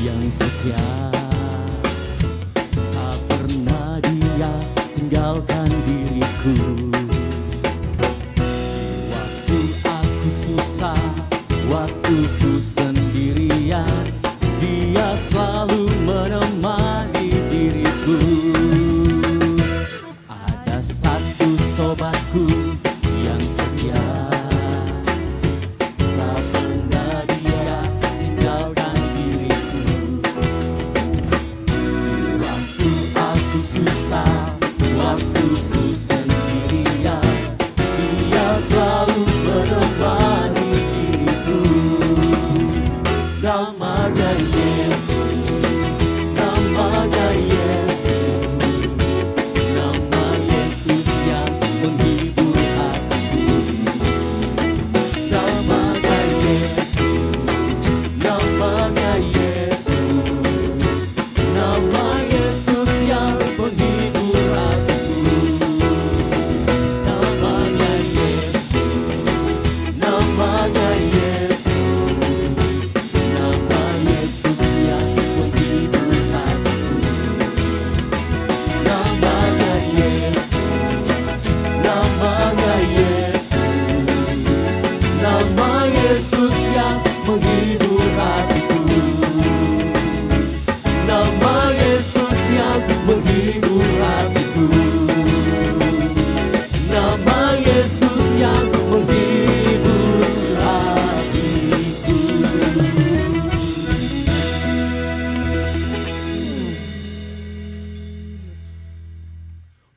yang setia. Tak pernah Dia tinggalkan diriku. Waktu aku susah, waktu ku sendirian, Dia selalu menemani diriku. Ada satu sobatku yang setia, tak pernah Dia tinggalkan diriku. Waktu aku susah, waktu ku sendirian, Dia selalu menemani diriku. Namanya Yesus, namanya Yesus, nama Yesus yang menghibur hatiku. Namanya Yesus, namanya Yesus, nama Yesus yang menghibur hatiku. Namanya Yesus, namanya Yesus, nama Yesus yang menghibur hatiku. Namanya Yesus, namanya Yesus, nama Yesus yang menghibur hatiku. Nama Yesus yang menghibur hatiku. Nama Yesus yang menghibur hatiku.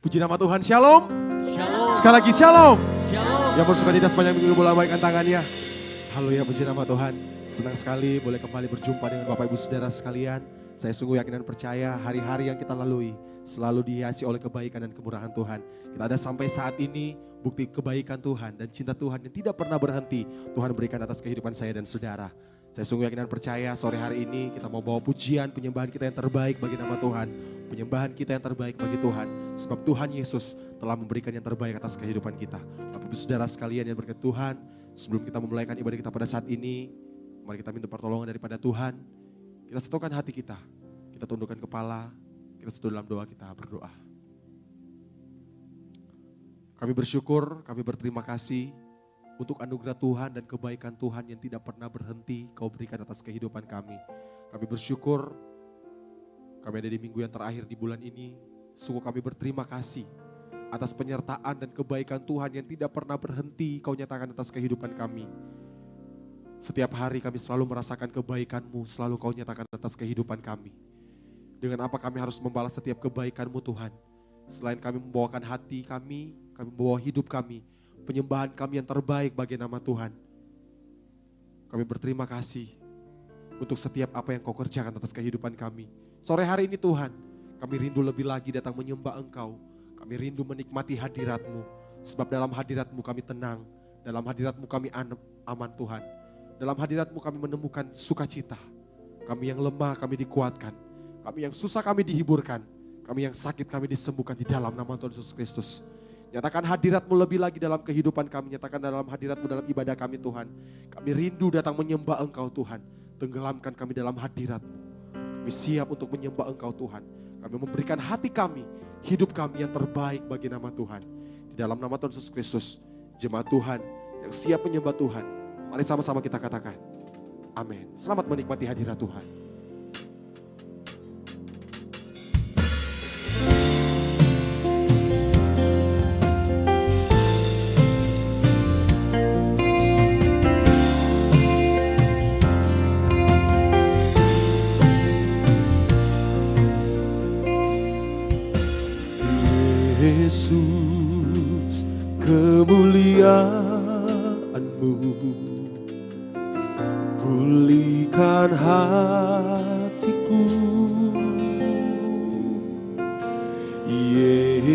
Puji nama Tuhan, shalom. Shalom. Sekali lagi shalom. Shalom. Yang bersuka cita sepanjang minggu boleh lambaikan tangannya. Haleluya, puji nama Tuhan. Senang sekali boleh kembali berjumpa dengan Bapak Ibu Saudara sekalian. Saya sungguh yakin dan percaya hari-hari yang kita lalui selalu dihiasi oleh kebaikan dan kemurahan Tuhan. Kita ada sampai saat ini bukti kebaikan Tuhan dan cinta Tuhan yang tidak pernah berhenti Tuhan berikan atas kehidupan saya dan saudara. Saya sungguh yakin dan percaya sore hari ini kita mau bawa pujian, penyembahan kita yang terbaik bagi nama Tuhan. Penyembahan kita yang terbaik bagi Tuhan. Sebab Tuhan Yesus telah memberikan yang terbaik atas kehidupan kita. Bapak Ibu Saudara sekalian yang berkat Tuhan, sebelum kita memulaikan ibadah kita pada saat ini, mari kita minta pertolongan daripada Tuhan. Kita satukan hati kita, kita tundukkan kepala, kita satu dalam doa, kita berdoa. Kami bersyukur, kami berterima kasih untuk anugerah Tuhan dan kebaikan Tuhan yang tidak pernah berhenti Kau berikan atas kehidupan kami. Kami bersyukur, kami ada di minggu yang terakhir di bulan ini. Sungguh kami berterima kasih atas penyertaan dan kebaikan Tuhan yang tidak pernah berhenti Kau nyatakan atas kehidupan kami. Setiap hari kami selalu merasakan kebaikan-Mu, selalu Kau nyatakan atas kehidupan kami. Dengan apa kami harus membalas setiap kebaikan-Mu Tuhan? Selain kami membawakan hati kami membawa hidup kami, penyembahan kami yang terbaik bagi nama Tuhan. Kami berterima kasih untuk setiap apa yang Kau kerjakan atas kehidupan kami. Sore hari ini Tuhan, kami rindu lebih lagi datang menyembah Engkau. Kami rindu menikmati hadirat-Mu. Sebab dalam hadirat-Mu kami tenang. Dalam hadirat-Mu kami aman Tuhan. Dalam hadirat-Mu kami menemukan sukacita. Kami yang lemah kami dikuatkan. Kami yang susah kami dihiburkan. Kami yang sakit kami disembuhkan di dalam nama Tuhan Yesus Kristus. Nyatakan hadirat-Mu lebih lagi dalam kehidupan kami. Nyatakan dalam hadirat-Mu dalam ibadah kami Tuhan. Kami rindu datang menyembah Engkau Tuhan. Tenggelamkan kami dalam hadirat-Mu. Kami siap untuk menyembah Engkau Tuhan. Kami memberikan hati kami, hidup kami yang terbaik bagi nama Tuhan. Di dalam nama Tuhan Yesus Kristus, jemaat Tuhan yang siap menyembah Tuhan. Mari sama-sama kita katakan, amin. Selamat menikmati hadirat Tuhan. Yesus, kemuliaan-Mu pulihkan hatiku.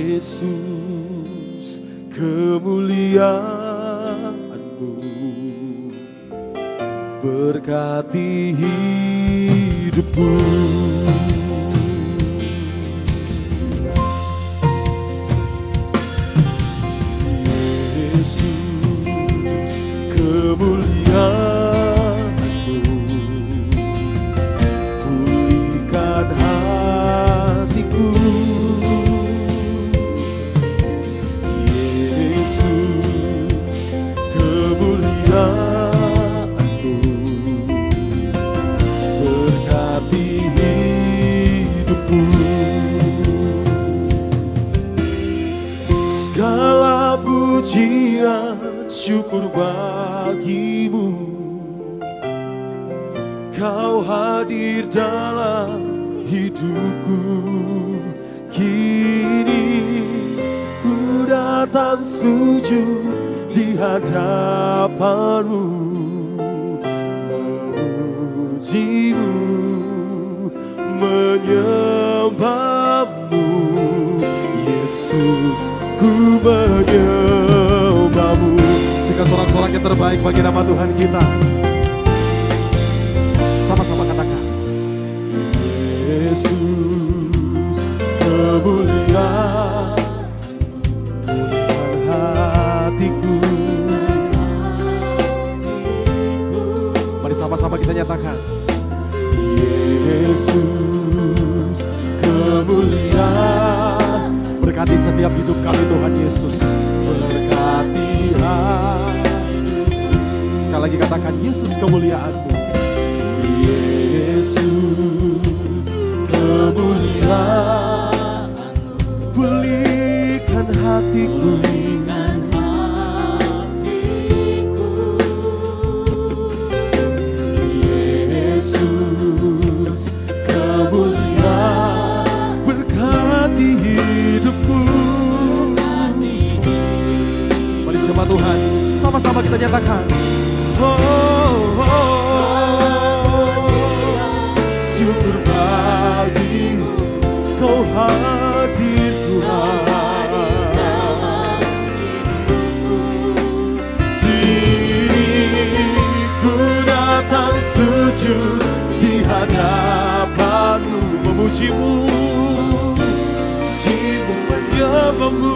Yesus, kemuliaan-Mu berkati hidupku. Yesus, kemuliaan-Mu bagimu. Kau hadir dalam hidupku. Kini ku datang sujud di hadapanmu, memujimu, menyembahmu. Yesus, ku menyembahmu. Jika sorak-sorak yang terbaik bagi nama Tuhan kita, sama-sama katakan, Yesus, kemuliaan hatiku. Mari sama-sama kita nyatakan, Yesus, kemuliaan. Berkati setiap hidup kami Tuhan Yesus. Berkati hidupku. Sekali lagi katakan, Yesus, kemuliaan-Mu. Yesus, kemuliaan. Pulihkan hatiku. Yesus, kemuliaan. Berkati hidupku. Mari jemaat Tuhan, sama-sama kita nyatakan, syukur bagimu, Kau hadir Tuhan. Kini ku datang sujud di hadapanmu, memujimu, menyembahmu.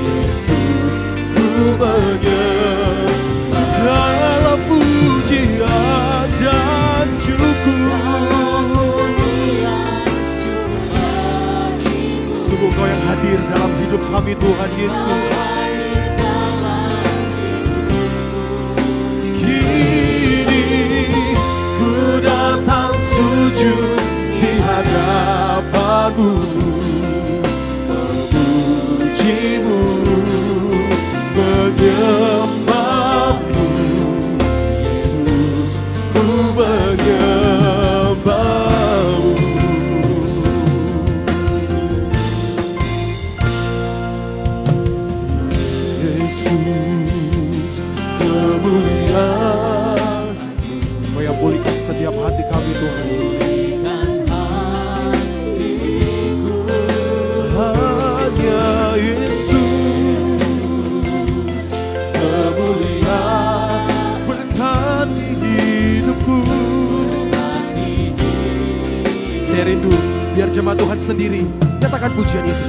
Yesus, ku menyembah. Segala pujian dan syukur. Sungguh Kau yang hadir dalam hidup kami Tuhan Yesus. Kini ku datang sujud di hadapanmu, memujimu, menyembahmu. Yesus, ku menyembahmu. Yesus, kemuliaan. Kau yang pulihkan setiap hati kami Tuhan. Hanya Yesus, kemuliaan. Berkati hidupku. Saya rindu biar jemaat Tuhan sendiri nyatakan pujian itu.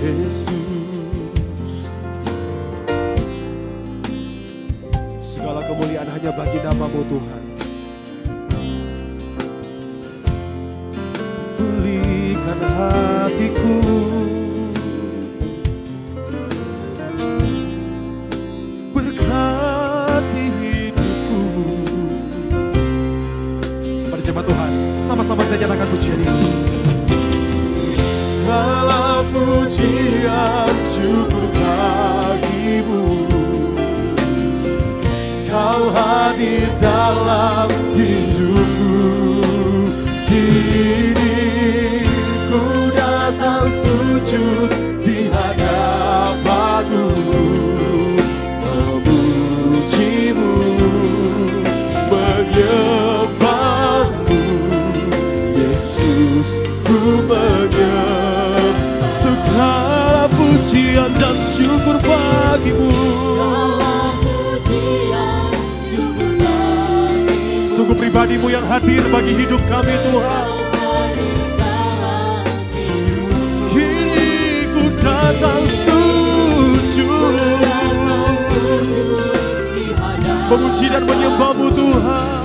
Yesus, segala kemuliaan hanya bagi nama-Mu Tuhan. Pulihkan hatiku. Berkati hidupku. Mari jemaat Tuhan, sama-sama kita nyatakan pujian ini. Segala pujian syukur bagimu. Kau hadir dalam hidupku. Kini ku datang sujud di hadapanmu, memujimu, menyembahmu. Yesus, ku menyembah. Segala pujian dan syukur bagimu. Sungguh pribadi-Mu yang hadir bagi hidup kami Tuhan. Kini ku datang sujud, memuji dan menyembah-Mu Tuhan.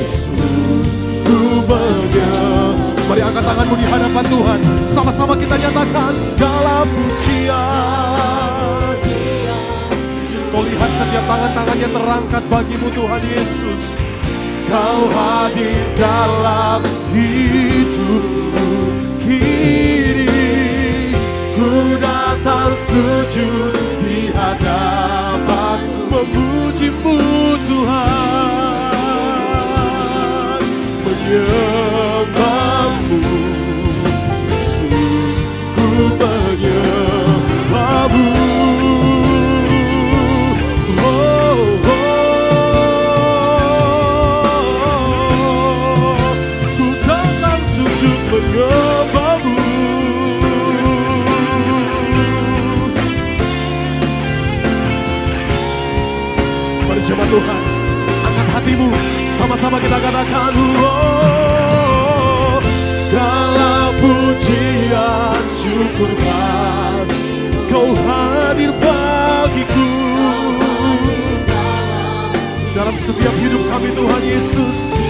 Yesus, ku menyembah. Mari angkat tanganmu di hadapan Tuhan. Sama-sama kita nyatakan segala pujian. Kau lihat setiap tangan-tangan yang terangkat bagi-Mu Tuhan Yesus. Kau hadir dalam hidupku kini. Ku datang sujud di hadapan memuji-Mu Tuhan, menyembah-Mu Yesus, ku menyembah-Mu. Ku datang sujud menyembah-Mu. Mari jemaat Tuhan, angkat hatimu, sama-sama kita katakan, segala pujian syukur bagi Kau hadir bagiku dalam setiap hidup kami Tuhan Yesus.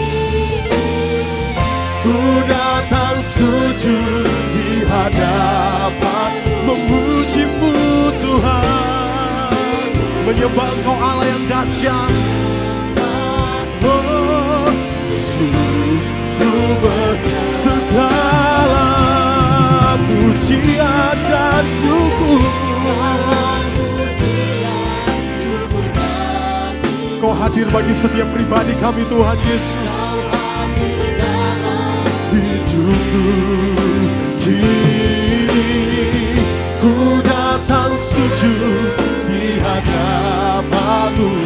Ku datang sujud di hadapan memuji-Mu Tuhan, menyembah Engkau Allah yang dahsyat. Oh Yesus, ku segala pujian dan syukur. Kau hadir bagi setiap pribadi kami Tuhan Yesus. Hidupku kini, ku datang sujud di hadapan-Mu,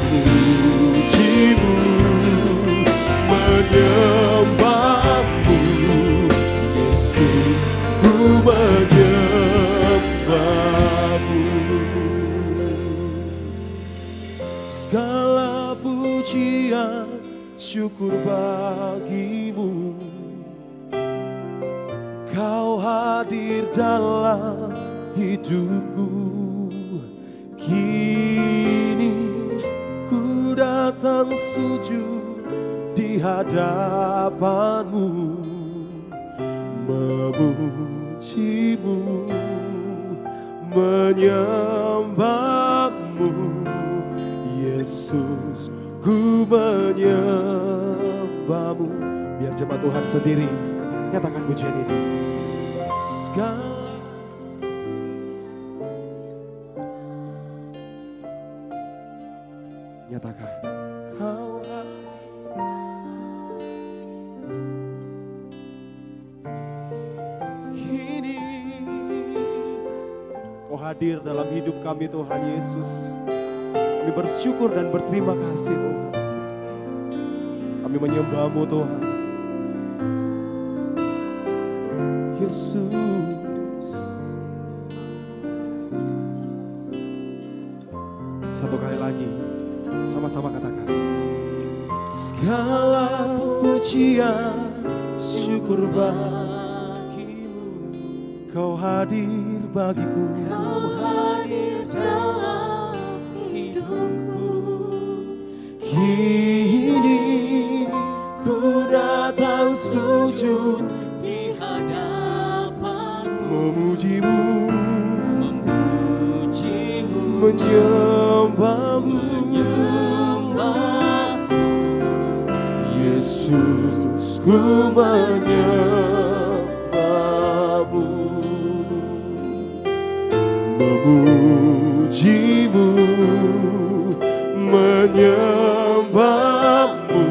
puji-Mu, menyembah-Mu Yesus, ku menyembah-Mu. Segala pujian syukur bagi-Mu, Kau hadir dalam hidupku kini. Ku datang sujud di hadapan-Mu, memuji-Mu, menyembah-Mu Yesus, ku menyembah-Mu. Biar jemaat Tuhan sendiri nyatakan pujian ini. Nyatakan Kau kini, Kau hadir dalam hidup kami Tuhan Yesus. Kami bersyukur dan berterima kasih Tuhan. Kami menyembah-Mu Tuhan Yesus. Satu kali lagi, sama-sama katakan. Segala pujian syukur bagi-Mu, Kau hadir bagiku. Kau hadir dalam hidupku Kini ku datang sujud di hadapan-Mu, memuji-Mu, memuji-Mu, menyembah-Mu Yesus, ku menyembah-Mu, memuji-Mu, menyembah-Mu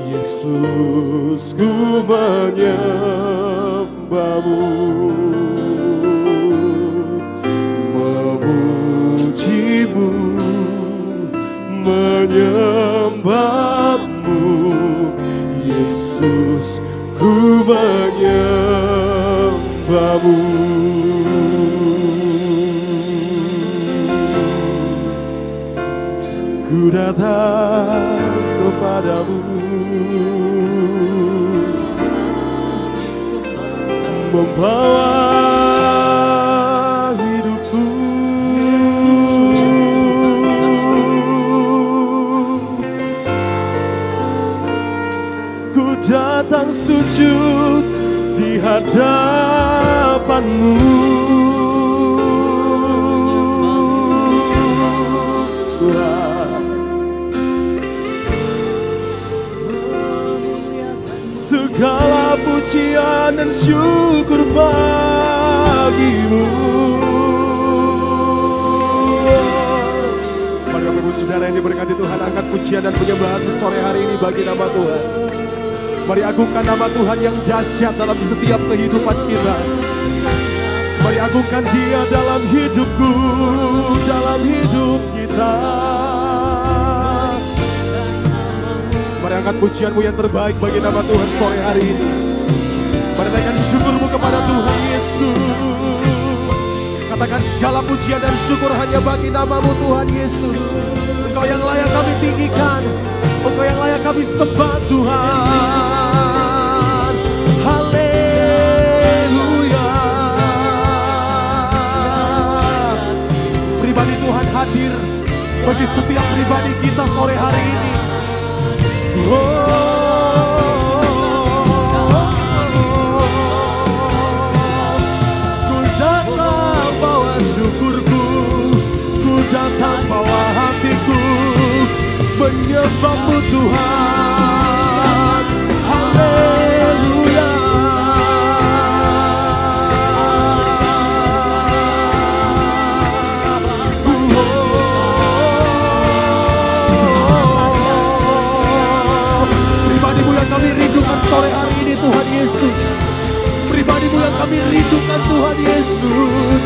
Yesus, ku menyembah-Mu, memuji-Mu, menyembah-Mu Yesus, ku menyembah-Mu. Ku datang kepadamu, membawa hidupku. Ku datang sujud di hadapan-Mu, Tuhan. pujian dan syukur bagimu. Mari Bapak Ibu Saudara yang diberkati Tuhan, angkat pujian dan penyembahan di sore hari ini bagi nama Tuhan. Mari agungkan nama Tuhan yang dahsyat dalam setiap kehidupan kita. Mari agungkan Dia dalam hidupku, dalam hidup kita. Mari angkat pujianmu yang terbaik bagi nama Tuhan sore hari ini. Mari naikkan syukurmu kepada Tuhan Yesus. Katakan segala pujian dan syukur hanya bagi namamu Tuhan Yesus. Engkau yang layak kami tinggikan, Engkau yang layak kami sembah Tuhan. Haleluya. Pribadi Tuhan hadir bagi setiap pribadi kita sore hari ini. Ku datang bawa syukurku, ku datang bawa hatiku, menyembahmu Tuhan. Haleluya. Pribadimu yang kami rindukan sore hari ini Tuhan Yesus. Pribadimu yang kami rindukan Tuhan Yesus.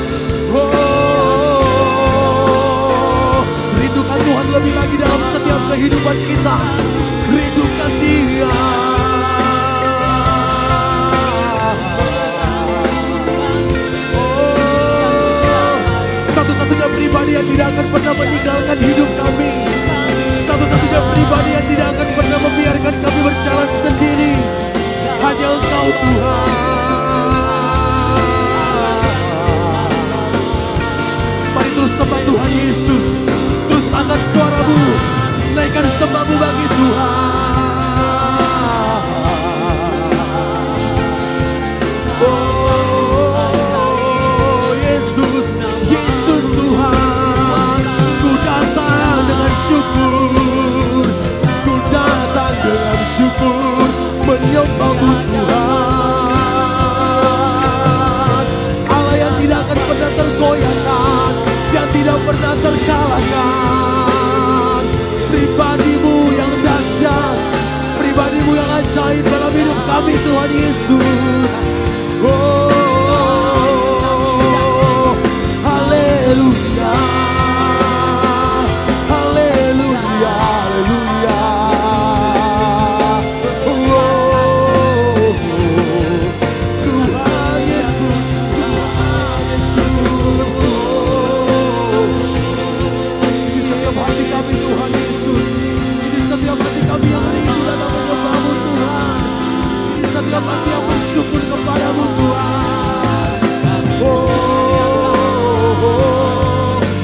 Rindukan Tuhan lebih lagi dalam setiap kehidupan kita. Rindukan Dia. Satu-satunya pribadi yang tidak akan pernah meninggalkan hidup kami. Satu-satunya pribadi yang tidak akan pernah membiarkan kami berjalan sendiri. Hanya Engkau Tuhan. Mari terus sembah Tuhan Yesus. Terus angkat suaramu, naikkan sembahmu bagi Tuhan. Oh Yesus, Yesus Tuhan. Ku datang dengan syukur, ku datang dengan syukur, menyembahmu Tuhan. Allah yang tidak akan pernah tergoyahkan, yang tidak pernah terkalahkan. Pribadimu yang dahsyat, pribadimu yang ajaib dalam hidup kami Tuhan Yesus. Oh, haleluya, haleluya, haleluya. Oh, Tuhan Yesus, Tuhan Yesus. Ini setiap hati kami Tuhan Yesus. Ini setiap hati kami yang rindu dalam menyembahmu Tuhan. Ini setiap hati yang bersyukur kepadamu Tuhan. Oh,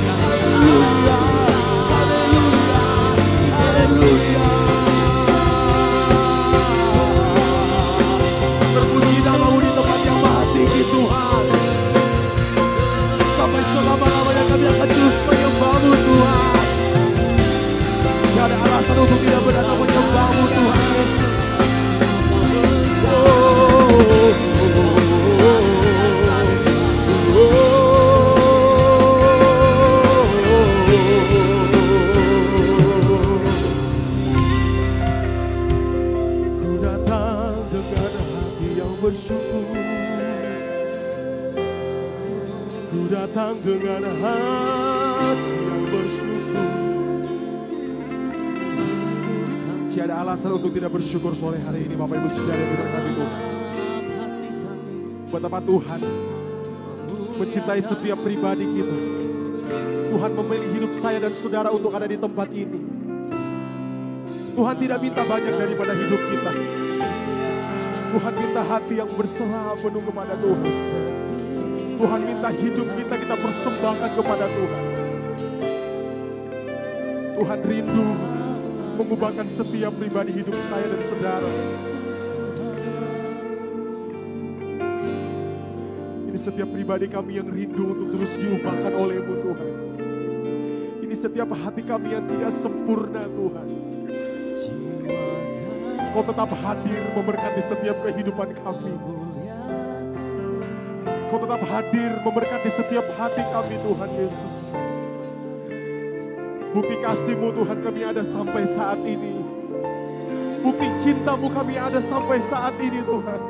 haleluya, haleluya, haleluya. Terpuji namamu di tempat yang maha tinggi Tuhan. Sampai selama-lamanya kami akan terus menyembahmu Tuhan. Tiada alasan untuk tidak berdatang menyembahmu Tuhan Yesus. Ku datang dengan hati yang bersyukur. Ku datang dengan hati yang bersyukur. Tiada alasan untuk tidak bersyukur sore hari ini Bapak Ibu Saudara yang diberkati Tuhan. Betapa Tuhan mencintai setiap pribadi kita. Tuhan memilih hidup saya dan saudara untuk ada di tempat ini. Tuhan tidak minta banyak daripada hidup kita. Tuhan minta hati yang berserah penuh kepada Tuhan. Tuhan minta hidup kita persembahkan kepada Tuhan. Tuhan rindu mengubahkan setiap pribadi hidup saya dan saudara. Ini setiap pribadi kami yang rindu untuk terus diubahkan oleh-Mu Tuhan. Ini setiap hati kami yang tidak sempurna Tuhan. Kau tetap hadir memberkati setiap kehidupan kami. Kau tetap hadir memberkati setiap hati kami Tuhan Yesus. Bukti kasih-Mu Tuhan kami ada sampai saat ini. Bukti cinta-Mu kami ada sampai saat ini Tuhan.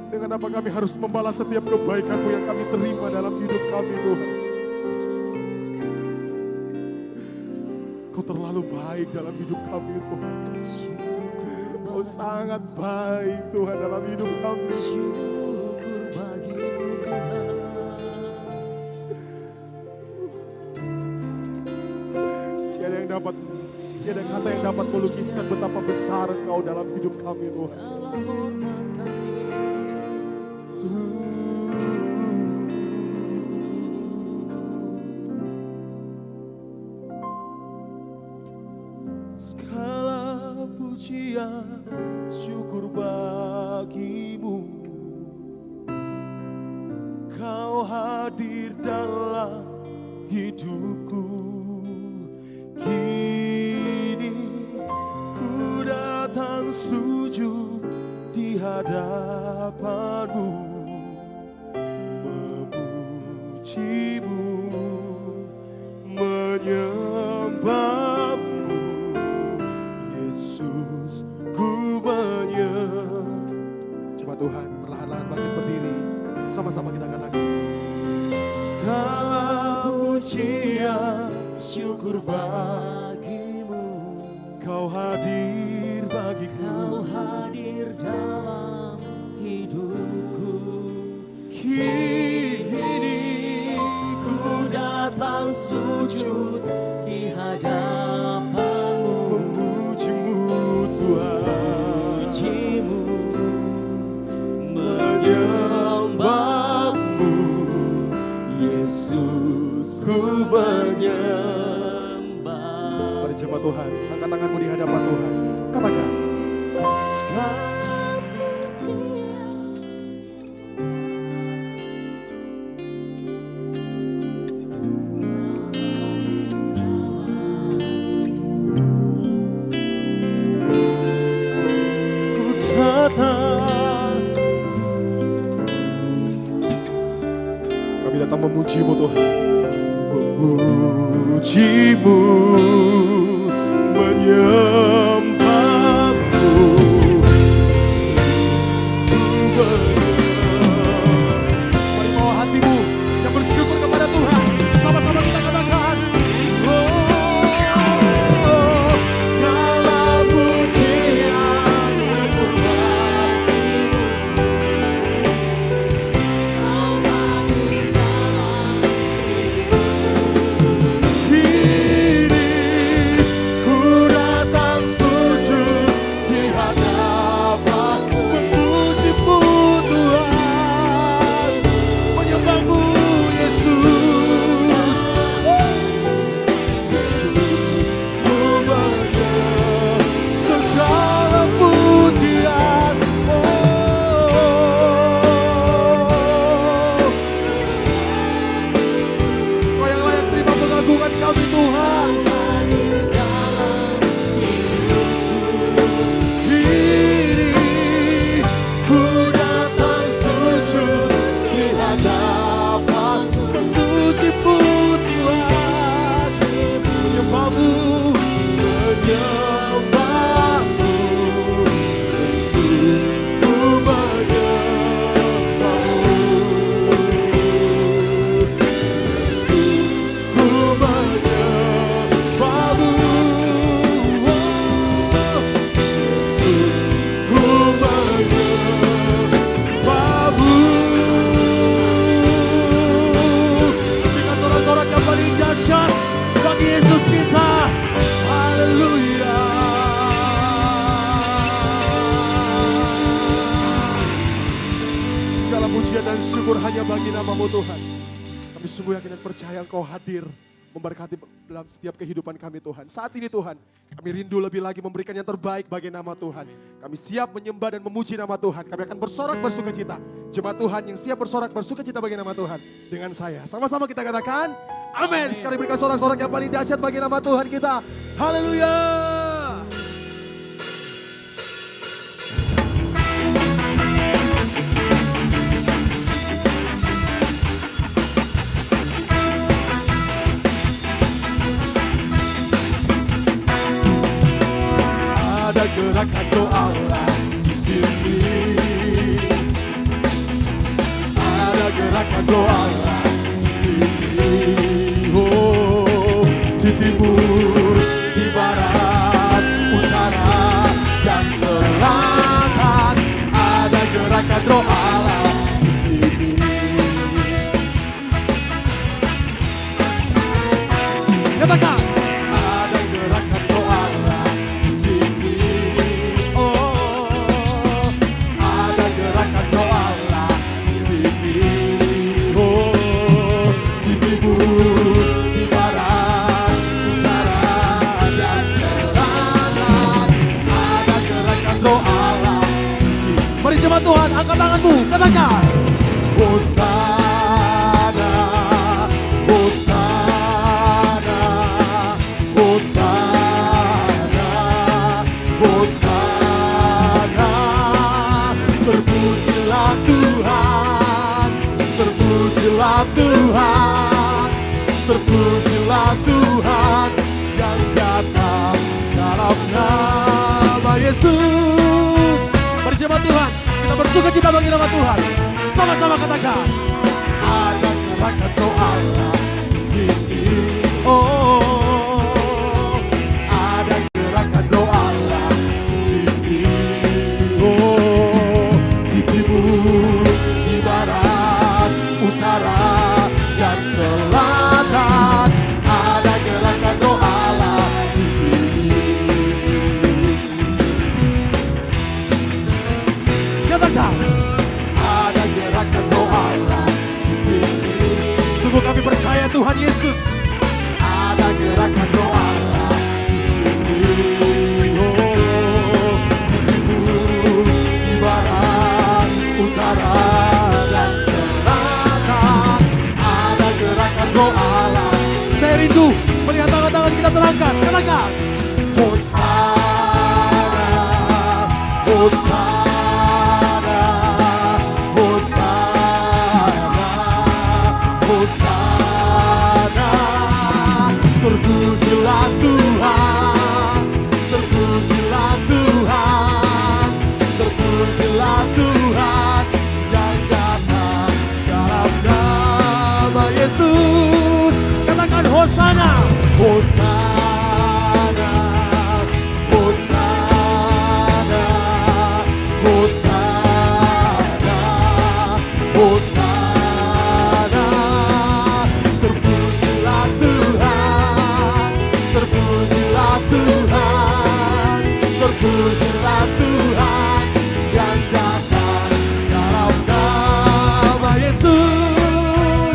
Dengan apa kami harus membalas setiap kebaikan-Mu yang kami terima dalam hidup kami Tuhan. Kau terlalu baik dalam hidup kami Tuhan. Kau sangat baik Tuhan dalam hidup kami. Syukur bagimu Tuhan. Tiada kata yang dapat melukiskan betapa besar Engkau dalam hidup kami Tuhan. Segala hormat kami. Segala pujian syukur bagimu. Kau hadir dalam hidupku. Kini ku datang sujud di hadapan-Mu, memuji-Mu, menyembah-Mu. Yesus, ku coba Tuhan, perlahan-lahan bangkit berdiri. Sama-sama kita katakan. Segala pujian Syukur bagimu. Kau hadir bagiku. Kau hadir dalam hidupku. Kini Ku datang sujud di hadapan-Mu, memuji-Mu Tuhan, pujimu, menyembah-Mu. Yesus, ku menyembah. Mari jemaat Tuhan, angkat tanganmu di hadapan Tuhan. Katakan. Segala pujian. Ku datang. Kami datang memuji-Mu Tuhan. Memuji-Mu, menyembah-Mu. Mari bawa hatimu yang bersyukur kepada Tuhan. Sama-sama kita katakan. Oh, segala pujian syukur bagimu. Kau hadir dalam Kini ku datang sujud di hadapan-Mu, memuji-Mu Tuhan, menyembah-Mu Yesus. Yesus, ku menyembah segala pujian. Kau yang layak terima pengagungan kami Tuhan. Kini ku datang sujud di hadapan-Mu, memuji-Mu Tuhan, menyembah-Mu, menyembah-Mu. Yesus, ku menyembah-Mu. Yesus, ku menyembah-Mu. Yesus, ku menyembah-Mu. Berikan sorak-sorak yang paling dahsyat bagi Yesus kita. Haleluya. Segala pujian dan syukur hanya bagi nama-Mu Tuhan. Kami sungguh yakin dan percaya Engkau hadir memberkati dalam setiap kehidupan kami Tuhan. Saat ini Tuhan, kami rindu lebih lagi memberikan yang terbaik bagi nama Tuhan. Kami siap menyembah dan memuji nama Tuhan. Kami akan bersorak bersukacita. Jemaat Tuhan yang siap bersorak bersukacita bagi nama Tuhan. Dengan saya, sama-sama kita katakan, amin. Sekali berikan sorak-sorak yang paling dahsyat bagi nama Tuhan kita. Haleluya. gerakan doa di sini. Ada gerakan doa di sini. Oh, di timur, di barat, utara, dan selatan. Ada gerakan doa di sini. Katakan. Ada gerakan doa di sini. Oh, ada gerakan doa di sini. Oh, di timur, di barat, utara, dan selatan. Ada gerakan doa di sini. Mari jemaat Tuhan, angkat tanganmu, katakan. Hosana, Hosana, Hosana, Hosana. Terpujilah Tuhan, terpujilah Tuhan, terpujilah Tuhan yang datang dalam nama Yesus. Mari jemaat Tuhan, kita bersuka cita bagi nama Tuhan. Sama-sama katakan. Ada gerakan doa di sini. Oh, ada gerakan doa di sini. Oh, di timur, di barat, utara, dan selatan. Ada gerakan doa di sini. Katakan. Ada gerakan doa di sini. Sungguh kami percaya Tuhan Yesus. Ada gerakan doa di sini. Oh, di timur, di barat, utara, dan selatan. Ada gerakan doa. Saya rindu melihat tangan-tangan kita terangkat. Katakan. Hosana, Hosana, Hosana, Hosana. Terpujilah Tuhan, terpujilah Tuhan, terpujilah Tuhan yang datang dalam nama Yesus. Katakan Hosana, Hosana, Hosana, Hosana, Hosana. Terpujilah Tuhan, terpujilah Tuhan, terpujilah Tuhan yang datang dalam nama Yesus.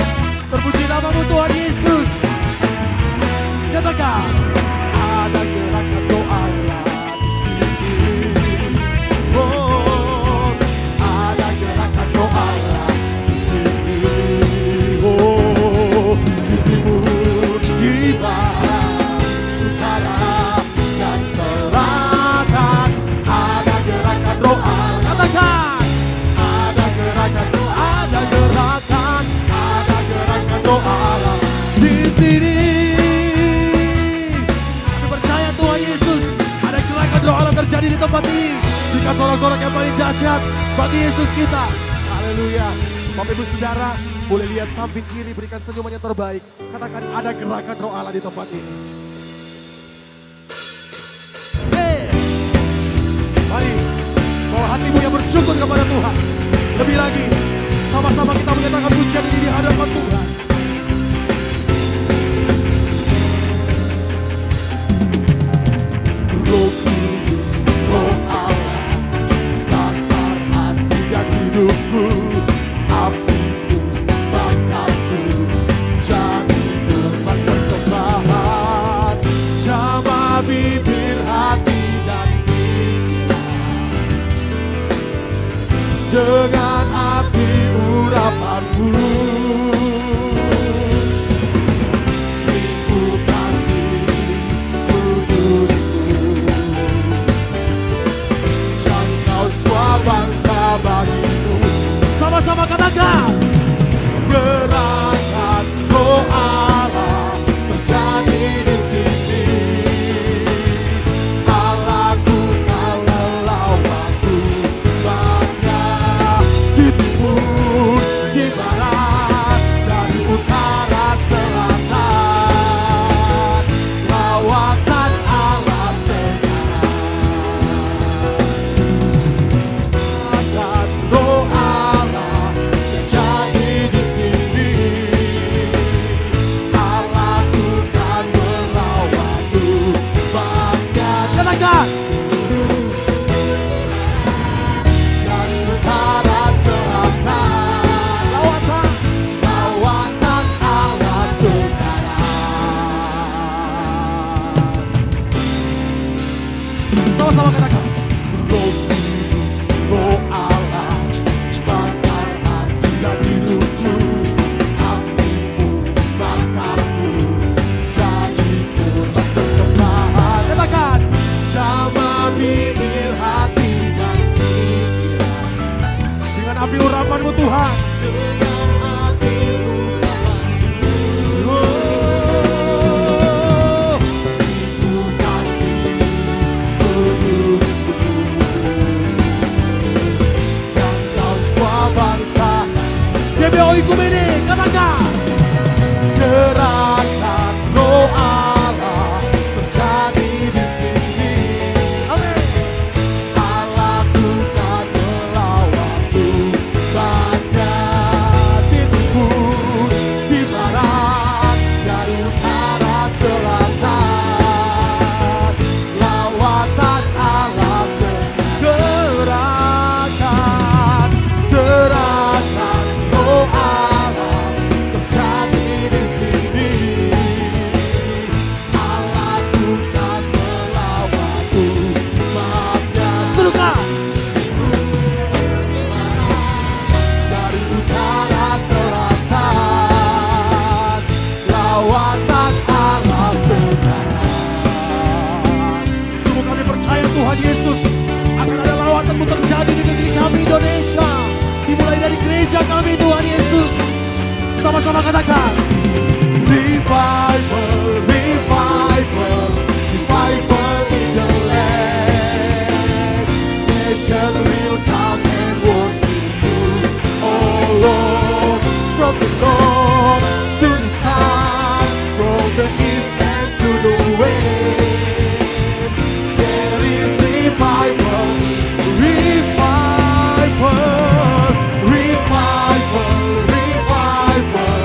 Terpuji namamu Tuhan Yesus. Katakan. Ada gerakan doa di sini. Oh, ada gerakan doa di sini. Oh, di timur, di barat, utara, dan selatan. Ada gerakan doa. Katakan. Ada gerakan doa. Ada gerakan. Ada gerakan doa di sini. Tuhan Yesus, ada gerakan doa alam terjadi di tempat ini. Berikan sorak-sorak yang paling dahsyat bagi Yesus kita. Haleluya. Bapak Ibu Saudara, boleh lihat samping kiri, berikan senyuman yang terbaik. Katakan ada gerakan doa Allah di tempat ini. Hey. Mari, bawa hatimu yang bersyukur kepada Tuhan. Lebih lagi, sama-sama kita menyatakan pujian ini di hadapan Tuhan. Roh Kudus, Roh Allah, bakar hati dan hidupku, apiku, bakarku, jadi beban persembahan, jamah bibir hati dan pikiran, dengan api urapanmu. Bangsa bagimu. Sama-sama katakan. Gerakan doa Allah terjadi di sini. Allahku kau urapan-Mu Tuhan. dengan hati urapan-Mu. Oh, Ku kasih kudus-Mu. Jangkau semua bangsa, GBO Ikumene, katakan. gerakan Roh Allah terjadi di sini. Amin. Allah Tuhan melawatku banyak di timur, di barat, dari utara, selatan. Lawatan Allah Gerakan, gerakan Roh Allah terjadi di sini. Allah Tuhan melawatku banyak serukan. dari utara, selatan. Lawatan Allah sekarang. Sungguh kami percaya Tuhan Yesus akan ada lawatan-Mu terjadi di negeri kami Indonesia. Dimulai dari gereja kami Tuhan Yesus. Sama-sama katakan. Revival, revival, revival in the land. Nation will come and worship you, oh Lord. From the north to the south, from the east and to the west. There is revival, revival, revival, revival.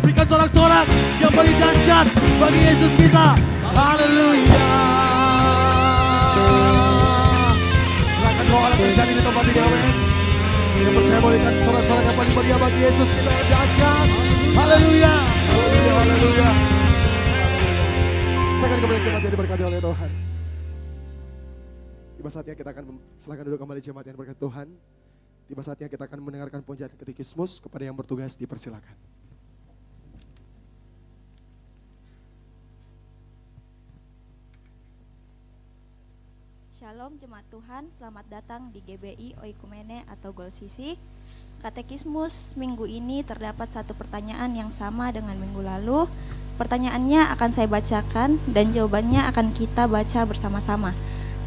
Berikan sorak-sorak yang paling dahsyat bagi Yesus kita. Haleluya. Silakan doa yang terjadi di tempat ini, amin. Yang percaya berikan sorak-sorak yang paling meriah bagi Yesus kita yang dahsyat. Haleluya. Haleluya. Haleluya. Silakan kembali jemaat yang diberkati oleh Tuhan. Tiba saatnya kita akan silakan duduk kembali jemaat yang diberkati Tuhan. Tiba saatnya kita akan mendengarkan pujian katekismus. Kepada yang bertugas dipersilakan. Shalom jemaat Tuhan, selamat datang di GBI Oikumene atau Golsisi. Katekismus minggu ini terdapat satu pertanyaan yang sama dengan minggu lalu. Pertanyaannya akan saya bacakan dan jawabannya akan kita baca bersama-sama.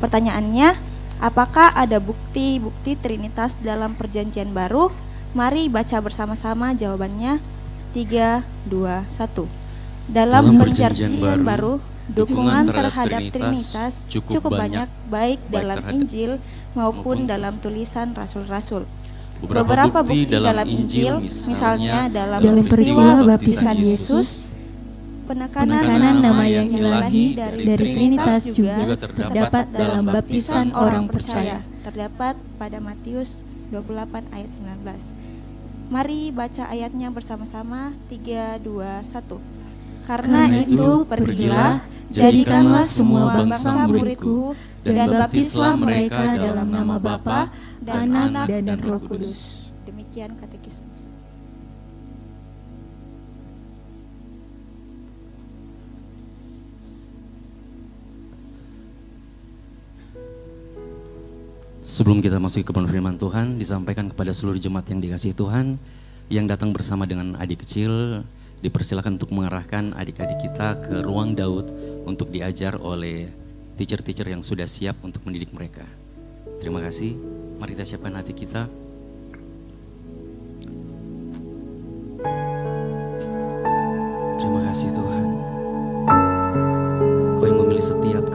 Pertanyaannya, apakah ada bukti-bukti Trinitas dalam Perjanjian Baru? Mari baca bersama-sama jawabannya. 3, 2, 1. Dalam Perjanjian Baru, dukungan terhadap Trinitas cukup banyak, baik dalam Injil maupun dalam tulisan rasul-rasul. Beberapa bukti dalam Injil, misalnya dalam peristiwa baptisan Yesus, penekanan nama yang ilahi dari Trinitas juga terdapat dalam baptisan orang percaya, terdapat pada Matius 28 ayat 19. Mari baca ayatnya bersama-sama. 3, 2, 1. Karena itu pergilah, jadikanlah semua bangsa muridku, dan baptislah mereka dalam nama Bapa dan Anak dan Roh Kudus. Demikian katekismus. Sebelum kita masuk ke kebenaran firman Tuhan, disampaikan kepada seluruh jemaat yang dikasihi Tuhan, yang datang bersama dengan adik kecil, dipersilakan untuk mengarahkan adik-adik kita ke ruang Daud untuk diajar oleh teacher-teacher yang sudah siap untuk mendidik mereka. Terima kasih. Mari kita siapkan hati kita. Terima kasih Tuhan. Kau yang memilih setiap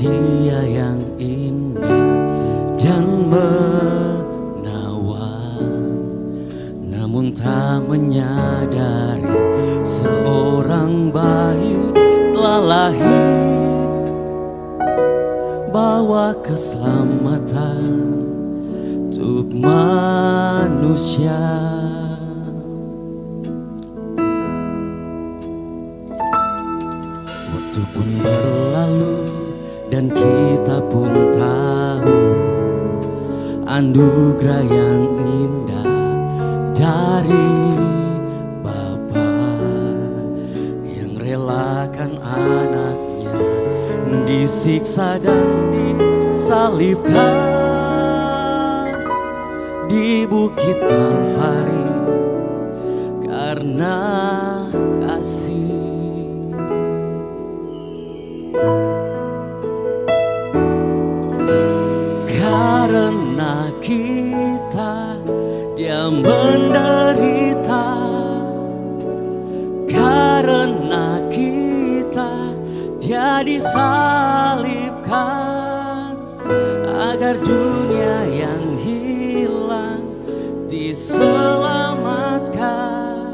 hadiah yang indah dan menawan, namun tak menyadari seorang bayi telah lahir, bawa keselamatan untuk manusia. Waktu pun berlalu dan kita pun tahu anugerah yang indah dari Bapa yang relakan anaknya disiksa dan disalibkan di Bukit Kalvari karena kasih. Karena kita dia menderita, karena kita dia disalibkan, agar dunia yang hilang diselamatkan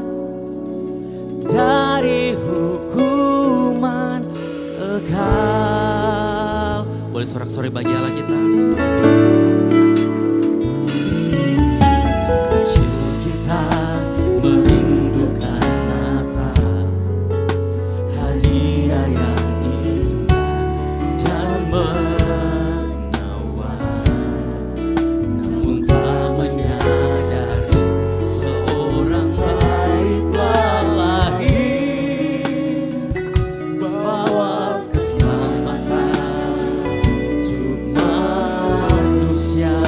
dari hukuman kekal. Boleh sorak-sorai bagi Allah kita. Kecil kita merindukan Natal, hadiah yang indah dan menawan, namun tak menyadari seorang bayi telah lahir, bawa keselamatan untuk manusia.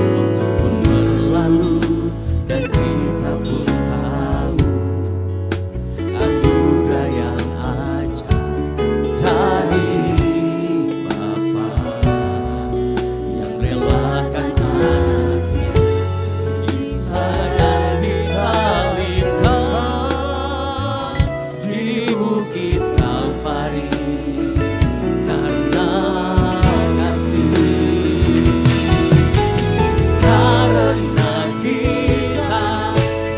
Waktu pun berlalu dan kita pun tahu anugerah yang ajaib dari Bapa yang relakan anaknya disiksa dan disalibkan di Bukit Kalvari karena kasih. Karena kita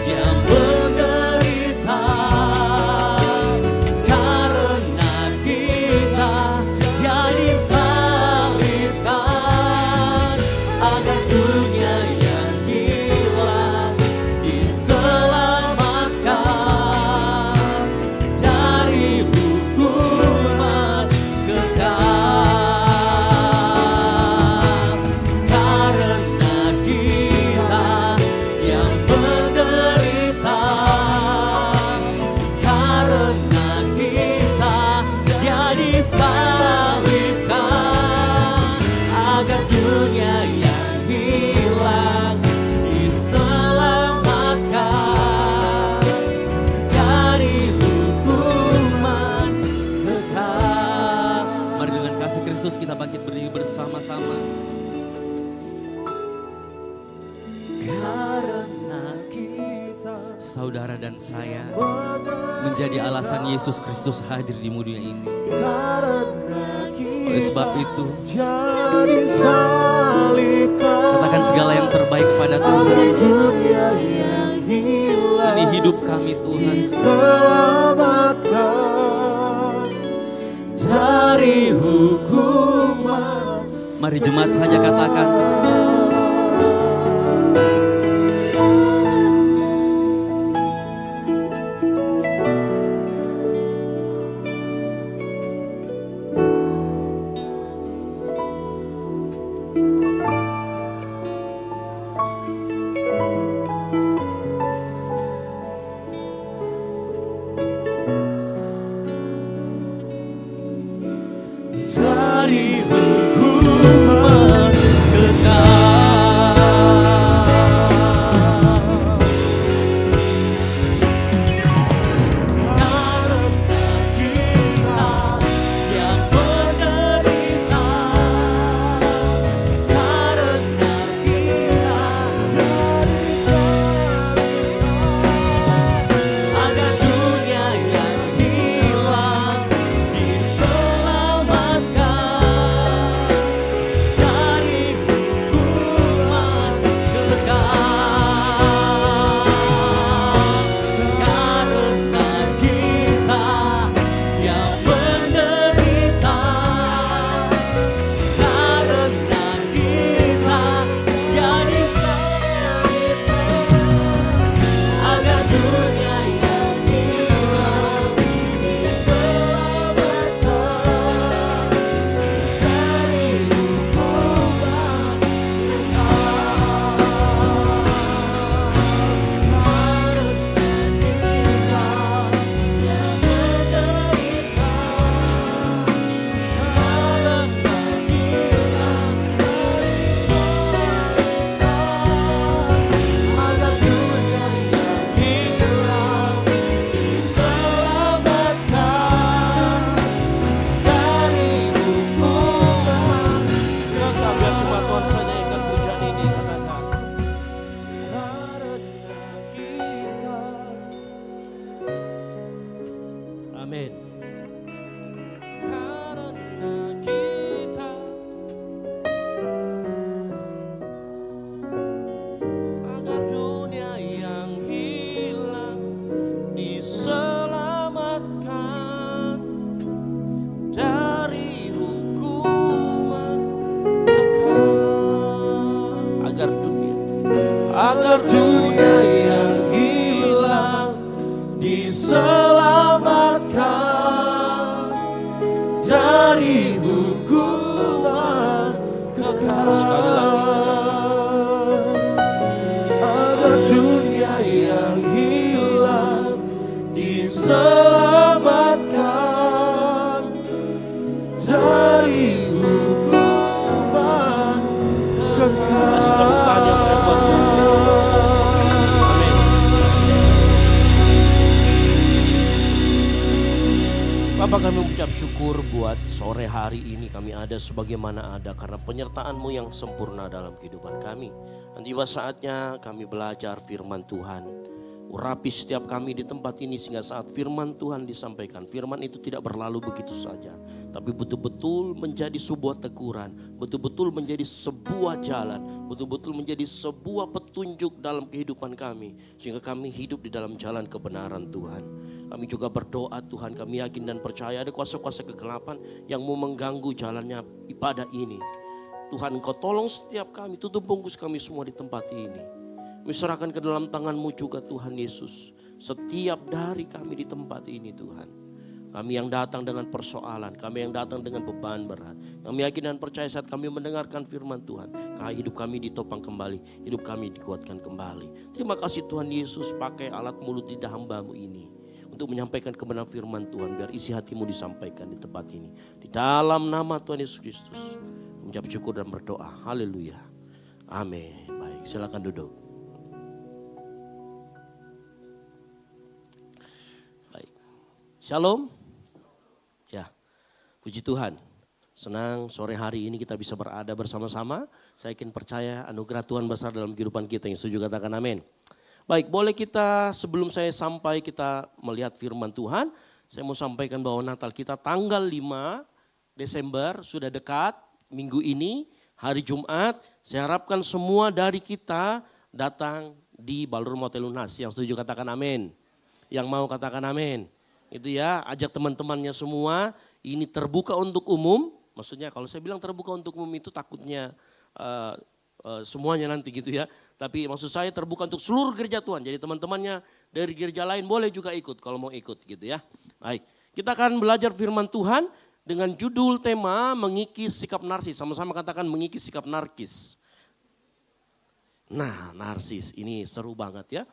dia menderita, karena kita dia disalibkan, agar dunia yang hilang diselamatkan dari hukuman kekal. Karena kita dia menderita, karena kita dia disalibkan, agar dunia yang hilang diselamatkan dari hukuman kekal. Mari dengan kasih Kristus kita bangkit berdiri bersama-sama. Karena kita, saudara dan saya, menjadi alasan Yesus Kristus hadir di dunia ini. Oleh sebab itu, jadi salibkan katakan segala yang terbaik pada Tuhan. dunia yang hilang Ini hidup kami Tuhan. diselamatkan Dari hukuman. Mari jemaat saja katakan. Dari hukuman dari hukuman kekal. Sekali lagi. Ada dunia yang hilang diselamatkan dari hukuman kekal. Kasih tepuk tangan yang meriah buat Tuhan. Amin. Bapak, kami mengucap syukur buat sore hari ini kami ada sebagaimana ada karena penyertaan-Mu yang sempurna dalam kehidupan kami. Dan tiba saatnya kami belajar firman Tuhan. Urapi setiap kami di tempat ini sehingga saat firman Tuhan disampaikan, firman itu tidak berlalu begitu saja. Tapi betul-betul menjadi sebuah teguran, betul-betul menjadi sebuah jalan, betul-betul menjadi sebuah petunjuk dalam kehidupan kami. Sehingga kami hidup di dalam jalan kebenaran Tuhan. Kami juga berdoa Tuhan, kami yakin dan percaya ada kuasa-kuasa kegelapan yang mau mengganggu jalannya ibadah ini. Tuhan, Engkau tolong setiap kami, tutup bungkus kami semua di tempat ini. Kami serahkan ke dalam tangan-Mu juga Tuhan Yesus. Setiap dari kami di tempat ini Tuhan. Kami yang datang dengan persoalan, kami yang datang dengan beban berat. Kami yakin dan percaya saat kami mendengarkan firman Tuhan. Hidup kami ditopang kembali, hidup kami dikuatkan kembali. Terima kasih Tuhan Yesus, pakai alat mulut lidah hamba-Mu ini. Untuk menyampaikan kebenaran firman Tuhan, biar isi hati-Mu disampaikan di tempat ini. Di dalam nama Tuhan Yesus Kristus. Mengucap syukur dan berdoa. Haleluya. Amin. Baik, silakan duduk. Shalom. Ya, puji Tuhan. Senang sore hari ini kita bisa berada bersama-sama. Saya yakin percaya anugerah Tuhan besar dalam kehidupan kita. Yang setuju katakan amin. Baik, boleh kita sebelum saya sampai kita melihat firman Tuhan. Saya mau sampaikan bahwa Natal kita tanggal 5 Desember sudah dekat. Minggu ini, hari Jumat. Saya harapkan semua dari kita datang di Ballroom Hotel Lunas. Yang setuju katakan amin. Yang mau katakan amin. Itu ya, ajak teman-temannya semua, ini terbuka untuk umum. Maksudnya kalau saya bilang terbuka untuk umum itu takutnya semuanya nanti gitu ya. Tapi maksud saya terbuka untuk seluruh gereja Tuhan. Jadi teman-temannya dari gereja lain boleh juga ikut kalau mau ikut gitu ya. Baik, kita akan belajar firman Tuhan dengan judul tema mengikis sikap narsis. Sama-sama katakan mengikis sikap narkis. Nah, narsis ini seru banget ya.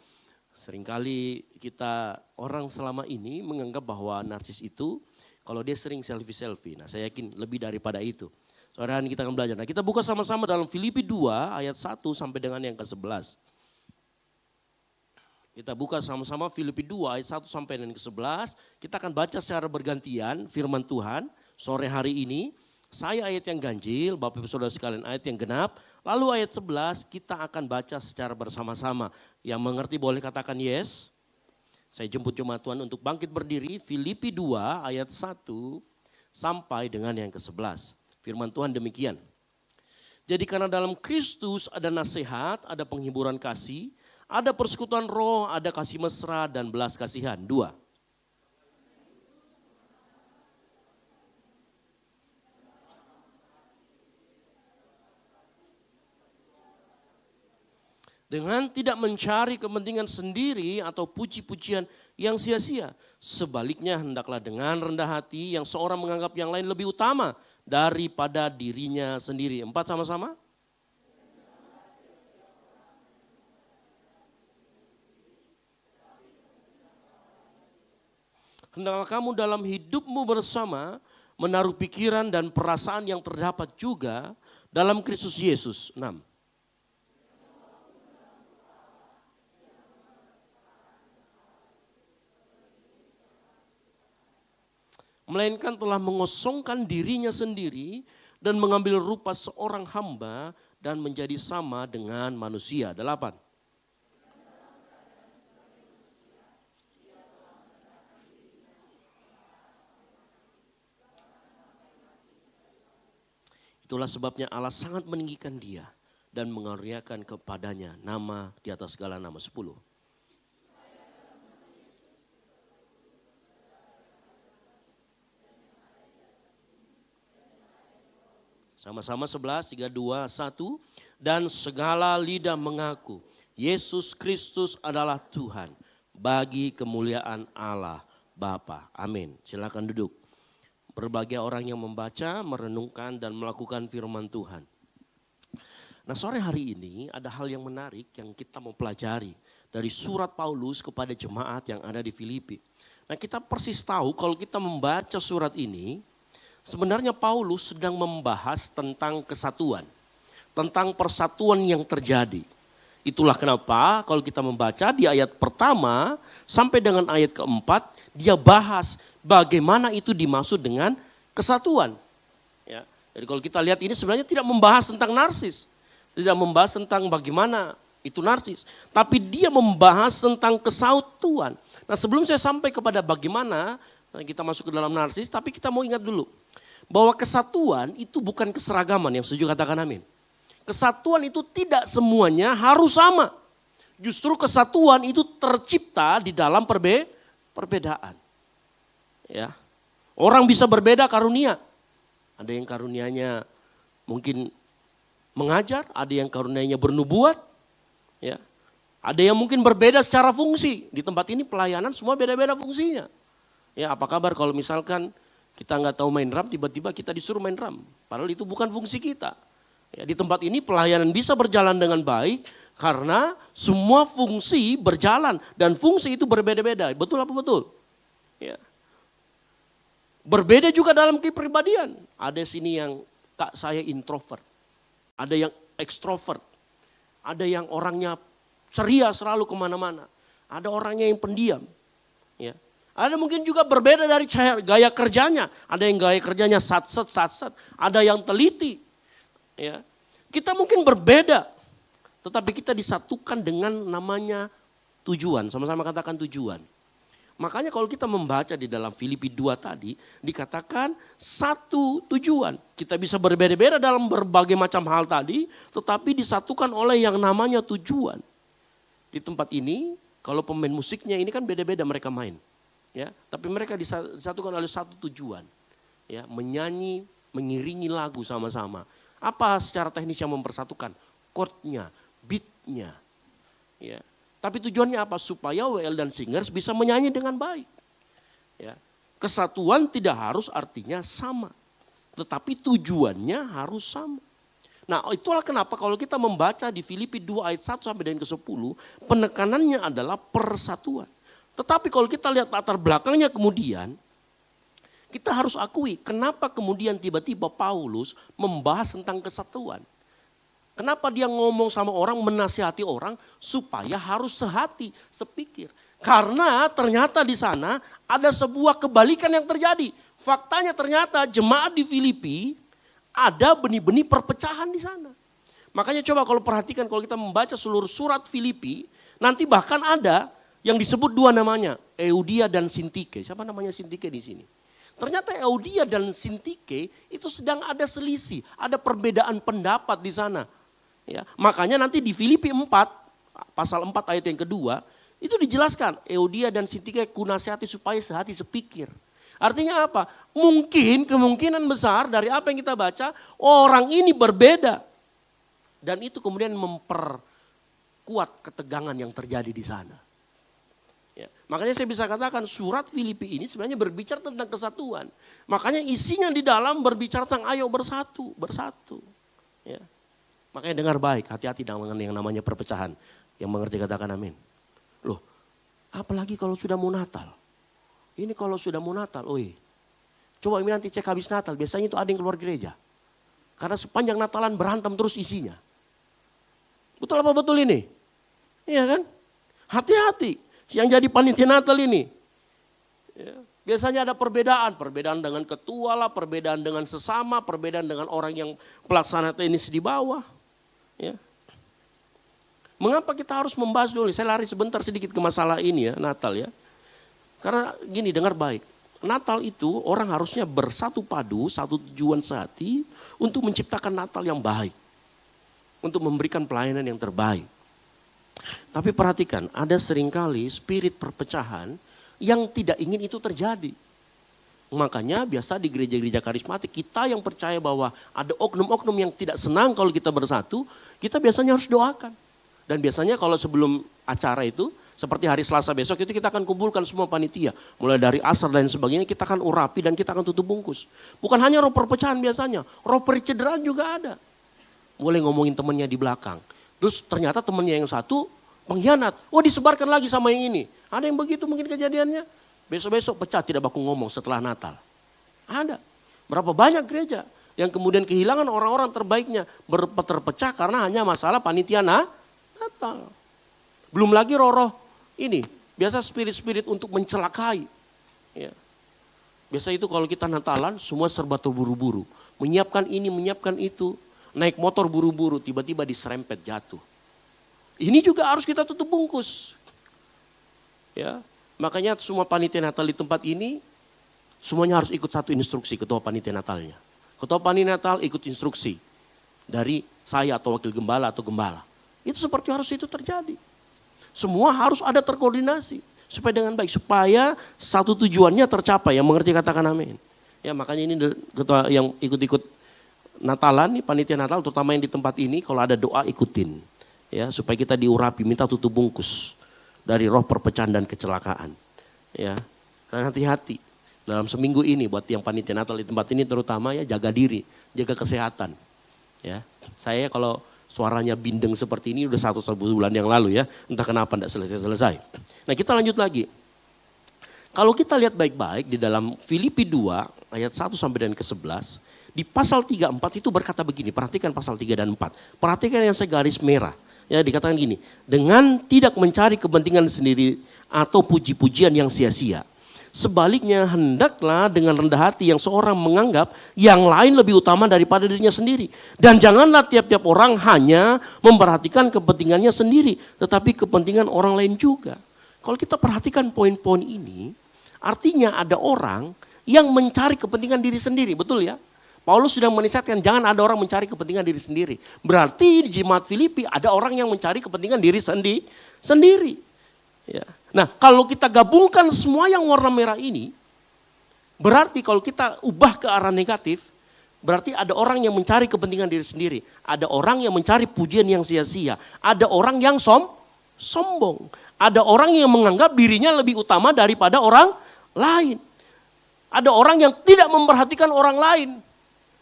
Seringkali kita orang selama ini menganggap bahwa narsis itu kalau dia sering selfie-selfie. Nah, saya yakin lebih daripada itu. Sore hari kita akan belajar. Nah, kita buka sama-sama dalam Filipi 2 ayat 1 sampai dengan yang ke-11. Kita buka sama-sama Filipi 2 ayat 1 sampai dengan ke-11. Kita akan baca secara bergantian firman Tuhan sore hari ini. Saya ayat yang ganjil, Bapak Ibu Saudara sekalian ayat yang genap. Lalu ayat 11 kita akan baca secara bersama-sama. Yang mengerti boleh katakan yes. Saya jemput jemaat Tuhan untuk bangkit berdiri. Filipi 2 ayat 1 sampai dengan yang ke-11. Firman Tuhan demikian. Jadi karena dalam Kristus ada nasihat, ada penghiburan kasih, ada persekutuan roh, ada kasih mesra dan belas kasihan. 2. Dengan tidak mencari kepentingan sendiri atau puji-pujian yang sia-sia. Sebaliknya hendaklah dengan rendah hati yang seorang menganggap yang lain lebih utama daripada dirinya sendiri. 4 sama-sama. Hendaklah kamu dalam hidupmu bersama menaruh pikiran dan perasaan yang terdapat juga dalam Kristus Yesus. 6. Melainkan telah mengosongkan dirinya sendiri dan mengambil rupa seorang hamba dan menjadi sama dengan manusia. 8. Itulah sebabnya Allah sangat meninggikan dia dan mengaruniakan kepadanya nama di atas segala nama. 10. Sama-sama 11, 3, 2, 1. Dan segala lidah mengaku Yesus Kristus adalah Tuhan bagi kemuliaan Allah Bapa. Amin. Silakan duduk. Berbagai orang yang membaca, merenungkan, dan melakukan firman Tuhan. Nah, sore hari ini ada hal yang menarik yang kita mau pelajari dari surat Paulus kepada jemaat yang ada di Filipi. Nah, kita persis tahu kalau kita membaca surat ini, sebenarnya Paulus sedang membahas tentang kesatuan, tentang persatuan yang terjadi. Itulah kenapa kalau kita membaca di ayat pertama sampai dengan ayat keempat, dia bahas bagaimana itu dimaksud dengan kesatuan. Ya, jadi kalau kita lihat ini sebenarnya tidak membahas tentang narsis, tidak membahas tentang bagaimana itu narsis, tapi dia membahas tentang kesatuan. Nah, sebelum saya sampai kepada bagaimana kita masuk ke dalam narsis, tapi kita mau ingat dulu bahwa kesatuan itu bukan keseragaman. Yang setuju katakan amin. Kesatuan itu tidak semuanya harus sama. Justru kesatuan itu tercipta di dalam perbedaan. Ya. Orang bisa berbeda karunia. Ada yang karunianya mungkin mengajar, ada yang karunianya bernubuat. Ya. Ada yang mungkin berbeda secara fungsi. Di tempat ini pelayanan semua beda-beda fungsinya. Ya, apa kabar kalau misalkan kita nggak tahu main drum, tiba-tiba kita disuruh main drum. Padahal itu bukan fungsi kita. Ya, di tempat ini pelayanan bisa berjalan dengan baik karena semua fungsi berjalan dan fungsi itu berbeda-beda. Betul apa betul? Ya. Berbeda juga dalam kepribadian. Ada sini yang kak saya introvert, ada yang ekstrovert, ada yang orangnya ceria selalu kemana-mana, ada orangnya yang pendiam. Ya. Ada mungkin juga berbeda dari gaya kerjanya, ada yang gaya kerjanya sat-set, ada yang teliti. Ya. Kita mungkin berbeda, tetapi kita disatukan dengan namanya tujuan, sama-sama katakan tujuan. Makanya kalau kita membaca di dalam Filipi 2 tadi, dikatakan satu tujuan. Kita bisa berbeda-beda dalam berbagai macam hal tadi, tetapi disatukan oleh yang namanya tujuan. Di tempat ini, kalau pemain musiknya ini kan beda-beda mereka main. Ya, tapi mereka disatukan oleh satu tujuan. Ya, menyanyi, mengiringi lagu sama-sama. Apa secara teknis yang mempersatukan? Chordnya, beatnya. Ya. Tapi tujuannya apa? Supaya WL dan singers bisa menyanyi dengan baik. Ya. Kesatuan tidak harus artinya sama. Tetapi tujuannya harus sama. Nah, itulah kenapa kalau kita membaca di Filipi 2 ayat 1 sampai dengan ke-10, penekanannya adalah persatuan. Tetapi kalau kita lihat latar belakangnya kemudian, kita harus akui kenapa kemudian tiba-tiba Paulus membahas tentang kesatuan. Kenapa dia ngomong sama orang, menasihati orang supaya harus sehati, sepikir. Karena ternyata di sana ada sebuah kebalikan yang terjadi. Faktanya ternyata jemaat di Filipi ada benih-benih perpecahan di sana. Makanya coba kalau perhatikan kalau kita membaca seluruh surat Filipi, nanti bahkan ada yang disebut dua namanya, Eudia dan Sintike. Siapa namanya Sintike di sini? Ternyata Eudia dan Sintike itu sedang ada selisih, ada perbedaan pendapat di sana. Ya, makanya nanti di Filipi 4, pasal 4 ayat yang kedua, itu dijelaskan Eudia dan Sintike kunasihati supaya sehati sepikir. Artinya apa? Mungkin kemungkinan besar dari apa yang kita baca, orang ini berbeda. Dan itu kemudian memperkuat ketegangan yang terjadi di sana. Ya, makanya saya bisa katakan surat Filipi ini sebenarnya berbicara tentang kesatuan. Makanya isinya di dalam berbicara tentang ayo bersatu, bersatu. Ya. Makanya dengar baik, hati-hati dengan yang namanya perpecahan. Yang mengerti katakan amin. Loh, apalagi kalau sudah mau Natal. Ini kalau sudah mau Natal, coba ini nanti cek habis Natal, biasanya itu ada yang keluar gereja. Karena sepanjang Natalan berantem terus isinya. Betul apa betul ini? Iya kan? Hati-hati yang jadi panitia Natal ini. Ya. Biasanya ada perbedaan dengan ketua lah, perbedaan dengan sesama, perbedaan dengan orang yang pelaksana teknis di bawah. Ya. Mengapa kita harus membahas dulu? Saya lari sebentar sedikit ke masalah ini ya, Natal ya. Karena gini, dengar baik. Natal itu orang harusnya bersatu padu, satu tujuan sehati untuk menciptakan Natal yang baik. Untuk memberikan pelayanan yang terbaik. Tapi perhatikan, ada seringkali spirit perpecahan yang tidak ingin itu terjadi. Makanya biasa di gereja-gereja karismatik kita yang percaya bahwa ada oknum-oknum yang tidak senang kalau kita bersatu, kita biasanya harus doakan. Dan biasanya kalau sebelum acara itu, Seperti hari Selasa besok itu kita akan kumpulkan semua panitia. Mulai dari asar dan sebagainya kita akan urapi dan kita akan tutup bungkus. Bukan hanya roh perpecahan biasanya, roh percederaan juga ada. Mulai ngomongin temannya di belakang. Terus ternyata temannya yang satu pengkhianat. Oh disebarkan lagi sama yang ini. Ada yang begitu mungkin kejadiannya. Besok-besok pecah tidak baku ngomong setelah Natal. Ada. Berapa banyak gereja yang kemudian kehilangan orang-orang terbaiknya. Terpecah karena hanya masalah panitia Natal. Belum lagi roh-roh ini. Biasa spirit-spirit untuk mencelakai. Ya. Biasa itu kalau kita Natalan semua serba terburu-buru. Menyiapkan ini, menyiapkan itu. Naik motor buru-buru, tiba-tiba diserempet jatuh. Ini juga harus kita tutup bungkus. Ya, makanya semua panitia Natal di tempat ini, semuanya harus ikut satu instruksi ketua panitia Natalnya. Ketua panitia Natal ikut instruksi dari saya atau wakil gembala atau gembala. Itu seperti harus itu terjadi. Semua harus ada terkoordinasi supaya dengan baik, supaya satu tujuannya tercapai. Yang mengerti katakan amin. Ya makanya ini ketua yang ikut-ikut Natalan nih, panitia Natal terutama yang di tempat ini, kalau ada doa ikutin. Ya supaya kita diurapi, minta tutup bungkus dari roh perpecahan dan kecelakaan. Ya, dan hati-hati dalam seminggu ini buat yang panitia Natal di tempat ini terutama ya jaga diri, jaga kesehatan. Ya, saya kalau suaranya bindeng seperti ini udah satu bulan yang lalu ya, entah kenapa tidak selesai-selesai. Nah kita lanjut lagi. Kalau kita lihat baik-baik di dalam Filipi 2 ayat 1 sampai dan ke-11, di pasal 3, 4 itu berkata begini, perhatikan pasal 3 dan 4. Perhatikan yang saya garis merah. Ya dikatakan gini, dengan tidak mencari kepentingan sendiri atau puji-pujian yang sia-sia. Sebaliknya hendaklah dengan rendah hati yang seorang menganggap yang lain lebih utama daripada dirinya sendiri. Dan janganlah tiap-tiap orang hanya memperhatikan kepentingannya sendiri, tetapi kepentingan orang lain juga. Kalau kita perhatikan poin-poin ini, artinya ada orang yang mencari kepentingan diri sendiri, betul ya? Paulus sudah menisihatkan jangan ada orang mencari kepentingan diri sendiri. Berarti di jemaat Filipi ada orang yang mencari kepentingan diri sendiri. Ya. Nah kalau kita gabungkan semua yang warna merah ini, berarti kalau kita ubah ke arah negatif, berarti ada orang yang mencari kepentingan diri sendiri. Ada orang yang mencari pujian yang sia-sia. Ada orang yang sombong. Ada orang yang menganggap dirinya lebih utama daripada orang lain. Ada orang yang tidak memperhatikan orang lain.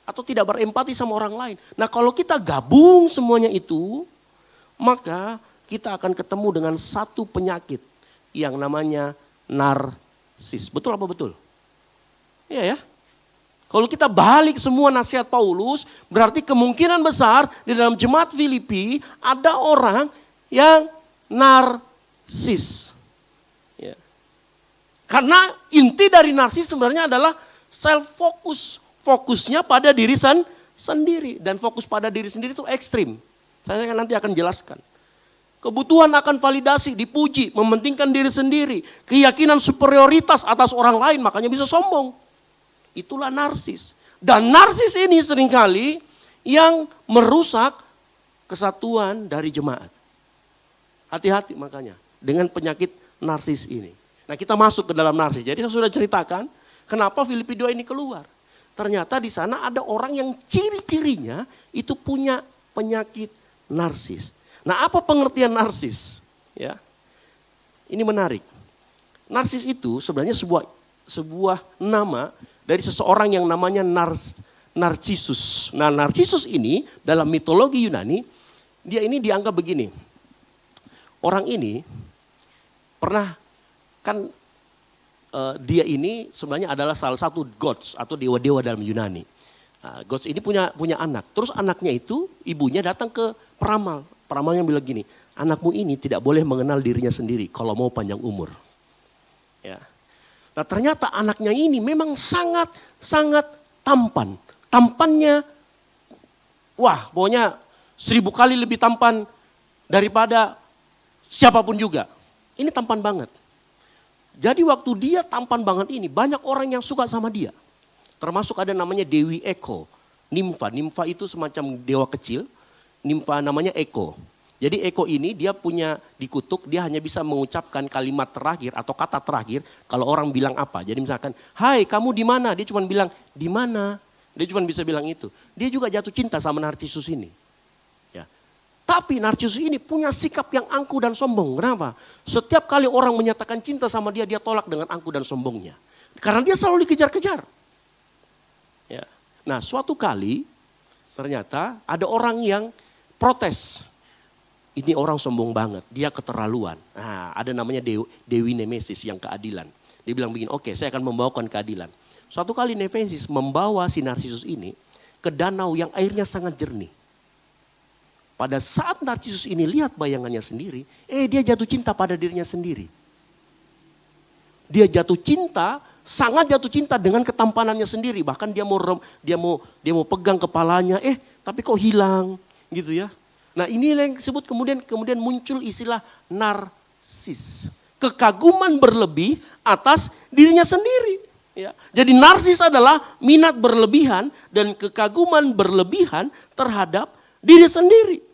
Atau tidak berempati sama orang lain. Nah kalau kita gabung semuanya itu, maka kita akan ketemu dengan satu penyakit yang namanya narsis. Betul apa betul? Iya ya. Kalau kita balik semua nasihat Paulus, berarti kemungkinan besar di dalam jemaat Filipi ada orang yang narsis. Ya. Karena inti dari narsis sebenarnya adalah self focus. Fokusnya pada diri sendiri. Dan fokus pada diri sendiri itu ekstrim. Saya nanti akan jelaskan. Kebutuhan akan validasi, dipuji, mementingkan diri sendiri. Keyakinan superioritas atas orang lain, makanya bisa sombong. Itulah narsis. Dan narsis ini seringkali yang merusak kesatuan dari jemaat. Hati-hati makanya dengan penyakit narsis ini. Nah kita masuk ke dalam narsis. Jadi saya sudah ceritakan kenapa Filipi 2 ini keluar. Ternyata di sana ada orang yang ciri-cirinya itu punya penyakit narsis. Nah, apa pengertian narsis? Ya. Ini menarik. Narsis itu sebenarnya sebuah nama dari seseorang yang namanya Narcissus. Nah, Narcissus ini dalam mitologi Yunani, dia ini dianggap begini. Orang ini pernah kan dia ini sebenarnya adalah salah satu gods atau dewa-dewa dalam Yunani. Nah, gods ini punya anak. Terus anaknya itu ibunya datang ke peramal. Peramalnya bilang gini, anakmu ini tidak boleh mengenal dirinya sendiri kalau mau panjang umur. Ya. Nah ternyata anaknya ini memang sangat tampan. Tampannya, wah pokoknya 1000 kali lebih tampan daripada siapapun juga. Ini tampan banget. Jadi waktu dia tampan banget ini, banyak orang yang suka sama dia. Termasuk ada namanya Dewi Eko, Nimfa. Nimfa itu semacam dewa kecil, Nimfa namanya Eko. Jadi Eko ini dia punya dikutuk, dia hanya bisa mengucapkan kalimat terakhir atau kata terakhir kalau orang bilang apa. Jadi misalkan, hai kamu di mana? Dia cuma bilang, di mana? Dia cuma bisa bilang itu. Dia juga jatuh cinta sama Narcissus ini. Ya. Tapi narsisus ini punya sikap yang angkuh dan sombong. Kenapa? Setiap kali orang menyatakan cinta sama dia, dia tolak dengan angkuh dan sombongnya. Karena dia selalu dikejar-kejar. Ya. Nah, suatu kali ternyata ada orang yang protes. Ini orang sombong banget, dia keterlaluan. Nah, ada namanya Dewi Nemesis yang keadilan. Dia bilang begini, oke, saya akan membawakan keadilan. Suatu kali Nemesis membawa si narsisus ini ke danau yang airnya sangat jernih. Pada saat narsisus ini lihat bayangannya sendiri, dia jatuh cinta pada dirinya sendiri. Dia jatuh cinta, sangat jatuh cinta dengan ketampanannya sendiri. Bahkan dia mau pegang kepalanya, tapi kok hilang, gitu ya. Nah, ini yang disebut kemudian muncul istilah narsis. Kekaguman berlebih atas dirinya sendiri. Ya. Jadi narsis adalah minat berlebihan dan kekaguman berlebihan terhadap diri sendiri.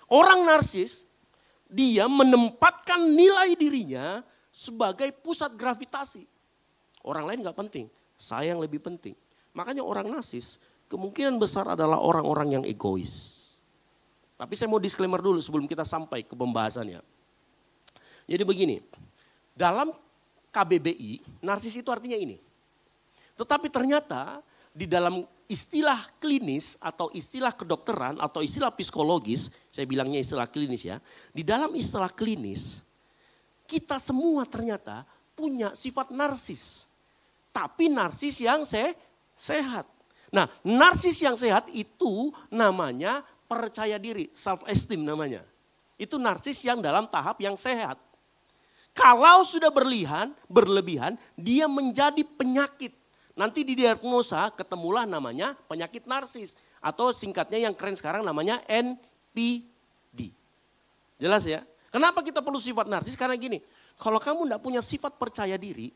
Orang narsis, dia menempatkan nilai dirinya sebagai pusat gravitasi. Orang lain gak penting, saya yang lebih penting. Makanya orang narsis kemungkinan besar adalah orang-orang yang egois. Tapi saya mau disclaimer dulu sebelum kita sampai ke pembahasannya. Jadi begini, dalam KBBI, narsis itu artinya ini. Tetapi ternyata di dalam istilah klinis atau istilah kedokteran atau istilah psikologis, saya bilangnya istilah klinis ya. Di dalam istilah klinis, kita semua ternyata punya sifat narsis. Tapi narsis yang sehat. Nah, narsis yang sehat itu namanya percaya diri, self esteem namanya. Itu narsis yang dalam tahap yang sehat. Kalau sudah berlebihan, dia menjadi penyakit. Nanti didiagnosa ketemulah namanya penyakit narsis. Atau singkatnya yang keren sekarang namanya NPD. Jelas ya? Kenapa kita perlu sifat narsis? Karena gini, kalau kamu tidak punya sifat percaya diri,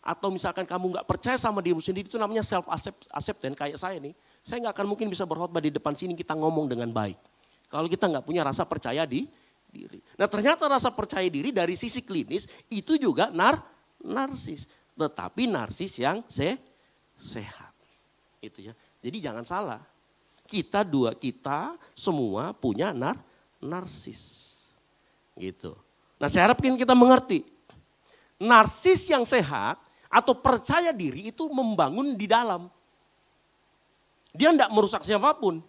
atau misalkan kamu nggak percaya sama dirimu sendiri, itu namanya self acceptance kayak saya nih. Saya nggak akan mungkin bisa berkhotbah di depan sini kita ngomong dengan baik. Kalau kita nggak punya rasa percaya diri. Nah, ternyata rasa percaya diri dari sisi klinis itu juga narsis. Tetapi narsis yang sehat. Itu ya. Jadi jangan salah. Kita semua punya narsis. Gitu. Nah, saya harapkan kita mengerti. Narsis yang sehat atau percaya diri itu membangun di dalam. Dia tidak merusak siapapun.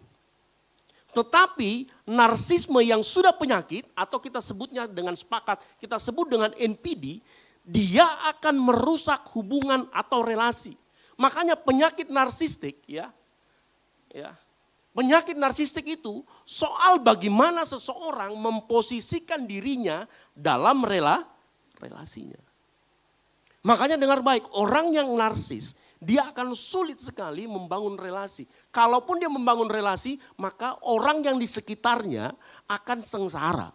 Tetapi narsisme yang sudah penyakit atau kita sebutnya dengan sepakat, kita sebut dengan NPD, dia akan merusak hubungan atau relasi. Makanya penyakit narsistik penyakit narsistik itu soal bagaimana seseorang memposisikan dirinya dalam relasinya. Makanya dengar baik, orang yang narsis dia akan sulit sekali membangun relasi. Kalaupun dia membangun relasi, maka orang yang di sekitarnya akan sengsara,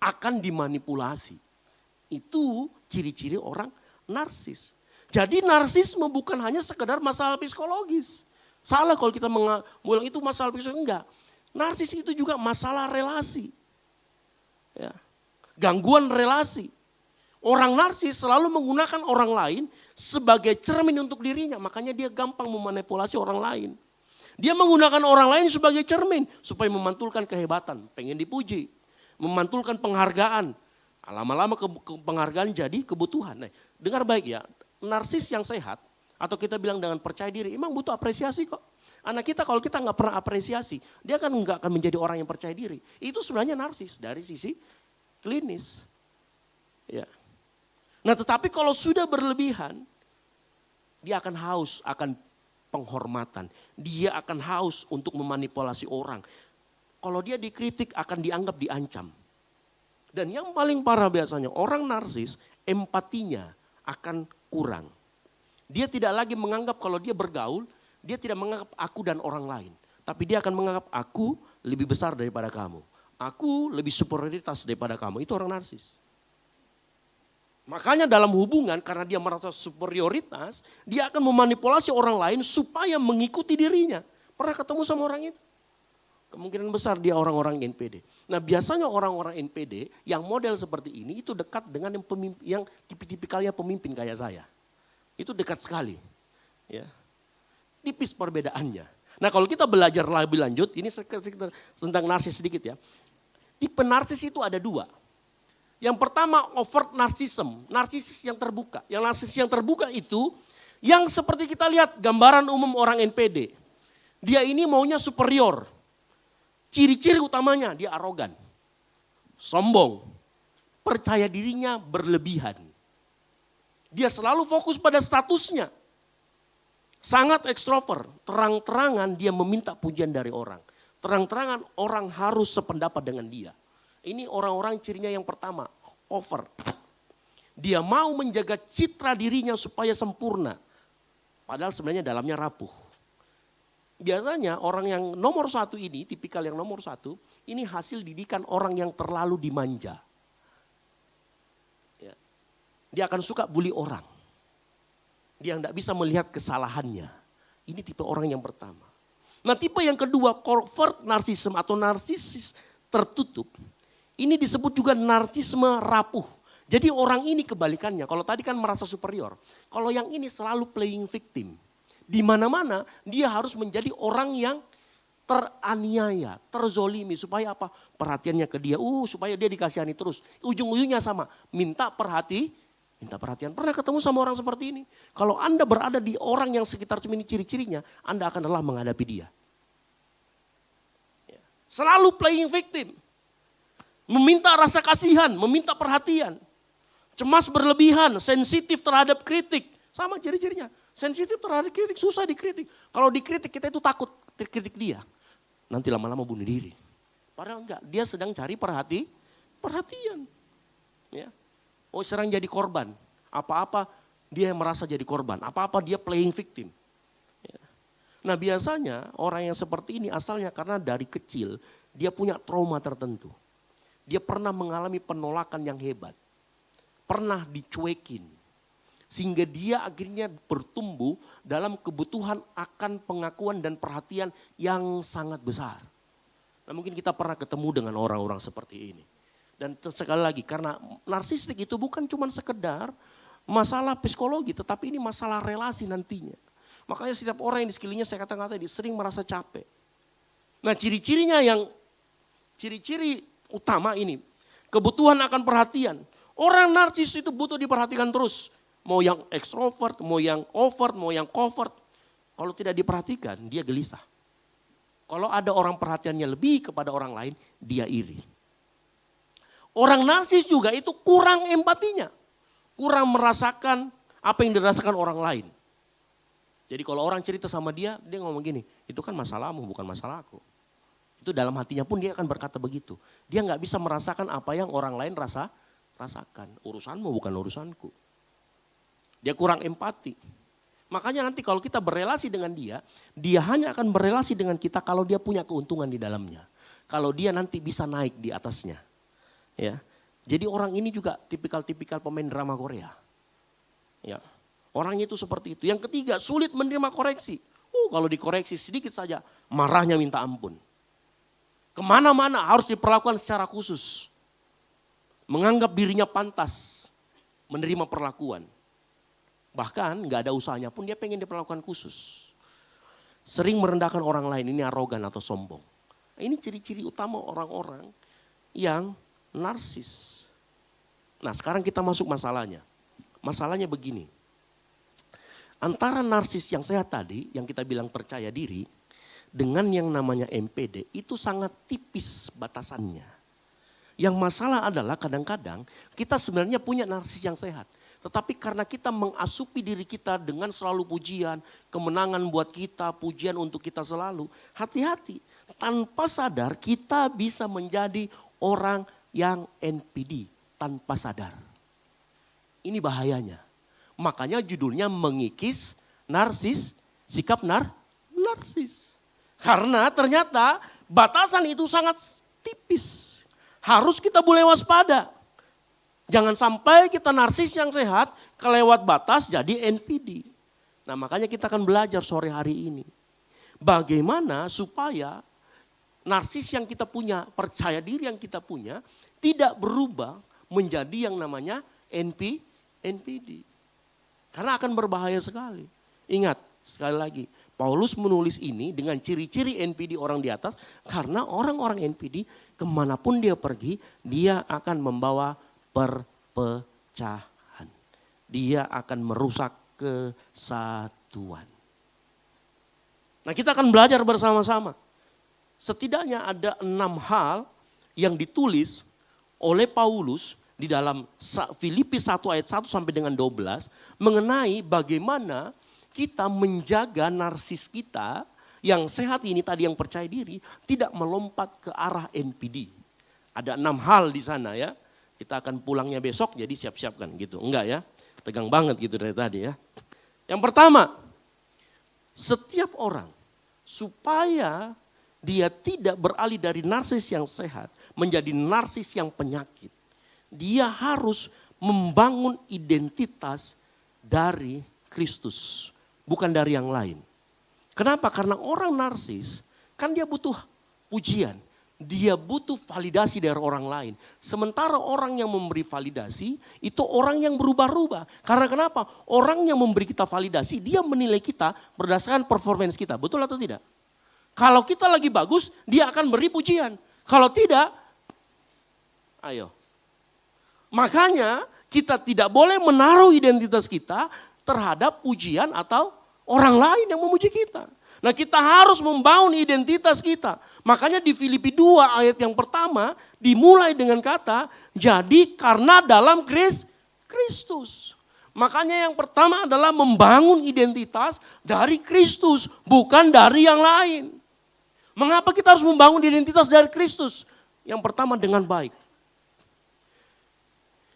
akan dimanipulasi. Itu ciri-ciri orang narsis. Jadi narsisme bukan hanya sekedar masalah psikologis. Salah kalau kita bilang itu masalah psikologis, enggak. Narsis itu juga masalah relasi. Ya. Gangguan relasi. Orang narsis selalu menggunakan orang lain sebagai cermin untuk dirinya. Makanya dia gampang memanipulasi orang lain. Dia menggunakan orang lain sebagai cermin supaya memantulkan kehebatan, pengen dipuji. Memantulkan penghargaan. Lama-lama penghargaan jadi kebutuhan. Nah, dengar baik ya, narsis yang sehat atau kita bilang dengan percaya diri, emang butuh apresiasi kok. Anak kita kalau kita nggak pernah apresiasi, dia kan nggak akan menjadi orang yang percaya diri. Itu sebenarnya narsis dari sisi klinis. Ya. Nah, tetapi kalau sudah berlebihan, dia akan haus akan penghormatan. Dia akan haus untuk memanipulasi orang. Kalau dia dikritik akan dianggap diancam. Dan yang paling parah biasanya orang narsis empatinya akan kurang. Dia tidak lagi menganggap kalau dia bergaul, dia tidak menganggap aku dan orang lain. Tapi dia akan menganggap aku lebih besar daripada kamu. Aku lebih superioritas daripada kamu. Itu orang narsis. Makanya dalam hubungan karena dia merasa superioritas, dia akan memanipulasi orang lain supaya mengikuti dirinya. Pernah ketemu sama orang itu? Kemungkinan besar dia orang-orang NPD. Nah, biasanya orang-orang NPD yang model seperti ini itu dekat dengan yang tipikalnya pemimpin kayak saya. Itu dekat sekali. Ya. Tipis perbedaannya. Nah kalau kita belajar lebih lanjut, ini sekitar tentang narsis sedikit ya. Tipe narsis itu ada dua. Yang pertama overt narcissism, narsis yang terbuka. Yang narsis yang terbuka itu yang seperti kita lihat gambaran umum orang NPD. Dia ini maunya superior. Ciri-ciri utamanya dia arogan, sombong, percaya dirinya berlebihan. Dia selalu fokus pada statusnya. Sangat ekstrovert, terang-terangan dia meminta pujian dari orang. Terang-terangan orang harus sependapat dengan dia. Ini orang-orang cirinya yang pertama, over. Dia mau menjaga citra dirinya supaya sempurna. Padahal sebenarnya dalamnya rapuh. Biasanya orang yang nomor satu ini, tipikal yang nomor satu, ini hasil didikan orang yang terlalu dimanja. Ya. Dia akan suka bully orang. Dia tidak bisa melihat kesalahannya. Ini tipe orang yang pertama. Nah tipe yang kedua, covert narcissism atau narsisis tertutup. Ini disebut juga narsisme rapuh. Jadi orang ini kebalikannya, kalau tadi kan merasa superior. Kalau yang ini selalu playing victim. Di mana-mana dia harus menjadi orang yang teraniaya, terzolimi. Supaya apa? Perhatiannya ke dia, supaya dia dikasihani terus. Ujung-ujungnya sama, minta perhatian. Pernah ketemu sama orang seperti ini? Kalau Anda berada di orang yang sekitar ini ciri-cirinya, Anda akan lelah menghadapi dia. Selalu playing victim. Meminta rasa kasihan, meminta perhatian. Cemas berlebihan, sensitif terhadap kritik. Sama ciri-cirinya. Sensitif terhadap kritik, susah dikritik. Kalau dikritik kita itu takut kritik dia. Nanti lama-lama bunuh diri. Padahal enggak, dia sedang cari perhatian. Ya. Oh sering jadi korban, apa-apa dia merasa jadi korban, apa-apa dia playing victim. Ya. Nah biasanya orang yang seperti ini asalnya karena dari kecil dia punya trauma tertentu. Dia pernah mengalami penolakan yang hebat, pernah dicuekin. Sehingga dia akhirnya bertumbuh dalam kebutuhan akan pengakuan dan perhatian yang sangat besar. Nah mungkin kita pernah ketemu dengan orang-orang seperti ini. Dan sekali lagi karena narsistik itu bukan cuma sekedar masalah psikologi tetapi ini masalah relasi nantinya. Makanya setiap orang yang di sekelilingnya saya katakan tadi sering merasa capek. Nah ciri-cirinya ciri-ciri utama ini. Kebutuhan akan perhatian. Orang narsis itu butuh diperhatikan terus. Mau yang ekstrovert, mau yang overt, mau yang covert. Kalau tidak diperhatikan dia gelisah. Kalau ada orang perhatiannya lebih kepada orang lain dia iri. Orang narsis juga itu kurang empatinya. Kurang merasakan apa yang dirasakan orang lain. Jadi kalau orang cerita sama dia ngomong gini, itu kan masalahmu bukan masalahku. Itu dalam hatinya pun dia akan berkata begitu. Dia nggak bisa merasakan apa yang orang lain rasakan. Urusanmu bukan urusanku. Dia kurang empati. Makanya nanti kalau kita berelasi dengan dia hanya akan berelasi dengan kita kalau dia punya keuntungan di dalamnya. Kalau dia nanti bisa naik di atasnya. Ya, jadi orang ini juga tipikal-tipikal pemain drama Korea. Ya, orangnya itu seperti itu. Yang ketiga, sulit menerima koreksi. Kalau dikoreksi sedikit saja, marahnya minta ampun. Kemana-mana harus diperlakukan secara khusus. Menganggap dirinya pantas menerima perlakuan. Bahkan nggak ada usahanya pun dia pengen diperlakukan khusus. Sering merendahkan orang lain, ini arogan atau sombong. Ini ciri-ciri utama orang-orang yang narsis. Nah sekarang kita masuk masalahnya. Masalahnya begini. Antara narsis yang sehat tadi, yang kita bilang percaya diri, dengan yang namanya NPD, itu sangat tipis batasannya. Yang masalah adalah kadang-kadang kita sebenarnya punya narsis yang sehat. Tetapi karena kita mengasupi diri kita dengan selalu pujian, kemenangan buat kita, pujian untuk kita selalu. Hati-hati, tanpa sadar kita bisa menjadi orang yang NPD tanpa sadar. Ini bahayanya. Makanya judulnya mengikis narsis, sikap narsis. Karena ternyata batasan itu sangat tipis. Harus kita boleh waspada. Jangan sampai kita narsis yang sehat kelewat batas jadi NPD. Nah makanya kita akan belajar sore hari ini. Bagaimana supaya narsis yang kita punya, percaya diri yang kita punya tidak berubah menjadi yang namanya NPD. Karena akan berbahaya sekali. Ingat, Sekali lagi, Paulus menulis ini dengan ciri-ciri NPD orang di atas karena orang-orang NPD kemanapun dia pergi, dia akan membawa perpecahan. Dia akan merusak kesatuan. Nah, kita akan belajar bersama-sama. Setidaknya ada 6 hal yang ditulis oleh Paulus di dalam Filipi 1 ayat 1 sampai dengan 12 mengenai bagaimana kita menjaga narsis kita yang sehat ini tadi yang percaya diri tidak melompat ke arah NPD. Ada 6 hal di sana ya. Kita akan pulangnya besok jadi siap-siapkan gitu. Enggak ya, tegang banget gitu dari tadi ya. Yang pertama, setiap orang supaya dia tidak beralih dari narsis yang sehat menjadi narsis yang penyakit. Dia harus membangun identitas dari Kristus, bukan dari yang lain. Kenapa? Karena orang narsis kan dia butuh pujian. Dia butuh validasi dari orang lain. Sementara orang yang memberi validasi itu orang yang berubah-ubah. Karena kenapa? Orang yang memberi kita validasi dia menilai kita berdasarkan performance kita. Betul atau tidak? Kalau kita lagi bagus, dia akan beri pujian. Kalau tidak, ayo. Makanya kita tidak boleh menaruh identitas kita terhadap pujian atau orang lain yang memuji kita. Nah, kita harus membangun identitas kita. Makanya di Filipi 2 ayat yang pertama dimulai dengan kata, jadi karena dalam Kristus. Makanya yang pertama adalah membangun identitas dari Kristus, bukan dari yang lain. Mengapa kita harus membangun identitas dari Kristus? Yang pertama dengan baik.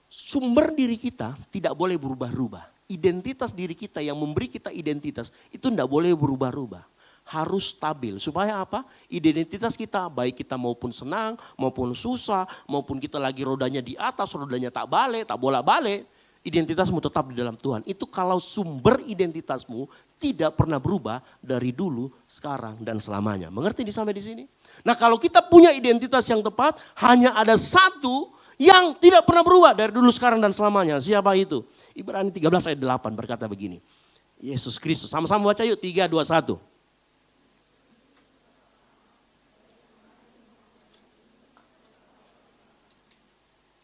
Sumber diri kita tidak boleh berubah-ubah. Identitas diri kita yang memberi kita identitas itu tidak boleh berubah-ubah. Harus stabil. Supaya apa? Identitas kita baik kita maupun senang, maupun susah, maupun kita lagi rodanya di atas, rodanya tak balik, tak bolak-balik. Identitasmu tetap di dalam Tuhan. Itu kalau sumber identitasmu tidak pernah berubah dari dulu, sekarang, dan selamanya. Mengerti sampai di sini? Nah, kalau kita punya identitas yang tepat, hanya ada satu yang tidak pernah berubah dari dulu, sekarang, dan selamanya. Siapa itu? Ibrani 13 ayat 8 berkata begini. Yesus Kristus. Sama-sama baca yuk, 3, 2, 1.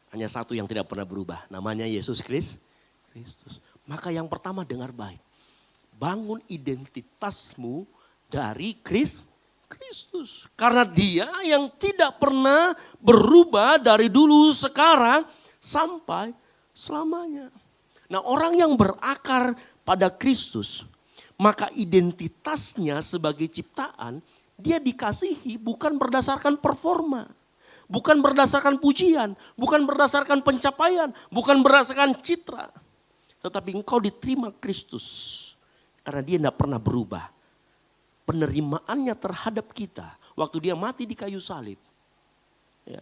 Hanya satu yang tidak pernah berubah. Namanya Yesus Kristus. Maka yang pertama dengar baik. Bangun identitasmu dari Kristus. Karena dia yang tidak pernah berubah dari dulu, sekarang, sampai selamanya. Nah, orang yang berakar pada Kristus, maka identitasnya sebagai ciptaan, dia dikasihi bukan berdasarkan performa. Bukan berdasarkan pujian, bukan berdasarkan pencapaian, bukan berdasarkan citra. Tetapi engkau diterima Kristus karena dia tidak pernah berubah. Penerimaannya terhadap kita waktu dia mati di kayu salib. Ya.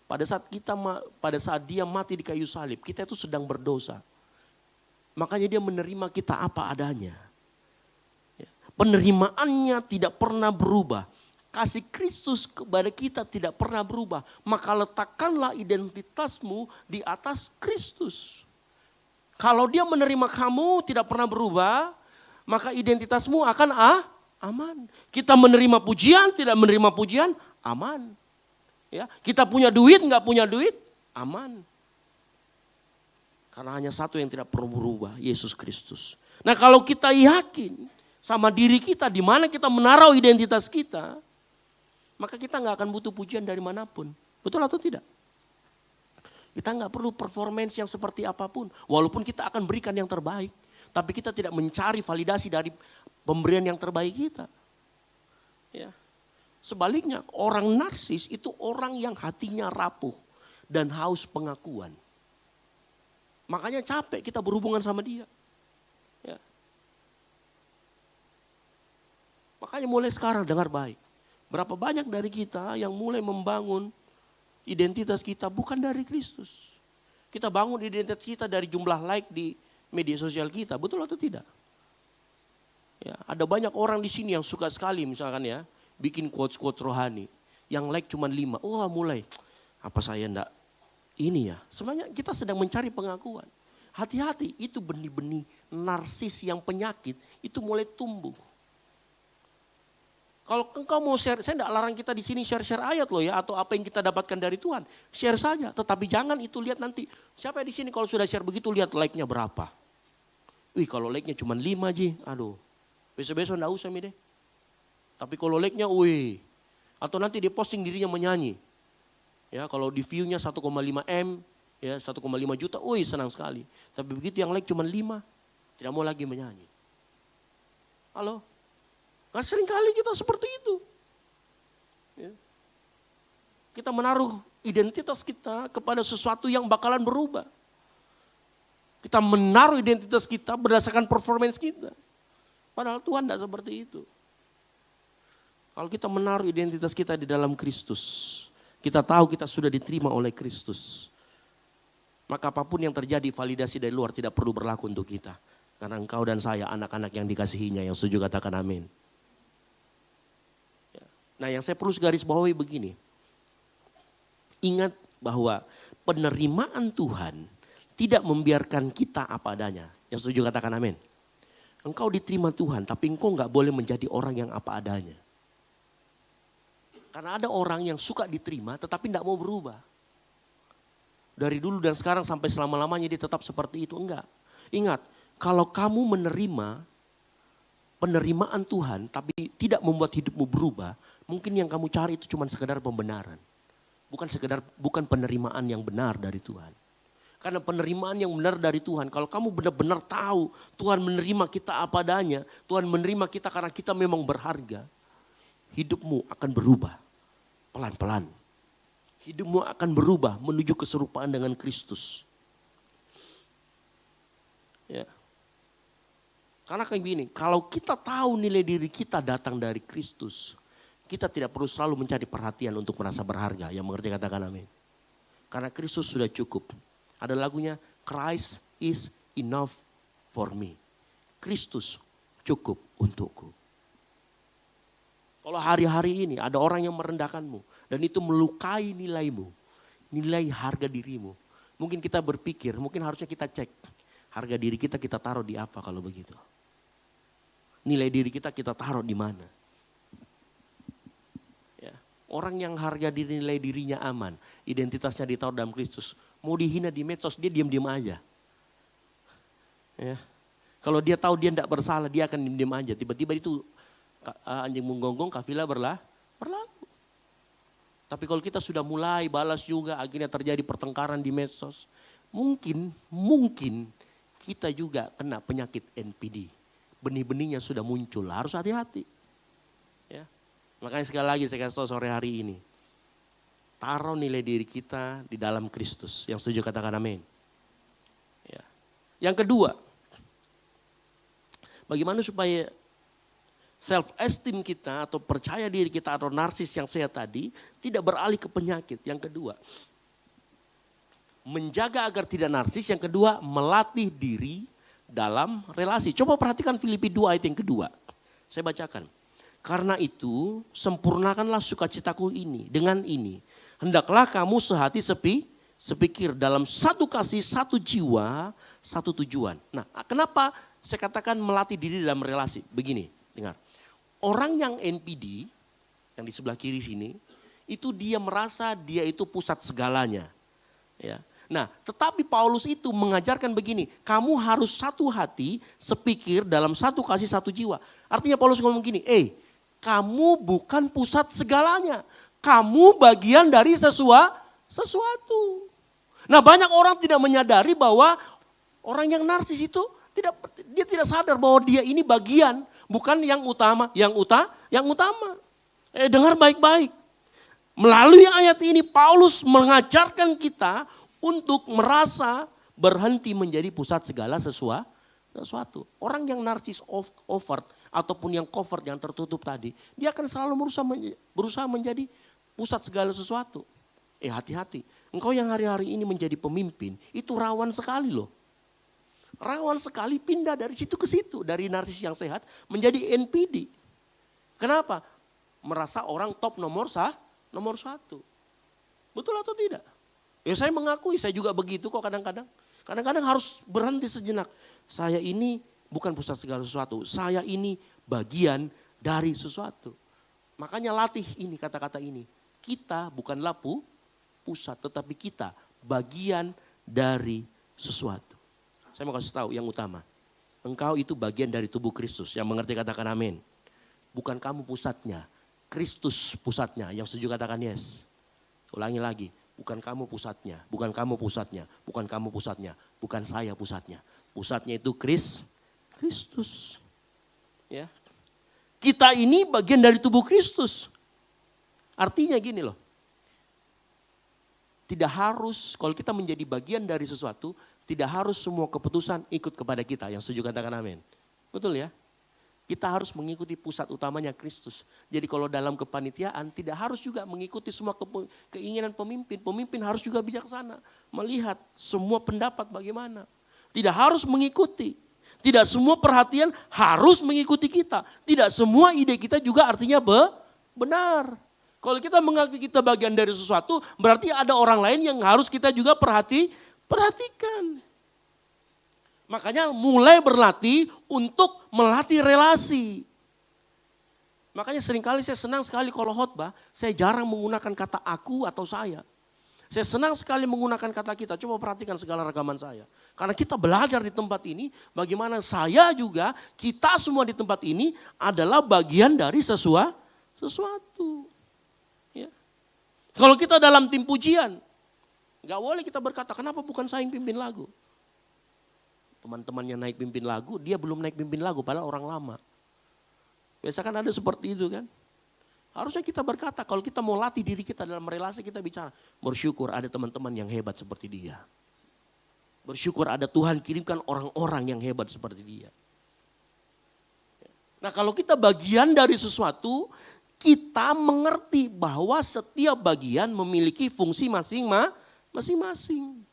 Pada saat dia mati di kayu salib, kita itu sedang berdosa. Makanya dia menerima kita apa adanya. Ya. Penerimaannya tidak pernah berubah. Kasih Kristus kepada kita tidak pernah berubah. Maka letakkanlah identitasmu di atas Kristus. Kalau dia menerima kamu tidak pernah berubah, maka identitasmu akan aman. Kita menerima pujian, tidak menerima pujian, aman. Ya, kita punya duit, nggak punya duit, aman. Karena hanya satu yang tidak perlu berubah, Yesus Kristus. Nah, kalau kita yakin sama diri kita, di mana kita menaruh identitas kita, maka kita nggak akan butuh pujian dari manapun. Betul atau tidak? Kita nggak perlu performance yang seperti apapun. Walaupun kita akan berikan yang terbaik. Tapi kita tidak mencari validasi dari pemberian yang terbaik kita. Ya. Sebaliknya, orang narsis itu orang yang hatinya rapuh dan haus pengakuan. Makanya capek kita berhubungan sama dia. Ya. Makanya mulai sekarang dengar baik. Berapa banyak dari kita yang mulai membangun identitas kita bukan dari Kristus. Kita bangun identitas kita dari jumlah like di media sosial kita, betul atau tidak? Ya, ada banyak orang di sini yang suka sekali misalkan ya, bikin quotes-quotes rohani. Yang like cuma 5, mulai, apa saya enggak ini ya. Sebenarnya kita sedang mencari pengakuan. hati-hati, itu benih-benih narsis yang penyakit itu mulai tumbuh. Kalau engkau mau share, saya tidak larang kita di sini share-share ayat loh ya, atau apa yang kita dapatkan dari Tuhan. Share saja, tetapi jangan itu lihat nanti. Siapa di sini kalau sudah share begitu lihat like-nya berapa. Wih kalau like-nya cuma 5 Ji, aduh. Besok-besok enggak usah deh. Tapi kalau like-nya wih. Atau nanti dia posting dirinya menyanyi. Ya kalau di view-nya 1,5 M, ya 1,5 juta, wih senang sekali. Tapi begitu yang like cuma 5, tidak mau lagi menyanyi. Halo? Nah, seringkali kita seperti itu. Ya. Kita menaruh identitas kita kepada sesuatu yang bakalan berubah. Kita menaruh identitas kita berdasarkan performance kita. Padahal Tuhan tidak seperti itu. Kalau kita menaruh identitas kita di dalam Kristus, kita tahu kita sudah diterima oleh Kristus. Maka apapun yang terjadi validasi dari luar tidak perlu berlaku untuk kita. Karena engkau dan saya anak-anak yang dikasihinya, yang setuju katakan amin. Nah yang saya perlu garis bawahi begini. Ingat bahwa penerimaan Tuhan tidak membiarkan kita apa adanya. Yang setuju katakan amin. Engkau diterima Tuhan tapi engkau gak boleh menjadi orang yang apa adanya. Karena ada orang yang suka diterima tetapi gak mau berubah. Dari dulu dan sekarang sampai selama-lamanya dia tetap seperti itu. Enggak. Ingat kalau kamu menerima penerimaan Tuhan tapi tidak membuat hidupmu berubah. Mungkin yang kamu cari itu cuma sekedar pembenaran. Bukan penerimaan yang benar dari Tuhan. Karena penerimaan yang benar dari Tuhan, kalau kamu benar-benar tahu Tuhan menerima kita apa adanya, Tuhan menerima kita karena kita memang berharga, hidupmu akan berubah pelan-pelan. Hidupmu akan berubah menuju keserupaan dengan Kristus. Ya. Karena kayak gini, kalau kita tahu nilai diri kita datang dari Kristus, kita tidak perlu selalu mencari perhatian untuk merasa berharga. Yang mengerti katakan amin. Karena Kristus sudah cukup. Ada lagunya, Christ is enough for me. Kristus cukup untukku. Kalau hari-hari ini ada orang yang merendahkanmu. Dan itu melukai nilaimu. Nilai harga dirimu. Mungkin kita berpikir, mungkin harusnya kita cek. Harga diri kita taruh di apa kalau begitu. Nilai diri kita taruh di mana. Orang yang harga diri nilai dirinya aman, identitasnya ditaruh dalam Kristus. Mau dihina di medsos, dia diam-diam aja. Ya. Kalau dia tahu dia tidak bersalah, dia akan diam-diam aja. Tiba-tiba itu anjing menggonggong, kafilah berlalu. Tapi kalau kita sudah mulai balas juga, akhirnya terjadi pertengkaran di medsos. Mungkin kita juga kena penyakit NPD. Benih-benihnya sudah muncul, harus hati-hati. Ya. Makanya sekali lagi saya kasih tahu sore hari ini. Taruh nilai diri kita di dalam Kristus. Yang setuju katakan amin. Ya. Yang kedua, bagaimana supaya self-esteem kita atau percaya diri kita atau narsis yang saya tadi tidak beralih ke penyakit. Yang kedua, menjaga agar tidak narsis. Yang kedua, melatih diri dalam relasi. Coba perhatikan Filipi 2 ayat yang kedua. Saya bacakan. Karena itu sempurnakanlah sukacitaku ini dengan ini. Hendaklah kamu sehati sepikir dalam satu kasih, satu jiwa, satu tujuan. Nah kenapa saya katakan melatih diri dalam relasi? Begini, dengar. Orang yang NPD, yang di sebelah kiri sini, itu dia merasa dia itu pusat segalanya. Ya. Nah tetapi Paulus itu mengajarkan begini, kamu harus satu hati, sepikir dalam satu kasih, satu jiwa. Artinya Paulus ngomong gini, kamu bukan pusat segalanya. Kamu bagian dari sesuatu. Nah banyak orang tidak menyadari bahwa orang yang narsis itu dia tidak sadar bahwa dia ini bagian. Bukan yang utama. Dengar baik-baik. Melalui ayat ini Paulus mengajarkan kita untuk merasa berhenti menjadi pusat segala sesuatu. Orang yang narsis overt ataupun yang covert yang tertutup tadi, dia akan selalu berusaha menjadi pusat segala sesuatu. Hati-hati. Engkau yang hari-hari ini menjadi pemimpin, itu rawan sekali loh. Rawan sekali pindah dari situ ke situ, dari narsis yang sehat menjadi NPD. Kenapa? Merasa orang top nomor satu. Betul atau tidak? Ya saya mengakui, saya juga begitu kok kadang-kadang. Kadang-kadang harus berhenti sejenak. Saya ini bukan pusat segala sesuatu. Saya ini bagian dari sesuatu. Makanya latih ini kata-kata ini. Kita bukanlah pusat, tetapi kita bagian dari sesuatu. Saya mau kasih tahu yang utama. Engkau itu bagian dari tubuh Kristus. Yang mengerti katakan amin. Bukan kamu pusatnya. Kristus pusatnya. Yang setuju katakan yes. Ulangi lagi. Bukan kamu pusatnya, bukan kamu pusatnya, bukan kamu pusatnya, bukan saya pusatnya. Pusatnya itu Kristus. Ya. Kita ini bagian dari tubuh Kristus. Artinya gini loh. Tidak harus, kalau kita menjadi bagian dari sesuatu, tidak harus semua keputusan ikut kepada kita. Yang setuju katakan amin. Betul ya? Kita harus mengikuti pusat utamanya Kristus. Jadi kalau dalam kepanitiaan tidak harus juga mengikuti semua keinginan pemimpin. Pemimpin harus juga bijaksana. Melihat semua pendapat bagaimana. Tidak harus mengikuti. Tidak semua perhatian harus mengikuti kita. Tidak semua ide kita juga artinya benar. Kalau kita mengaku kita bagian dari sesuatu, berarti ada orang lain yang harus kita juga perhatikan. Makanya mulai berlatih untuk melatih relasi. Makanya seringkali saya senang sekali kalau khotbah, saya jarang menggunakan kata aku atau saya. Saya senang sekali menggunakan kata kita. Coba perhatikan segala rekaman saya. Karena kita belajar di tempat ini, bagaimana saya juga, kita semua di tempat ini adalah bagian dari sesuatu. Ya. Kalau kita dalam tim pujian, gak boleh kita berkata, kenapa bukan saya yang pimpin lagu? Teman-temannya naik pimpin lagu, dia belum naik pimpin lagu, padahal orang lama. Biasa kan ada seperti itu kan. Harusnya kita berkata, kalau kita mau latih diri kita dalam relasi, kita bicara, bersyukur ada teman-teman yang hebat seperti dia. Bersyukur ada Tuhan kirimkan orang-orang yang hebat seperti dia. Nah kalau kita bagian dari sesuatu, kita mengerti bahwa setiap bagian memiliki fungsi masing-masing.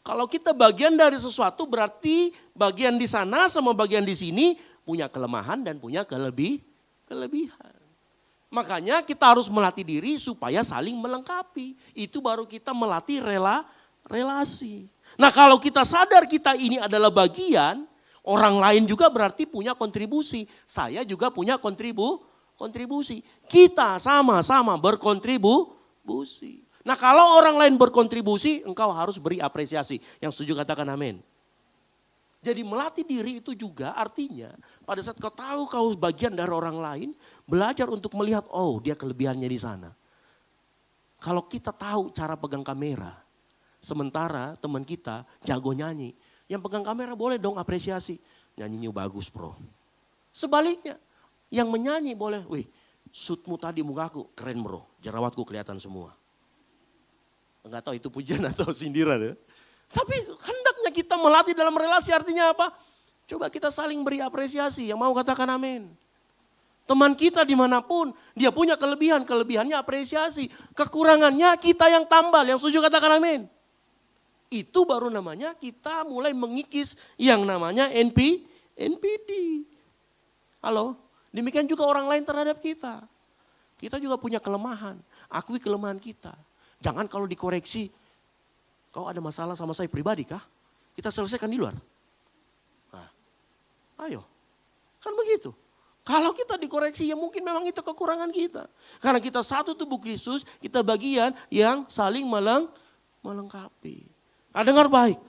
Kalau kita bagian dari sesuatu berarti bagian di sana sama bagian di sini punya kelemahan dan punya kelebihan. Makanya kita harus melatih diri supaya saling melengkapi. Itu baru kita melatih relasi. Nah kalau kita sadar kita ini adalah bagian, orang lain juga berarti punya kontribusi. Saya juga punya kontribusi. Kita sama-sama berkontribusi. Nah kalau orang lain berkontribusi, engkau harus beri apresiasi. Yang setuju katakan amin. Jadi melatih diri itu juga artinya pada saat kau tahu kau bagian dari orang lain, belajar untuk melihat, oh dia kelebihannya di sana. Kalau kita tahu cara pegang kamera, sementara teman kita jago nyanyi, yang pegang kamera boleh dong apresiasi. Nyanyinya bagus bro. Sebaliknya, yang menyanyi boleh, wih shootmu tadi mukaku keren bro, jerawatku kelihatan semua. Enggak tahu itu pujian atau sindiran ya. Tapi hendaknya kita melatih dalam relasi artinya apa? Coba kita saling beri apresiasi, yang mau katakan amin. Teman kita dimanapun, dia punya kelebihannya apresiasi. Kekurangannya kita yang tambal, yang setuju katakan amin. Itu baru namanya kita mulai mengikis yang namanya NPD. Halo, demikian juga orang lain terhadap kita. Kita juga punya kelemahan, akui kelemahan kita. Jangan kalau dikoreksi, kau ada masalah sama saya pribadi kah? Kita selesaikan di luar. Nah, ayo, kan begitu. Kalau kita dikoreksi ya mungkin memang itu kekurangan kita. Karena kita satu tubuh Kristus, kita bagian yang saling melengkapi. Nah, dengar baik.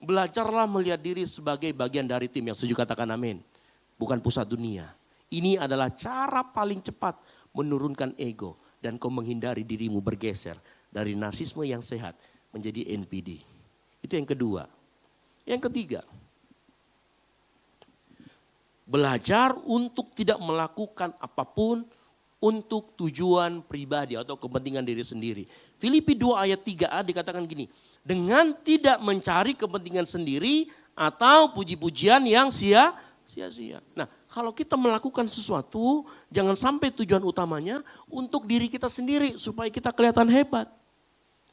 Belajarlah melihat diri sebagai bagian dari tim, yang setuju katakan amin. Bukan pusat dunia. Ini adalah cara paling cepat menurunkan ego. Dan kau menghindari dirimu bergeser dari narsisme yang sehat menjadi NPD. Itu yang kedua. Yang ketiga, belajar untuk tidak melakukan apapun untuk tujuan pribadi atau kepentingan diri sendiri. Filipi 2 ayat 3a dikatakan gini, dengan tidak mencari kepentingan sendiri atau puji-pujian yang sia-sia. Nah, kalau kita melakukan sesuatu, jangan sampai tujuan utamanya untuk diri kita sendiri supaya kita kelihatan hebat.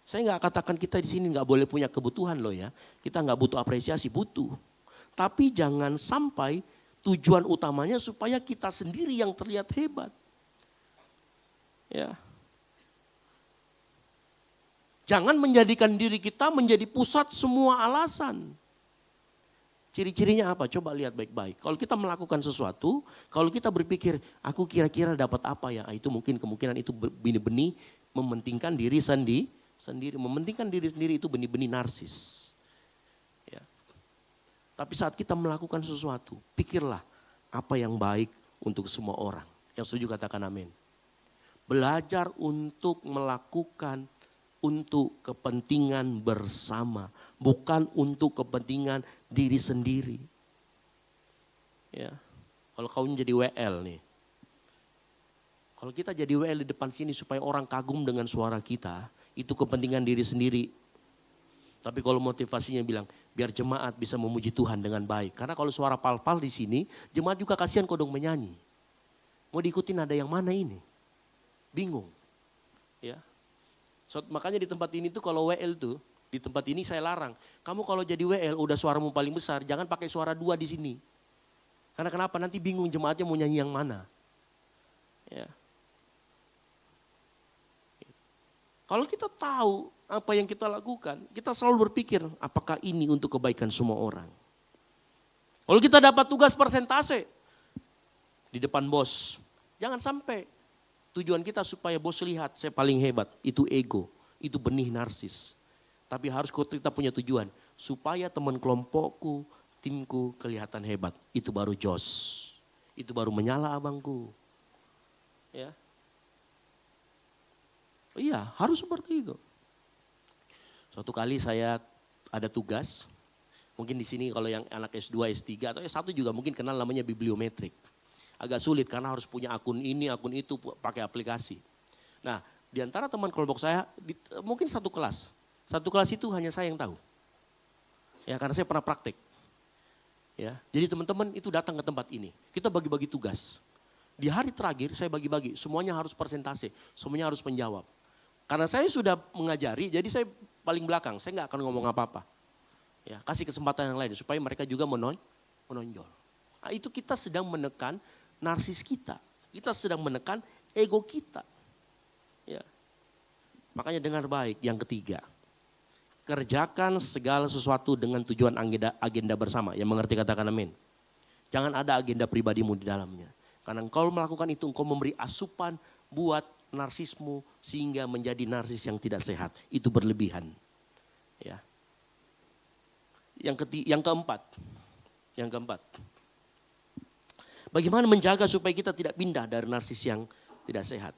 Saya nggak katakan kita di sini nggak boleh punya kebutuhan loh ya. Kita nggak butuh apresiasi, butuh. Tapi jangan sampai tujuan utamanya supaya kita sendiri yang terlihat hebat. Ya. Jangan menjadikan diri kita menjadi pusat semua alasan. Ciri-cirinya apa? Coba lihat baik-baik. Kalau kita melakukan sesuatu, kalau kita berpikir, aku kira-kira dapat apa ya? Itu mungkin kemungkinan itu benih-benih mementingkan diri sendiri. Mementingkan diri sendiri itu benih-benih narsis. Ya. Tapi saat kita melakukan sesuatu, pikirlah apa yang baik untuk semua orang. Yang setuju katakan amin. Belajar untuk melakukan untuk kepentingan bersama, bukan untuk kepentingan diri sendiri. Ya, kalau kau jadi WL nih, kalau kita jadi WL di depan sini supaya orang kagum dengan suara kita, itu kepentingan diri sendiri. Tapi kalau motivasinya bilang, biar jemaat bisa memuji Tuhan dengan baik. Karena kalau suara pal-pal di sini, jemaat juga kasihan kodong menyanyi. Mau diikutin ada yang mana ini? Bingung. Ya. So, makanya di tempat ini tuh kalau WL tuh, di tempat ini saya larang. Kamu kalau jadi WL udah suaramu paling besar, jangan pakai suara 2 di sini. Karena kenapa? Nanti bingung jemaatnya mau nyanyi yang mana. Ya. Kalau kita tahu apa yang kita lakukan, kita selalu berpikir apakah ini untuk kebaikan semua orang. Kalau kita dapat tugas persentase di depan bos, jangan sampai tujuan kita supaya bos lihat saya paling hebat, itu ego, itu benih narsis. Tapi harus kita punya tujuan, supaya teman kelompokku, timku kelihatan hebat. Itu baru jos, itu baru menyala abangku. Ya. Iya, harus seperti itu. Suatu kali saya ada tugas, mungkin di sini kalau yang anak S2, S3 atau S1 juga mungkin kenal namanya bibliometrik. Agak sulit karena harus punya akun ini, akun itu, pakai aplikasi. Nah, di antara teman kelompok saya, mungkin satu kelas. Satu kelas itu hanya saya yang tahu. Ya, karena saya pernah praktek. Ya, jadi teman-teman itu datang ke tempat ini. Kita bagi-bagi tugas. Di hari terakhir saya bagi-bagi, semuanya harus persentase, semuanya harus menjawab. Karena saya sudah mengajari, jadi saya paling belakang, saya nggak akan ngomong apa-apa. Ya, kasih kesempatan yang lain supaya mereka juga menonjol. Nah, itu kita sedang menekan narsis kita. Kita sedang menekan ego kita. Ya. Makanya dengar baik yang ketiga. Kerjakan segala sesuatu dengan tujuan agenda bersama. Yang mengerti katakan amin. Jangan ada agenda pribadimu di dalamnya. Karena engkau melakukan itu, engkau memberi asupan buat narsismu sehingga menjadi narsis yang tidak sehat. Itu berlebihan. Ya. Yang keempat. Bagaimana menjaga supaya kita tidak pindah dari narsis yang tidak sehat?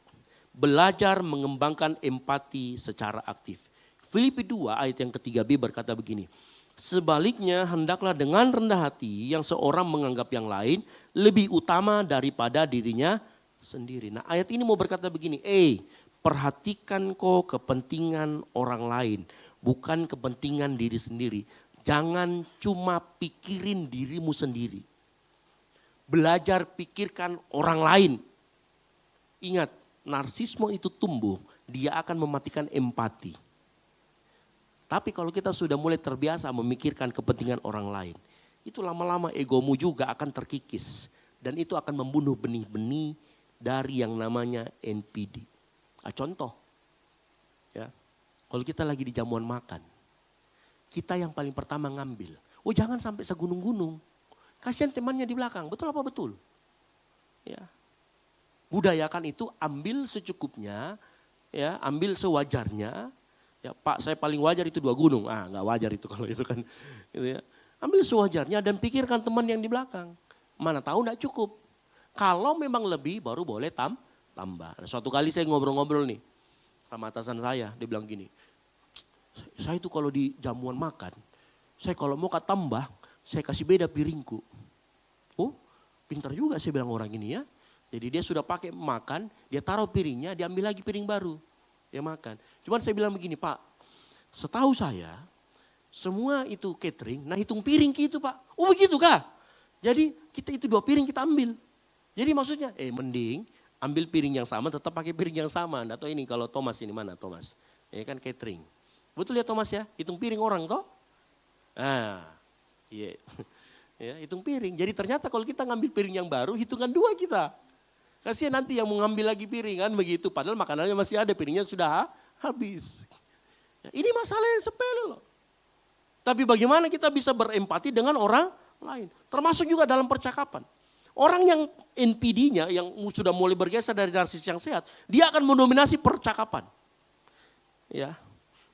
Belajar mengembangkan empati secara aktif. Filipi 2 ayat yang ke-3b berkata begini. Sebaliknya hendaklah dengan rendah hati yang seorang menganggap yang lain lebih utama daripada dirinya sendiri. Nah, ayat ini mau berkata begini, perhatikan kok kepentingan orang lain, bukan kepentingan diri sendiri. Jangan cuma pikirin dirimu sendiri. Belajar pikirkan orang lain. Ingat, narsisme itu tumbuh, dia akan mematikan empati. Tapi kalau kita sudah mulai terbiasa memikirkan kepentingan orang lain, itu lama-lama egomu juga akan terkikis. Dan itu akan membunuh benih-benih dari yang namanya NPD. Contoh, ya, kalau kita lagi di jamuan makan, kita yang paling pertama ngambil. Oh, jangan sampai segunung-gunung. Kasihan temannya di belakang, betul apa betul? Ya. Budayakan itu, ambil secukupnya, ya, ambil sewajarnya. Ya, Pak, saya paling wajar itu 2 gunung. Nggak wajar itu kalau itu kan. Gitu ya. Ambil sewajarnya dan pikirkan teman yang di belakang. Mana tahu nggak cukup. Kalau memang lebih baru boleh tambah. Nah, suatu kali saya ngobrol-ngobrol nih sama atasan saya, dia bilang gini. Saya itu kalau di jamuan makan, saya kalau mau tambah, saya kasih beda piringku. Oh, pintar juga saya bilang orang ini ya. Jadi dia sudah pakai makan, dia taruh piringnya, dia ambil lagi piring baru. Dia makan. Cuman saya bilang begini, Pak, setahu saya semua itu catering, nah hitung piring gitu Pak. Oh begitu kah? Jadi kita itu 2 piring kita ambil. Jadi maksudnya, mending ambil piring yang sama tetap pakai piring yang sama. Atau ini kalau Thomas ini mana Thomas? Ini kan catering. Betul ya Thomas ya? Hitung piring orang toh? Iya. Ya, hitung piring. Jadi ternyata kalau kita ngambil piring yang baru, hitungan 2 kita. Kasihan nanti yang mau ngambil lagi piring kan begitu. Padahal makanannya masih ada, piringnya sudah habis. Ya, ini masalah yang sepele loh. Tapi bagaimana kita bisa berempati dengan orang lain. Termasuk juga dalam percakapan. Orang yang NPD-nya yang sudah mulai bergeser dari narsis yang sehat, dia akan mendominasi percakapan. Ya,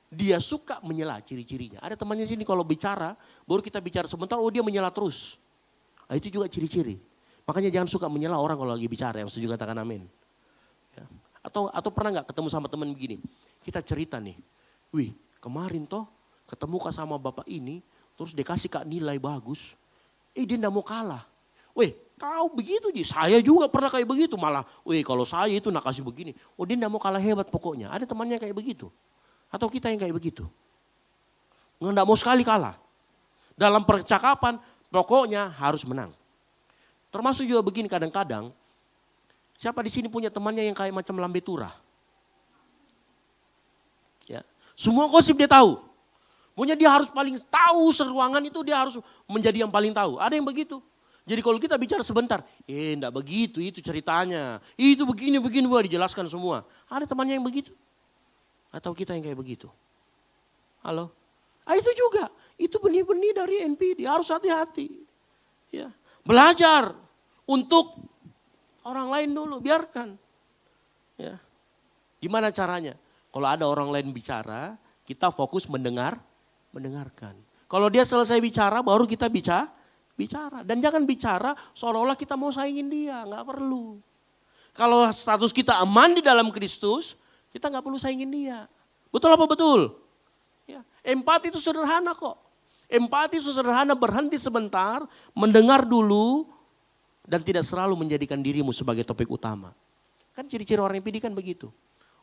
dia suka menyela ciri-cirinya. Ada temannya sini kalau bicara, baru kita bicara sebentar, oh dia menyela terus. Nah, itu juga ciri-ciri. Makanya jangan suka menyela orang kalau lagi bicara, yang setuju katakan amin. Ya. Atau pernah nggak ketemu sama teman begini, kita cerita nih, wih kemarin toh ketemu kak sama bapak ini, terus dikasih kak nilai bagus, dia nggak mau kalah. Weh kau begitu Ji, saya juga pernah kayak begitu malah, weh kalau saya itu nak kasih begini, oh dia nggak mau kalah hebat pokoknya. Ada temannya kayak begitu, atau kita yang kayak begitu, nggak mau sekali kalah. Dalam percakapan pokoknya harus menang. Termasuk juga begini kadang-kadang, siapa di sini punya temannya yang kayak macam lambe turah? Ya, semua gosip dia tahu. Pokoknya dia harus paling tahu seruangan itu, dia harus menjadi yang paling tahu. Ada yang begitu. Jadi kalau kita bicara sebentar, enggak begitu itu ceritanya. Itu begini, wah dijelaskan semua. Ada temannya yang begitu. Atau kita yang kayak begitu. Halo? Itu juga, itu benih-benih dari NPD, harus hati-hati. Ya. Belajar untuk orang lain dulu, biarkan. Ya. Gimana caranya? Kalau ada orang lain bicara, kita fokus mendengarkan. Kalau dia selesai bicara, baru kita bicara. Dan jangan bicara seolah-olah kita mau saingin dia, nggak perlu. Kalau status kita aman di dalam Kristus, kita nggak perlu saingin dia. Betul apa betul? Ya. Empati itu sederhana kok. Empati itu sederhana, berhenti sebentar, mendengar dulu, dan tidak selalu menjadikan dirimu sebagai topik utama. Kan ciri-ciri orang NPD kan begitu.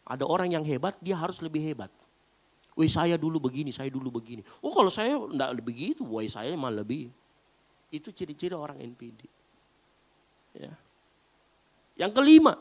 Ada orang yang hebat, dia harus lebih hebat. Wih saya dulu begini, saya dulu begini. Oh kalau saya enggak begitu, wih saya malah lebih. Itu ciri-ciri orang NPD. Ya. Yang kelima,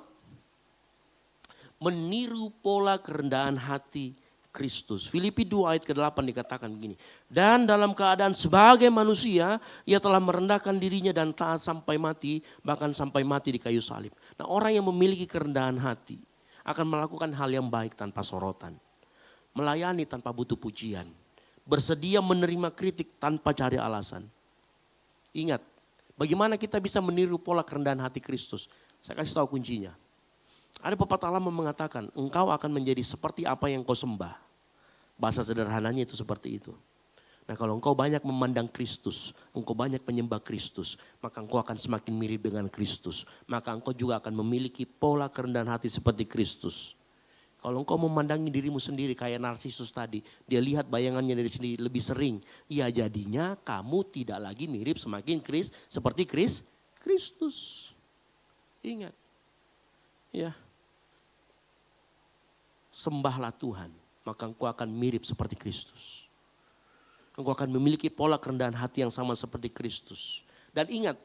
meniru pola kerendahan hati Kristus. Filipi 2 ayat ke-8 dikatakan begini. Dan dalam keadaan sebagai manusia, ia telah merendahkan dirinya dan taat sampai mati, bahkan sampai mati di kayu salib. Nah orang yang memiliki kerendahan hati akan melakukan hal yang baik tanpa sorotan. Melayani tanpa butuh pujian. Bersedia menerima kritik tanpa cari alasan. Ingat, bagaimana kita bisa meniru pola kerendahan hati Kristus? Saya kasih tahu kuncinya. Ada pepatah lama mengatakan, engkau akan menjadi seperti apa yang kau sembah. Bahasa sederhananya itu seperti itu. Nah kalau engkau banyak memandang Kristus, engkau banyak menyembah Kristus, maka engkau akan semakin mirip dengan Kristus. Maka engkau juga akan memiliki pola kerendahan hati seperti Kristus. Kalau engkau memandangi dirimu sendiri kayak Narsisus tadi, dia lihat bayangannya dari sini lebih sering. Ya jadinya kamu tidak lagi mirip seperti Kristus. Ingat. Ya. Sembahlah Tuhan, maka engkau akan mirip seperti Kristus. Engkau akan memiliki pola kerendahan hati yang sama seperti Kristus. Dan ingat.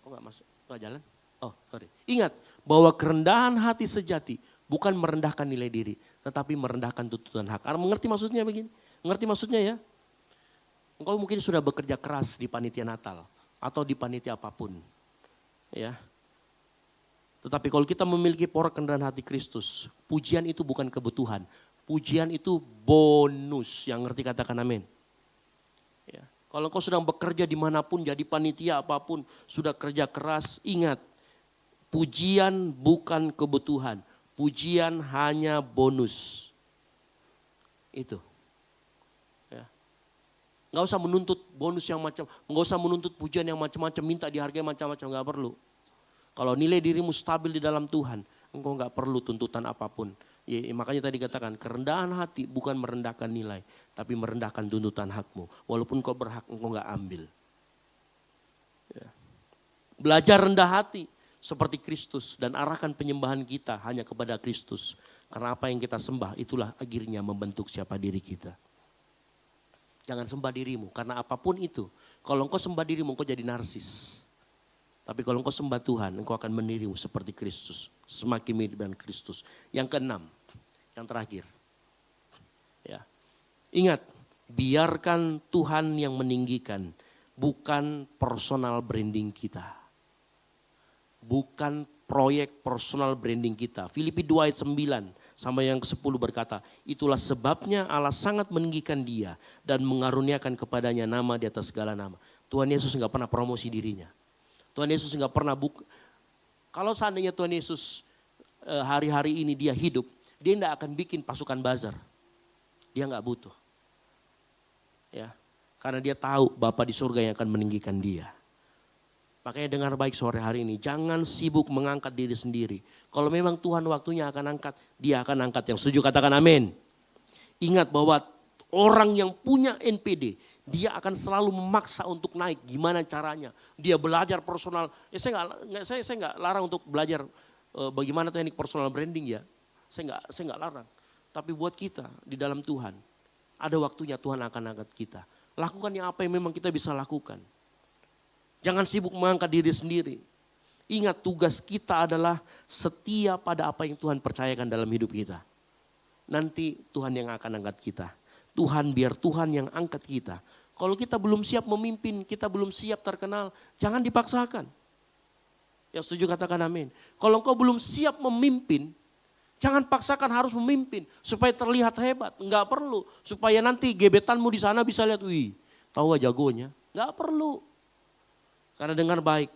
Oh enggak masuk, enggak jalan? Oh sorry. Ingat bahwa kerendahan hati sejati bukan merendahkan nilai diri, tetapi merendahkan tuntutan hak. Anda mengerti maksudnya begini? Mengerti maksudnya ya? Engkau mungkin sudah bekerja keras di panitia Natal atau di panitia apapun. Ya. Tetapi kalau kita memiliki pola kerendahan hati Kristus, pujian itu bukan kebutuhan. Pujian itu bonus, yang ngerti katakan amin. Ya. Kalau engkau sedang bekerja dimanapun, jadi panitia apapun, sudah kerja keras, ingat. Pujian bukan kebutuhan, pujian hanya bonus. Itu. Ya. Nggak usah menuntut bonus yang macam, nggak usah menuntut pujian yang macam-macam, minta dihargai macam-macam, nggak perlu. Kalau nilai dirimu stabil di dalam Tuhan, engkau nggak perlu tuntutan apapun. Ya, makanya tadi katakan kerendahan hati bukan merendahkan nilai, tapi merendahkan tuntutan hakmu. Walaupun kau berhak, engkau nggak ambil. Ya. Belajar rendah hati seperti Kristus dan arahkan penyembahan kita hanya kepada Kristus. Karena apa yang kita sembah itulah akhirnya membentuk siapa diri kita. Jangan sembah dirimu karena apapun itu. Kalau engkau sembah dirimu engkau jadi narsis. Tapi kalau engkau sembah Tuhan engkau akan meniru seperti Kristus. Semakin mirip dengan Kristus. Yang keenam, yang terakhir. Ya. Ingat, biarkan Tuhan yang meninggikan, bukan personal branding kita. Bukan proyek personal branding kita. Filipi 2 ayat 9 Sampai yang ke-10 berkata, itulah sebabnya Allah sangat meninggikan dia dan mengaruniakan kepadanya nama di atas segala nama. Tuhan Yesus nggak pernah promosi dirinya. Tuhan Yesus nggak pernah kalau seandainya Tuhan Yesus hari-hari ini dia hidup, dia nggak akan bikin pasukan bazar. Dia nggak butuh. Ya, karena dia tahu Bapa di surga yang akan meninggikan dia. Makanya dengar baik sore hari ini, jangan sibuk mengangkat diri sendiri. Kalau memang Tuhan waktunya akan angkat, dia akan angkat. Yang setuju katakan amin. Ingat bahwa orang yang punya NPD, dia akan selalu memaksa untuk naik. Gimana caranya? Dia belajar personal. Saya nggak larang untuk belajar bagaimana teknik personal branding ya. Saya nggak larang. Tapi buat kita di dalam Tuhan, ada waktunya Tuhan akan angkat kita. Lakukan yang apa yang memang kita bisa lakukan. Jangan sibuk mengangkat diri sendiri. Ingat tugas kita adalah setia pada apa yang Tuhan percayakan dalam hidup kita. Nanti Tuhan yang akan angkat kita. Biar Tuhan yang angkat kita. Kalau kita belum siap memimpin, kita belum siap terkenal, jangan dipaksakan. Yang setuju katakan amin. Kalau engkau belum siap memimpin, jangan paksakan harus memimpin supaya terlihat hebat. Enggak perlu. Supaya nanti gebetanmu di sana bisa lihat, wih tahu gak jagonya. Enggak perlu. Karena dengar baik,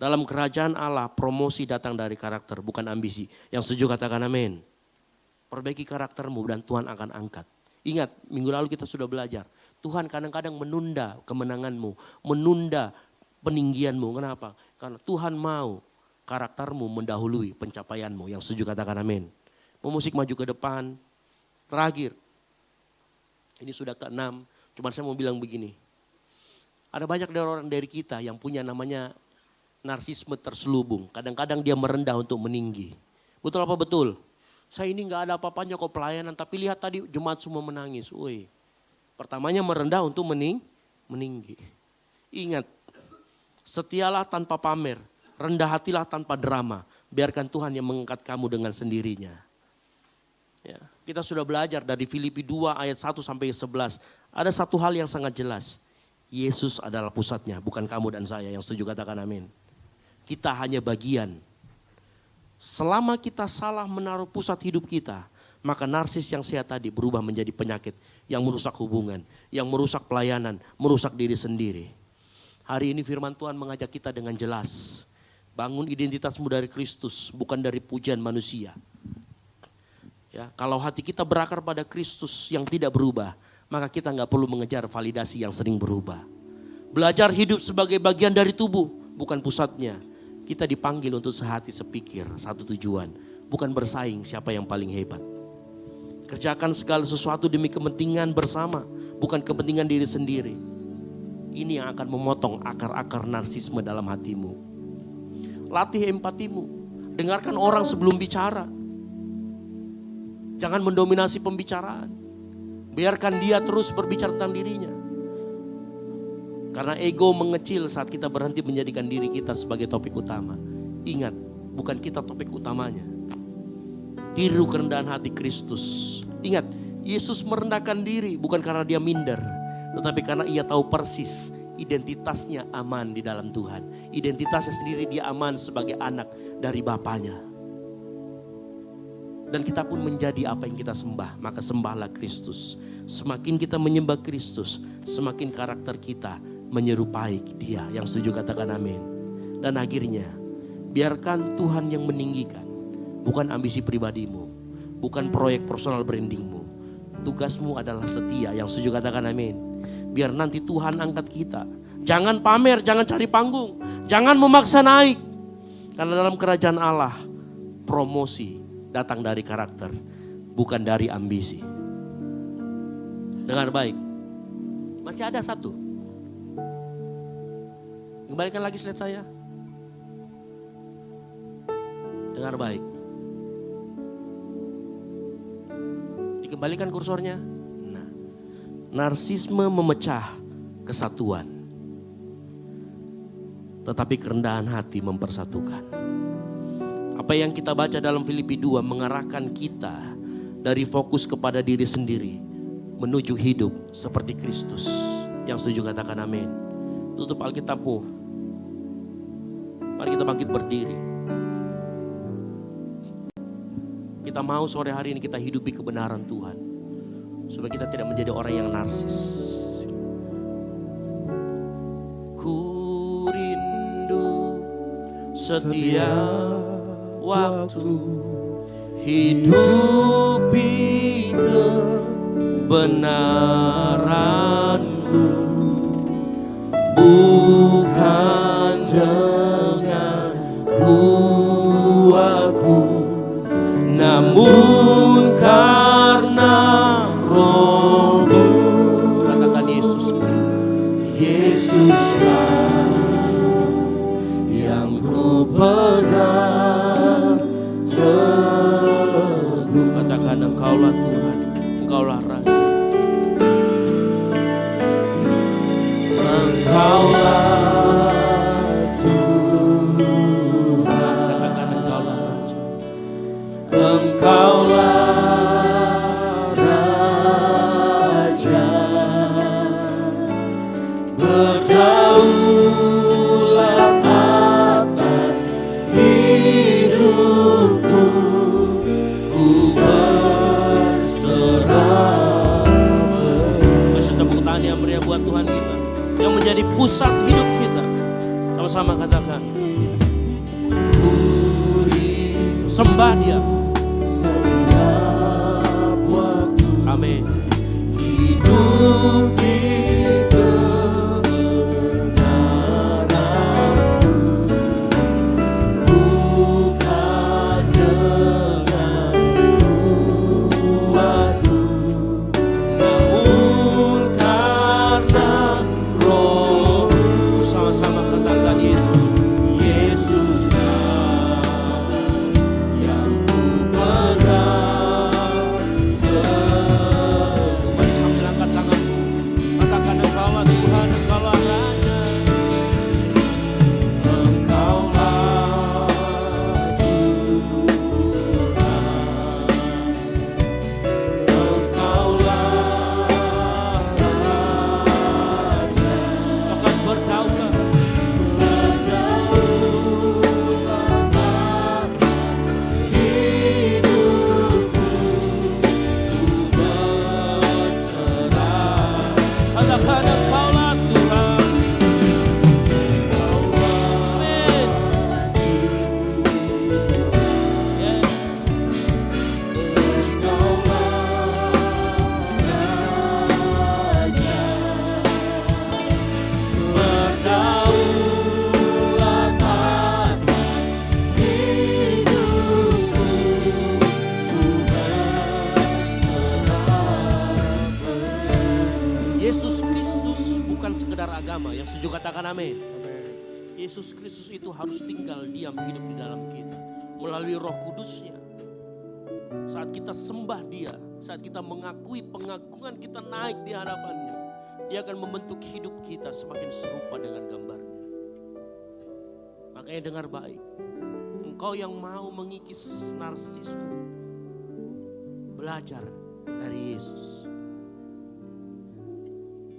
dalam kerajaan Allah promosi datang dari karakter bukan ambisi. Yang setuju katakan amin. Perbaiki karaktermu dan Tuhan akan angkat. Ingat minggu lalu kita sudah belajar. Tuhan kadang-kadang menunda kemenanganmu, menunda peninggianmu. Kenapa? Karena Tuhan mau karaktermu mendahului pencapaianmu. Yang setuju katakan amin. Pemusik maju ke depan. Terakhir, ini sudah ke-6, cuman saya mau bilang begini. Ada banyak dari orang dari kita yang punya namanya narsisme terselubung. Kadang-kadang dia merendah untuk meninggi. Betul apa betul? Saya ini gak ada apa-apanya kok pelayanan, tapi lihat tadi jemaat semua menangis. Woi, pertamanya merendah untuk meninggi. Ingat, setialah tanpa pamer, rendah hatilah tanpa drama. Biarkan Tuhan yang mengangkat kamu dengan sendirinya. Ya, kita sudah belajar dari Filipi 2 ayat 1 sampai 11. Ada satu hal yang sangat jelas. Yesus adalah pusatnya, bukan kamu dan saya. Yang setuju katakan amin. Kita hanya bagian. Selama kita salah menaruh pusat hidup kita, maka narsis yang sehat tadi berubah menjadi penyakit yang merusak hubungan, yang merusak pelayanan, merusak diri sendiri. Hari ini firman Tuhan mengajak kita dengan jelas. Bangun identitasmu dari Kristus, bukan dari pujian manusia. Ya, kalau hati kita berakar pada Kristus yang tidak berubah, maka kita nggak perlu mengejar validasi yang sering berubah. Belajar hidup sebagai bagian dari tubuh, bukan pusatnya. Kita dipanggil untuk sehati sepikir, satu tujuan. Bukan bersaing siapa yang paling hebat. Kerjakan segala sesuatu demi kepentingan bersama, bukan kepentingan diri sendiri. Ini yang akan memotong akar-akar narsisme dalam hatimu. Latih empatimu, dengarkan orang sebelum bicara. Jangan mendominasi pembicaraan. Biarkan dia terus berbicara tentang dirinya. Karena ego mengecil saat kita berhenti menjadikan diri kita sebagai topik utama. Ingat, bukan kita topik utamanya. Tiru kerendahan hati Kristus. Ingat, Yesus merendahkan diri bukan karena dia minder. Tetapi karena ia tahu persis identitasnya aman di dalam Tuhan. Identitasnya sendiri dia aman sebagai anak dari Bapanya. Dan kita pun menjadi apa yang kita sembah, maka sembahlah Kristus. Semakin kita menyembah Kristus, semakin karakter kita menyerupai dia. Yang setuju katakan amin. Dan akhirnya, biarkan Tuhan yang meninggikan, bukan ambisi pribadimu, bukan proyek personal brandingmu. Tugasmu adalah setia. Yang setuju katakan amin. Biar nanti Tuhan angkat kita. Jangan pamer, jangan cari panggung, jangan memaksa naik. Karena dalam kerajaan Allah, promosi datang dari karakter, bukan dari ambisi. Dengar baik. Masih ada satu. Kembalikan lagi slide saya. Dengar baik. Dikembalikan kursornya. Nah, narsisme memecah kesatuan. Tetapi kerendahan hati mempersatukan. Apa yang kita baca dalam Filipi 2 mengarahkan kita dari fokus kepada diri sendiri menuju hidup seperti Kristus. Yang setuju katakan amin. Tutup Alkitabmu. Mari kita bangkit berdiri. Kita mau sore hari ini kita hidupi kebenaran Tuhan. Supaya kita tidak menjadi orang yang narsis. Ku rindu setiap waktu hidupi kebenaran-Mu, bukan dengan kuatku, namun karena Roh-Mu. Katakan Yesuslah yang ku pegang teguh. Katakan Engkaulah Tuhan, Engkaulah Raja. Engkaulah Tuhan. Katakan Engkaulah Raja. Engkaulah Raja. Berdaulat atas hidupku. Ku berserah. Kasih tepuk tangan yang meriah buat Tuhan kita, yang menjadi pusat hidup kita. Sama-sama katakan, sembah Dia setiap waktu. Amin. Hidup di kebenaran-Mu, bukan dengan kuatku, namun karena Roh-Mu. Sama-sama katakan Yesuslah yang ku pegang teguh. Mari sambil angkat tanganmu, katakan Engkaulah Tuhan, Engkaulah Raja. Engkaulah Tuhan, Engkaulah Raja. Akan berdaulat atas hidupku, ku berserah. Katakan Engkaulah Tuhan. Amin. Yes. Berdaulat atas hidupku, ku berserah. Yesus Kristus bukan sekedar agama, yang setuju katakan amin. Yesus Kristus itu harus tinggal diam hidup di dalam kita melalui Roh Kudus-Nya. Saat kita sembah Dia, saat kita mengakui pengagungan kita naik di hadapan-Nya, Dia akan membentuk hidup kita semakin serupa dengan gambar-Nya. Makanya dengar baik, engkau yang mau mengikis narsisme, belajar dari Yesus.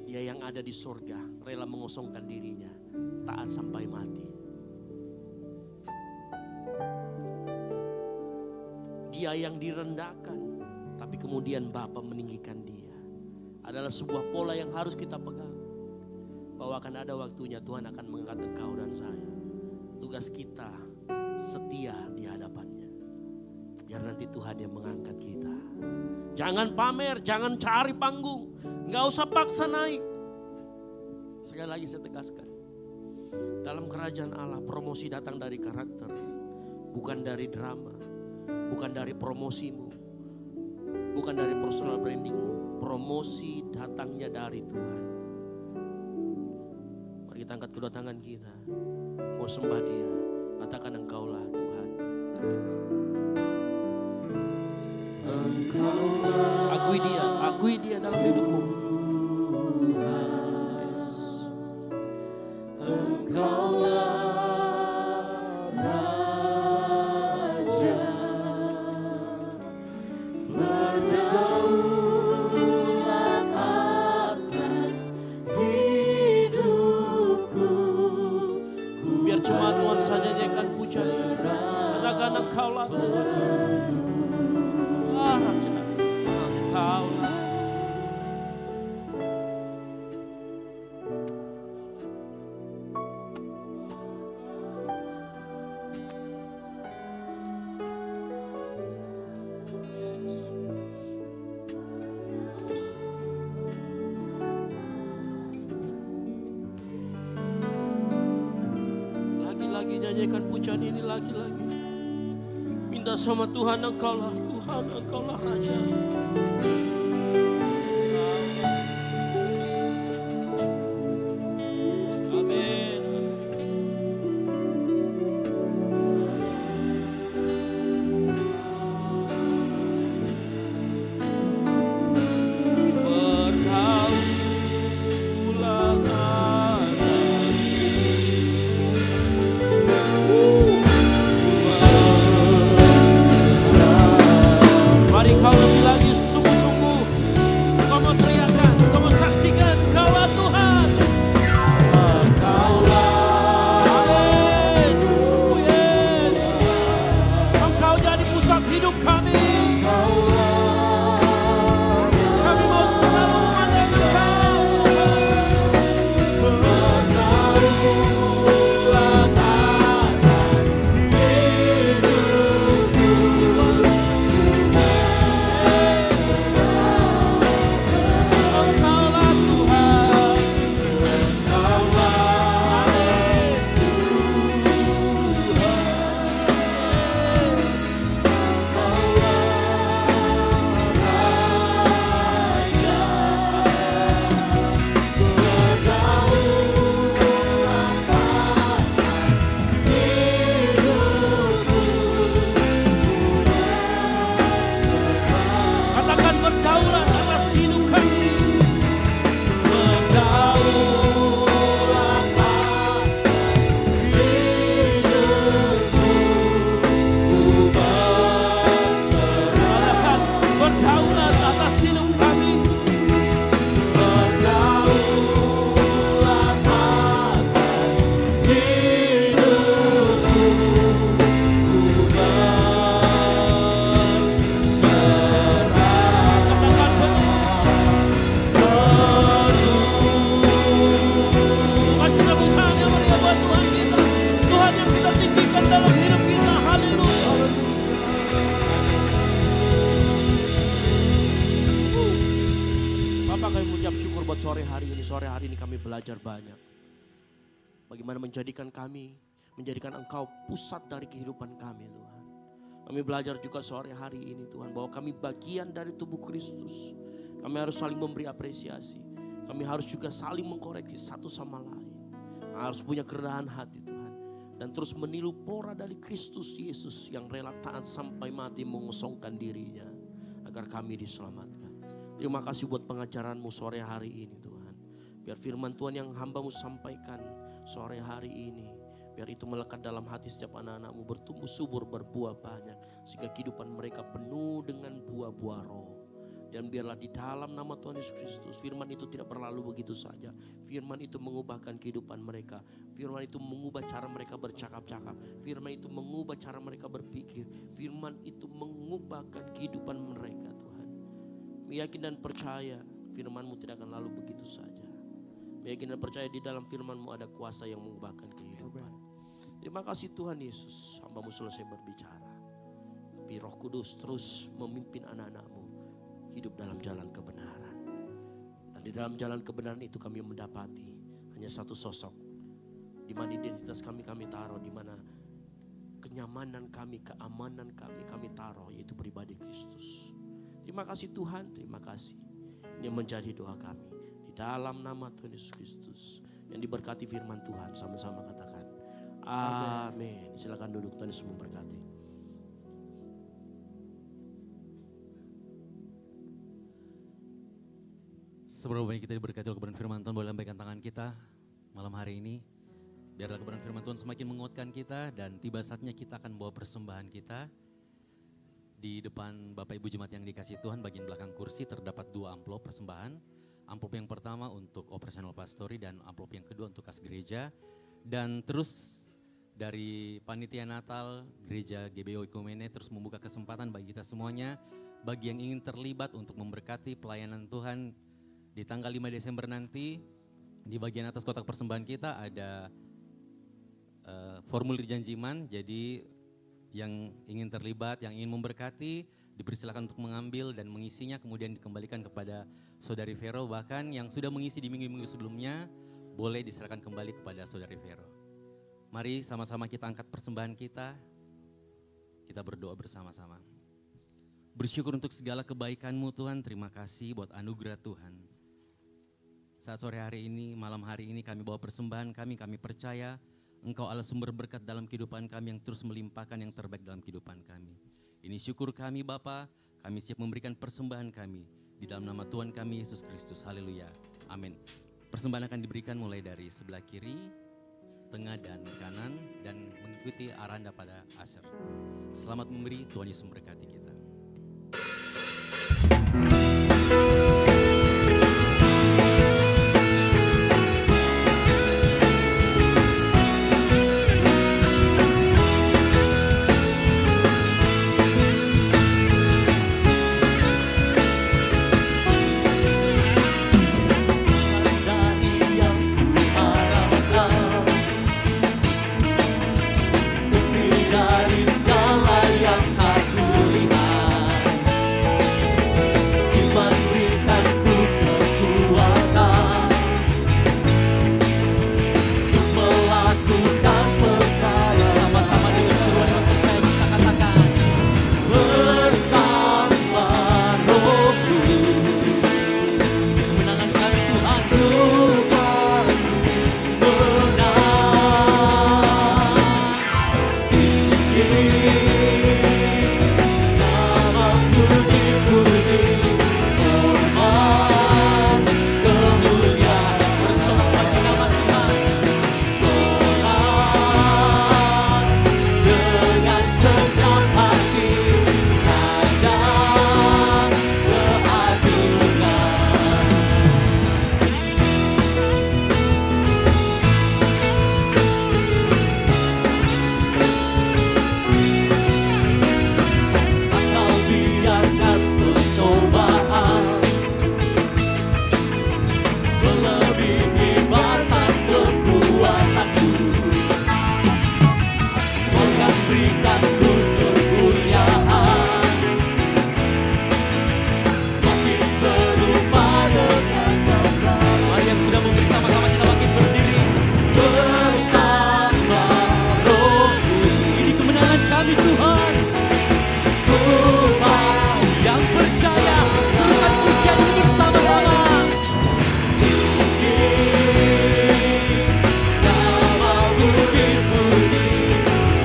Dia yang ada di surga, rela mengosongkan dirinya, taat sampai mati. Dia yang direndahkan, tapi kemudian Bapa meninggikan Dia. Adalah sebuah pola yang harus kita pegang. Bahwa akan ada waktunya Tuhan akan mengangkat engkau dan saya. Tugas kita setia di hadapan-Nya. Biar nanti Tuhan yang mengangkat kita. Jangan pamer, jangan cari panggung. Nggak usah paksa naik. Sekali lagi saya tegaskan. Dalam kerajaan Allah, promosi datang dari karakter. Bukan dari drama. Bukan dari promosimu. Bukan dari personal brandingmu. Promosi datangnya dari Tuhan. Mari kita angkat kedua tangan kita. Mau sembah Dia. Katakan Engkaulah Tuhan. Akui dia dalam hidupmu. Yes. Engkaulah Raja, berdaulat atas hidupku. Biar jemaat Tuhan saja yang akan puja. Katakan Engkaulah Tuhan. nyanyikan pujian ini lagi-lagi. Minta sama Tuhan, Engkaulah Tuhan, Engkaulah Raja. Amin. Bergaulah mari kau lebih lagi sungguh-sungguh. Kau mau teriakan, kau mau saksikan, Kaulah Tuhan. Amin. Oh yes. Engkau jadi pusat hidup kami. Kami mau selalu memandang Engkau. Bergaulah atas Engkaulah Tuhan. Katakan berdaulat atas hidup kami. Berdaulat atas hidupku. Ku berserah. Berdaulat atas hidup kami. Berdaulat atas hidupku. Ku berserah. Katakan kasih tepuk tangan yang meriah buat Tuhan kita. Tuhan yang kita tinggikan dalam hidup kita. Haleluya. Bapak, kami mengucap syukur buat sore hari ini. Sore hari ini kami belajar banyak. Bagaimana menjadikan kami, menjadikan Engkau pusat dari kehidupan kami Tuhan. Kami belajar juga sore hari ini Tuhan, bahwa kami bagian dari tubuh Kristus. Kami harus saling memberi apresiasi. Kami harus juga saling mengkoreksi satu sama lain. Harus punya kerendahan hati Tuhan. Dan terus meniru pora dari Kristus Yesus yang rela taat sampai mati mengosongkan dirinya. Agar kami diselamatkan. Terima kasih buat pengajaran-Mu sore hari ini Tuhan. Biar firman Tuhan yang hamba-Mu sampaikan sore hari ini, biar itu melekat dalam hati setiap anak-anak-Mu, bertumbuh subur, berbuah banyak. Sehingga kehidupan mereka penuh dengan buah-buah roh. Dan biarlah di dalam nama Tuhan Yesus Kristus, firman itu tidak berlalu begitu saja. Firman itu mengubahkan kehidupan mereka. Firman itu mengubah cara mereka bercakap-cakap. Firman itu mengubah cara mereka berpikir. Firman itu mengubahkan kehidupan mereka Tuhan. Meyakin dan percaya firman-Mu tidak akan lalu begitu saja. Meyakin dan percaya di dalam firman-Mu ada kuasa yang mengubahkan kehidupan. Terima kasih Tuhan Yesus, hamba-Mu selesai berbicara. Tapi Roh Kudus terus memimpin anak-anak-Mu hidup dalam jalan kebenaran. Dan di dalam jalan kebenaran itu kami mendapati hanya satu sosok. Di mana identitas kami taruh, di mana kenyamanan kami, keamanan kami taruh, yaitu pribadi Kristus. Terima kasih Tuhan, terima kasih. Ini menjadi doa kami. Di dalam nama Tuhan Yesus Kristus. Yang diberkati firman Tuhan, sama-sama katakan amin. Silakan duduk, Tuhan Yesus memberkati. Seberapa banyak kita diberkati oleh kebenaran firman Tuhan, boleh lambaikan tangan kita malam hari ini. Biarlah kebenaran firman Tuhan semakin menguatkan kita, dan tiba saatnya kita akan bawa persembahan kita. Di depan Bapak Ibu Jemaat yang dikasihi Tuhan, bagian belakang kursi terdapat 2 amplop persembahan. Amplop yang pertama untuk operasional pastori dan amplop yang kedua untuk kas gereja. Dan terus dari Panitia Natal Gereja GBI Oikumene terus membuka kesempatan bagi kita semuanya, bagi yang ingin terlibat untuk memberkati pelayanan Tuhan di tanggal 5 Desember nanti. Di bagian atas kotak persembahan kita ada formulir janjiman. Jadi yang ingin terlibat, yang ingin memberkati, dipersilakan untuk mengambil dan mengisinya, kemudian dikembalikan kepada Saudari Vero. Bahkan yang sudah mengisi di minggu-minggu sebelumnya boleh diserahkan kembali kepada Saudari Vero. Mari sama-sama kita angkat persembahan kita. Kita berdoa bersama-sama. Bersyukur untuk segala kebaikan-Mu Tuhan. Terima kasih buat anugerah Tuhan. Saat sore hari ini, malam hari ini kami bawa persembahan kami percaya Engkau Allah sumber berkat dalam kehidupan kami yang terus melimpahkan yang terbaik dalam kehidupan kami. Ini syukur kami Bapa, kami siap memberikan persembahan kami di dalam nama Tuhan kami Yesus Kristus. Haleluya. Amin. Persembahan akan diberikan mulai dari sebelah kiri, tengah dan kanan dan mengikuti arah Anda pada Asher. Selamat memberi, Tuhan Yesus memberkati kita. Dari segala yang tak kulihat, Iman berikanku kekuatan untuk melakukan perkara. Sama-sama dengan seruan yang percaya kita katakan, bersama Rohku kemenangan kami Tuhan, Ku pasti menang. Namamu dipuji, hormat, kemuliaan. Bersorak bagi nama Tuhan, sorak dengan segenap hati, Raja Kau biarkan pencobaan melebihi batas kekuatanku. Kau yang berikanku kemuliaan, semakin serupa dengan Bapa. Mari yang sudah memberi sama-sama kita bangkit berdiri. Bersama Rohku, ini kemenangan kami Tuhan. Yang percaya, serukan pujian ini bersama-sama. Namamu dipuji,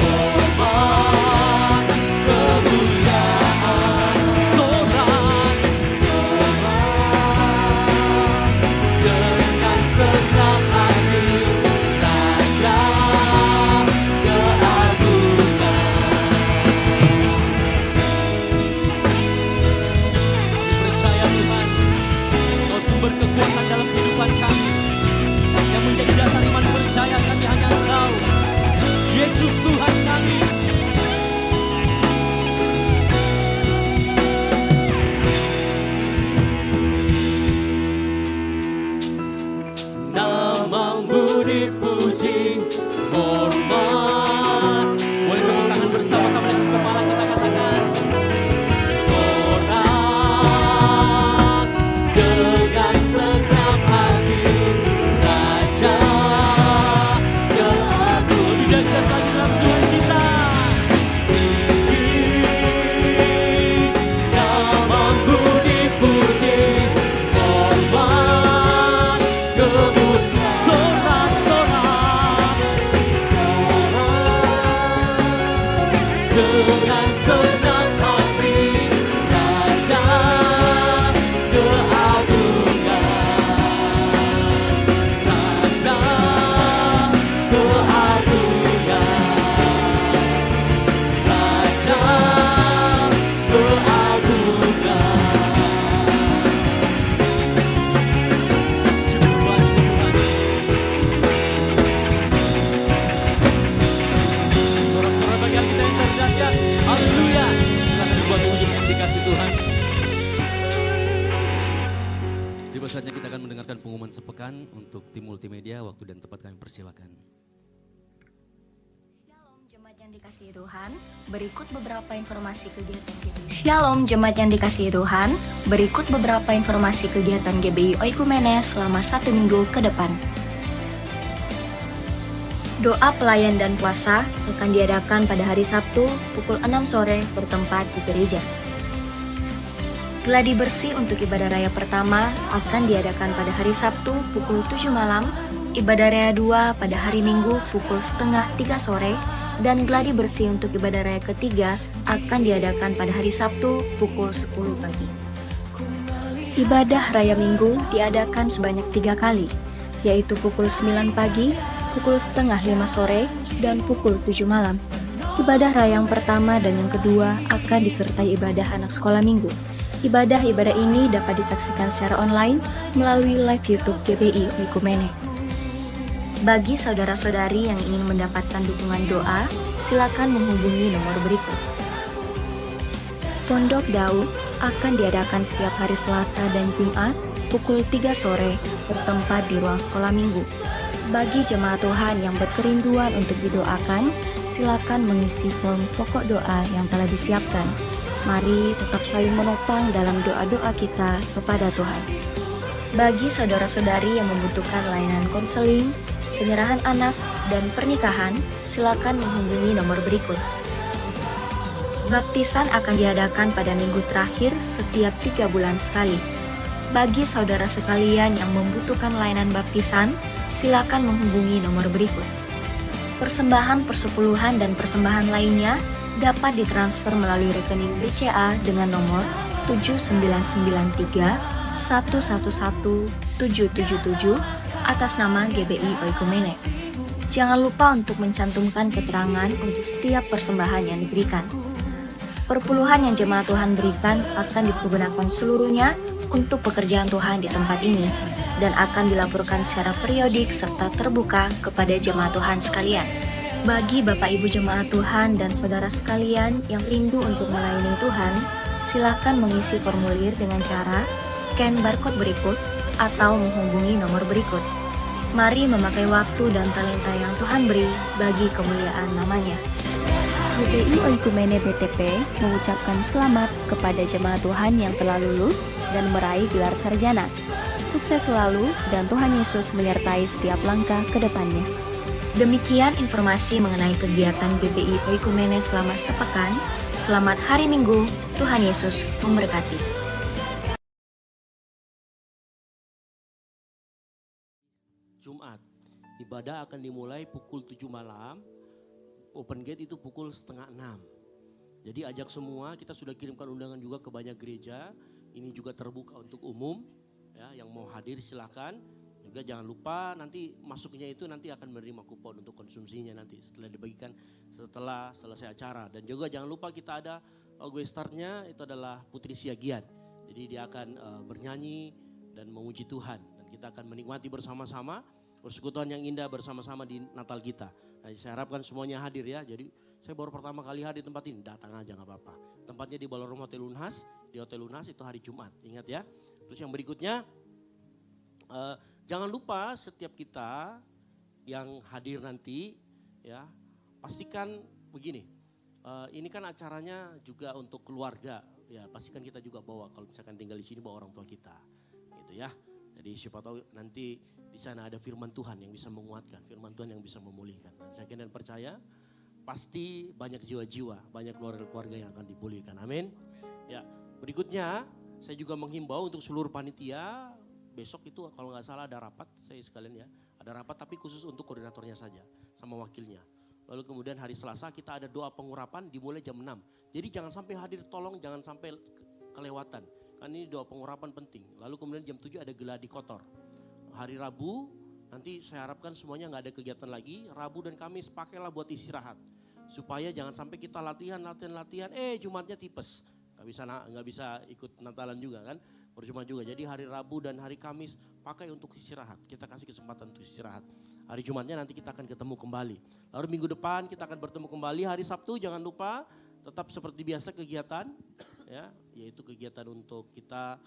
hormat, kemuliaan. Sorak dengan segenap hati, Raja keagungan. Percaya Tuhan, Kau sumber kekuatan dalam kehidupan kami. Yang menjadi dasar iman percaya kami hanya Engkau, Yesus Tuhan kami. Namamu dipuji, hormat. Boleh tepuk tangan bersama-sama di atas kepala kita katakan, sorak dengan segenap hati, Raja keagungan. Lebih dahsyat lagi dalam Tuhan kita. Tinggi, namamu dipuji, hormat, kemuliaan. Sorak-sorak dengan segenap hati, Raja keagungan. Raja keagungan. Raja keagungan. Syukur bagi Tuhan. Sorak-sorak bagi kita yang terdahsyat. Haleluya. Silakan dibuat puji yang dikasih Tuhan. Tiba saatnya kita akan mendengarkan pengumuman sepekan untuk tim multimedia. Waktu dan tempat kami persilakan. Shalom jemaat yang dikasihi Tuhan, berikut beberapa informasi kegiatan GBI. Shalom jemaat yang dikasihi Tuhan, berikut beberapa informasi kegiatan GBI Oikumene selama 1 minggu ke depan. Doa pelayan dan puasa akan diadakan pada hari Sabtu pukul 6 sore bertempat di gereja. Gladi bersih untuk ibadah raya pertama akan diadakan pada hari Sabtu pukul 7 malam, ibadah raya 2 pada hari Minggu pukul setengah 3 sore, dan gladi bersih untuk ibadah raya ketiga akan diadakan pada hari Sabtu pukul 10 pagi. Ibadah raya Minggu diadakan sebanyak 3 kali, yaitu pukul 9 pagi, pukul setengah 5 sore, dan pukul 7 malam. Ibadah raya yang pertama dan yang kedua akan disertai ibadah anak sekolah minggu. Ibadah-ibadah ini dapat disaksikan secara online melalui live YouTube GBI Oikumene. Bagi saudara-saudari yang ingin mendapatkan dukungan doa, silakan menghubungi nomor berikut. Pondok Daud akan diadakan setiap hari Selasa dan Jumat pukul 3 sore bertempat di ruang sekolah minggu. Bagi jemaat Tuhan yang berkerinduan untuk didoakan, silakan mengisi form pokok doa yang telah disiapkan. Mari tetap saling menopang dalam doa-doa kita kepada Tuhan. Bagi saudara-saudari yang membutuhkan layanan konseling, penyerahan anak, dan pernikahan, silakan menghubungi nomor berikut. Baptisan akan diadakan pada minggu terakhir setiap 3 bulan sekali. Bagi saudara sekalian yang membutuhkan layanan baptisan, silakan menghubungi nomor berikut. Persembahan persepuluhan dan persembahan lainnya dapat ditransfer melalui rekening BCA dengan nomor 7993 111 777 atas nama GBI Oikumene. Jangan lupa untuk mencantumkan keterangan untuk setiap persembahan yang diberikan. Perpuluhan yang jemaat Tuhan berikan akan dipergunakan seluruhnya untuk pekerjaan Tuhan di tempat ini dan akan dilaporkan secara periodik serta terbuka kepada jemaat Tuhan sekalian. Bagi Bapak Ibu jemaat Tuhan dan saudara sekalian yang rindu untuk melayani Tuhan, silakan mengisi formulir dengan cara scan barcode berikut atau menghubungi nomor berikut. Mari memakai waktu dan talenta yang Tuhan beri bagi kemuliaan namanya. GBI Oikumene BTP mengucapkan selamat kepada jemaat Tuhan yang telah lulus dan meraih gelar sarjana. Sukses selalu dan Tuhan Yesus menyertai setiap langkah ke depannya. Demikian informasi mengenai kegiatan GBI Oikumene selama sepekan. Selamat hari Minggu, Tuhan Yesus memberkati. Jumat, ibadah akan dimulai pukul 7 malam, open gate itu pukul setengah 6. Jadi ajak semua, kita sudah kirimkan undangan juga ke banyak gereja, ini juga terbuka untuk umum, ya, yang mau hadir silakan. Juga jangan lupa nanti masuknya itu nanti akan menerima kupon untuk konsumsinya nanti setelah dibagikan setelah selesai acara. Dan juga jangan lupa kita ada guest star-nya itu adalah Putri Siagian. Jadi dia akan bernyanyi dan memuji Tuhan. Dan kita akan menikmati bersama-sama persekutuan yang indah bersama-sama di Natal kita. Nah, saya harapkan semuanya hadir ya. Jadi saya baru pertama kali hadir di tempat ini, datang aja gak apa-apa. Tempatnya di Ballroom Hotel Unhas, di Hotel Unhas itu hari Jumat, ingat ya. Terus yang berikutnya, jangan lupa setiap kita yang hadir nanti ya pastikan begini, ini kan acaranya juga untuk keluarga ya, pastikan kita juga bawa kalau misalkan tinggal di sini bawa orang tua kita gitu ya. Jadi siapa tahu nanti di sana ada firman Tuhan yang bisa menguatkan, firman Tuhan yang bisa memulihkan. Dan saya yakin dan percaya pasti banyak jiwa-jiwa, banyak keluarga-keluarga yang akan dipulihkan. Amin. Ya, berikutnya saya juga menghimbau untuk seluruh panitia. Besok itu kalau nggak salah ada rapat, saya sekalian ya, ada rapat tapi khusus untuk koordinatornya saja sama wakilnya. Lalu kemudian hari Selasa kita ada doa pengurapan dimulai jam 6. Jadi jangan sampai hadir, tolong jangan sampai kelewatan. Kan ini doa pengurapan penting. Lalu kemudian jam 7 ada geladi kotor. Hari Rabu nanti saya harapkan semuanya nggak ada kegiatan lagi. Rabu dan Kamis pakailah buat istirahat. Supaya jangan sampai kita latihan, Jumatnya tipes. Nggak bisa ikut Natalan juga kan. Percuma juga, jadi hari Rabu dan hari Kamis pakai untuk istirahat. Kita kasih kesempatan untuk istirahat. Hari Jumatnya nanti kita akan ketemu kembali. Lalu minggu depan kita akan bertemu kembali. Hari Sabtu jangan lupa tetap seperti biasa kegiatan, ya, yaitu kegiatan untuk kita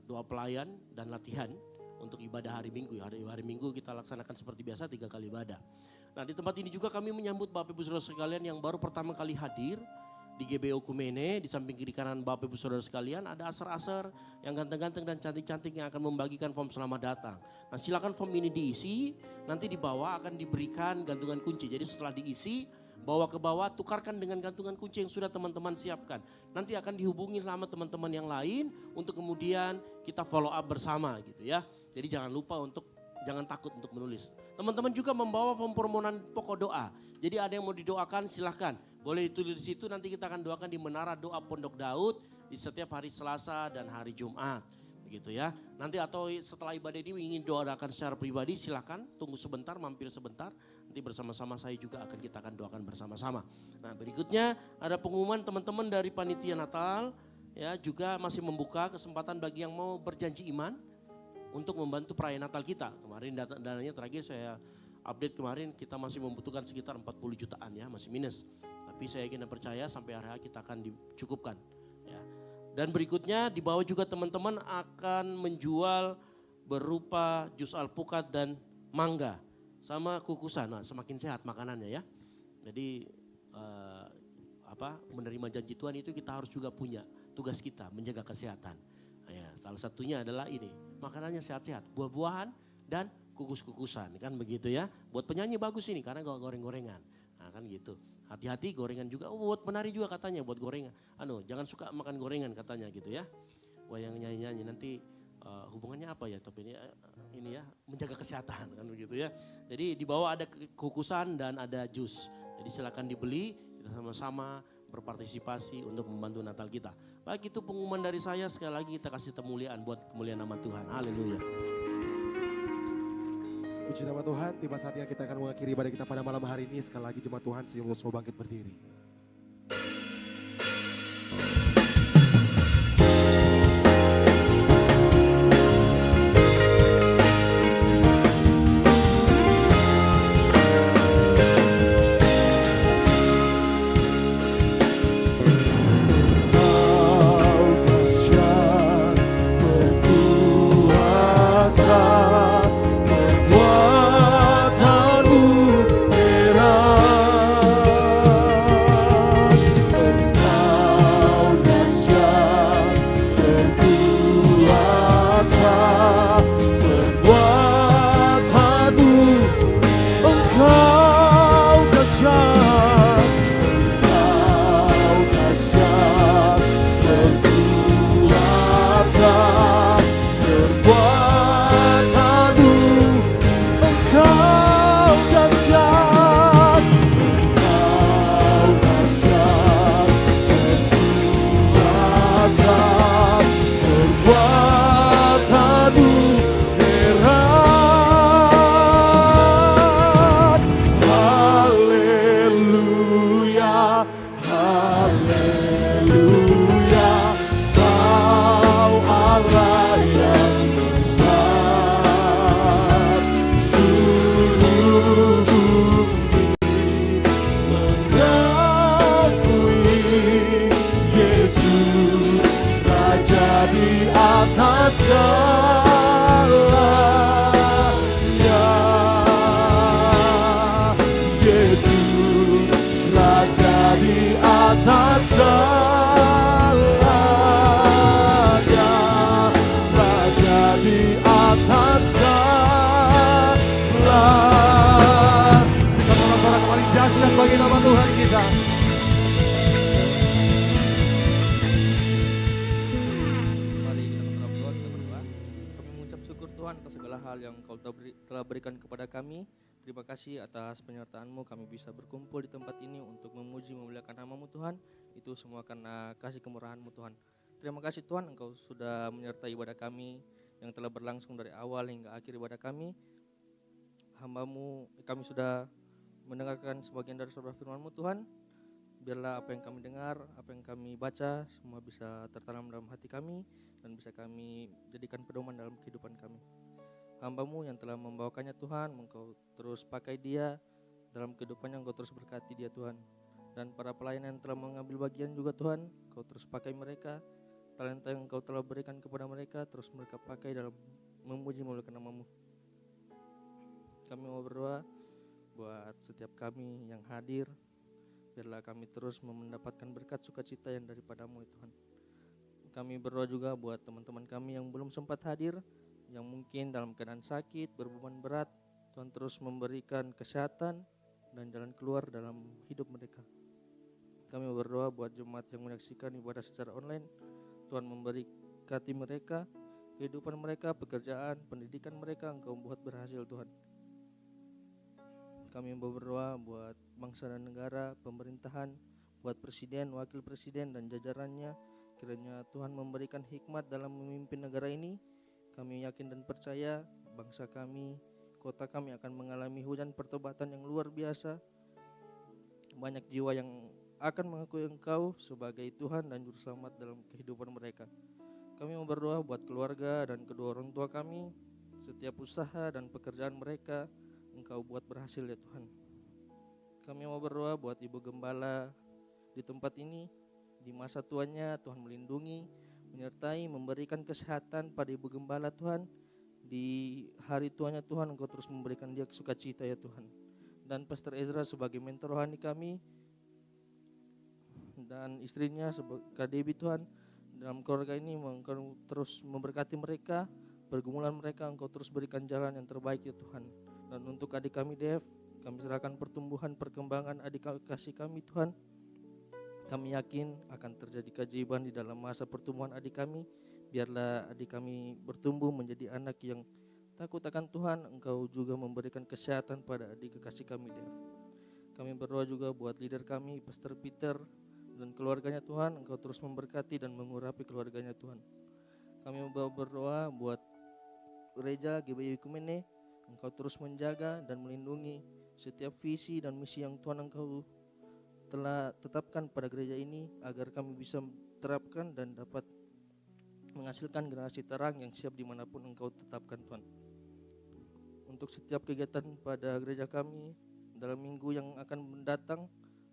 doa pelayan dan latihan untuk ibadah hari Minggu. Hari Minggu kita laksanakan seperti biasa 3 kali ibadah. Nah di tempat ini juga kami menyambut Bapak Ibu Saudara sekalian yang baru pertama kali hadir. di GBI Oikumene, di samping kiri kanan Bapak Ibu Saudara sekalian ada aser-aser yang ganteng-ganteng dan cantik-cantik yang akan membagikan form selamat datang. Nah silakan form ini diisi, nanti di bawah akan diberikan gantungan kunci. Jadi setelah diisi, bawa ke bawah, tukarkan dengan gantungan kunci yang sudah teman-teman siapkan. Nanti akan dihubungi sama teman-teman yang lain untuk kemudian kita follow up bersama gitu ya. Jadi jangan takut untuk menulis. Teman-teman juga membawa form permohonan pokok doa. Jadi ada yang mau didoakan silahkan. Boleh ditulis di situ, nanti kita akan doakan di Menara Doa Pondok Daud di setiap hari Selasa dan hari Jumat. Begitu ya. Nanti atau setelah ibadah ini ingin doakan secara pribadi silahkan tunggu sebentar, mampir sebentar. Nanti bersama-sama saya juga kita akan doakan bersama-sama. Nah berikutnya ada pengumuman teman-teman dari Panitia Natal. Ya juga masih membuka kesempatan bagi yang mau berjanji iman untuk membantu perayaan Natal kita. Kemarin dananya terakhir saya update kemarin kita masih membutuhkan sekitar 40 jutaan ya, masih minus. Tapi saya yakin dan percaya sampai hari kita akan dicukupkan. Ya. Dan berikutnya di bawah juga teman-teman akan menjual berupa jus alpukat dan mangga sama kukusan. Nah, semakin sehat makanannya ya. Jadi menerima janji Tuhan itu kita harus juga punya tugas kita menjaga kesehatan. Ya, salah satunya adalah ini, makanannya sehat-sehat, buah-buahan dan kukus-kukusan kan begitu ya. Buat penyanyi bagus ini karena goreng-gorengan. Nah kan gitu. Hati-hati gorengan juga, buat penari juga katanya buat gorengan. Jangan suka makan gorengan katanya gitu ya. Wah yang nyanyi-nyanyi nanti hubungannya apa ya? Tapi ini ya menjaga kesehatan kan begitu ya. Jadi di bawah ada kukusan dan ada jus. Jadi silakan dibeli, kita sama-sama berpartisipasi untuk membantu Natal kita. Baik itu pengumuman dari saya, sekali lagi kita kasih kemuliaan buat kemuliaan nama Tuhan. Haleluya. Puji nama Tuhan, tiba saatnya kita akan mengakhiri ibadah kita pada malam hari ini. Sekali lagi jemaat Tuhan, senyum semua bangkit berdiri. Bagi nama Tuhan kita. Mari kita berdoa, kita berdoa. Kami mengucap syukur Tuhan atas segala hal yang Kau telah berikan kepada kami. Terima kasih atas penyertaan-Mu, kami bisa berkumpul di tempat ini untuk memuji memuliakan nama-Mu Tuhan. Itu semua karena kasih kemurahan-Mu Tuhan. Terima kasih Tuhan, Engkau sudah menyertai ibadah kami yang telah berlangsung dari awal hingga akhir ibadah kami. Hamba-Mu, kami sudah mendengarkan sebagian dari surah firman-Mu Tuhan. Biarlah apa yang kami dengar, apa yang kami baca semua bisa tertanam dalam hati kami dan bisa kami jadikan pedoman dalam kehidupan kami. Hamba-Mu yang telah membawakannya Tuhan, Engkau terus pakai dia dalam kehidupannya, Engkau terus berkati dia Tuhan. Dan para pelayan yang telah mengambil bagian juga Tuhan, Engkau terus pakai mereka, talenta yang Engkau telah berikan kepada mereka, terus mereka pakai dalam memuji memuliakan nama-Mu. Kami mau berdoa buat setiap kami yang hadir, biarlah kami terus mendapatkan berkat sukacita yang daripada-Mu ya Tuhan. Kami berdoa juga buat teman-teman kami yang belum sempat hadir, yang mungkin dalam keadaan sakit, berbeban berat. Tuhan terus memberikan kesehatan dan jalan keluar dalam hidup mereka. Kami berdoa buat jemaat yang menyaksikan ibadah secara online. Tuhan memberkati mereka, kehidupan mereka, pekerjaan, pendidikan mereka, Engkau buat berhasil Tuhan. Kami berdoa buat bangsa dan negara, pemerintahan, buat presiden, wakil presiden dan jajarannya. Kiranya Tuhan memberikan hikmat dalam memimpin negara ini. Kami yakin dan percaya bangsa kami, kota kami akan mengalami hujan pertobatan yang luar biasa. Banyak jiwa yang akan mengakui Engkau sebagai Tuhan dan Juru Selamat dalam kehidupan mereka. Kami mau berdoa buat keluarga dan kedua orang tua kami. Setiap usaha dan pekerjaan mereka Engkau buat berhasil ya Tuhan. Kami mau berdoa buat Ibu Gembala di tempat ini. Di masa tuanya Tuhan melindungi, menyertai, memberikan kesehatan pada Ibu Gembala Tuhan. Di hari tuanya Tuhan Engkau terus memberikan dia sukacita ya Tuhan. Dan Pastor Ezra sebagai mentor rohani kami, dan istrinya Kak Debbie Tuhan, dalam keluarga ini Engkau terus memberkati mereka, pergumulan mereka Engkau terus berikan jalan yang terbaik ya Tuhan. Dan untuk adik kami Dev, kami serahkan pertumbuhan perkembangan adik kasih kami Tuhan. Kami yakin akan terjadi keajaiban di dalam masa pertumbuhan adik kami. Biarlah adik kami bertumbuh menjadi anak yang takut akan Tuhan. Engkau juga memberikan kesehatan pada adik kekasih kami Dev. Kami berdoa juga buat leader kami Pastor Peter dan keluarganya Tuhan. Engkau terus memberkati dan mengurapi keluarganya Tuhan. Kami berdoa buat gereja GBI Oikumene. Engkau terus menjaga dan melindungi setiap visi dan misi yang Tuhan Engkau telah tetapkan pada gereja ini, agar kami bisa terapkan dan dapat menghasilkan generasi terang yang siap dimanapun Engkau tetapkan Tuhan. Untuk setiap kegiatan pada gereja kami dalam minggu yang akan mendatang,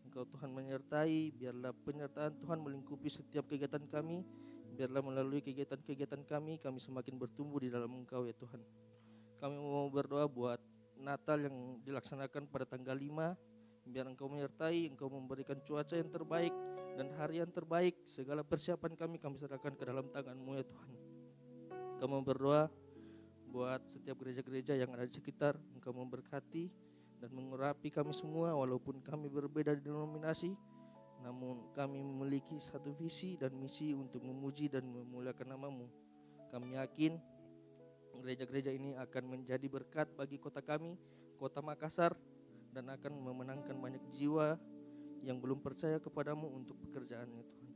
Engkau Tuhan menyertai. Biarlah penyertaan Tuhan melingkupi setiap kegiatan kami. Biarlah melalui kegiatan-kegiatan kami semakin bertumbuh di dalam Engkau ya Tuhan. Kami mau berdoa buat Natal yang dilaksanakan pada tanggal 5. Biar Engkau menyertai, Engkau memberikan cuaca yang terbaik dan hari yang terbaik. Segala persiapan kami serahkan ke dalam tangan-Mu ya Tuhan. Kami berdoa buat setiap gereja-gereja yang ada di sekitar. Engkau memberkati dan mengurapi kami semua, walaupun kami berbeda denominasi, namun kami memiliki satu visi dan misi untuk memuji dan memuliakan nama-Mu. Kami yakin gereja-gereja ini akan menjadi berkat bagi kota kami, kota Makassar, dan akan memenangkan banyak jiwa yang belum percaya kepadamu untuk pekerjaannya Tuhan.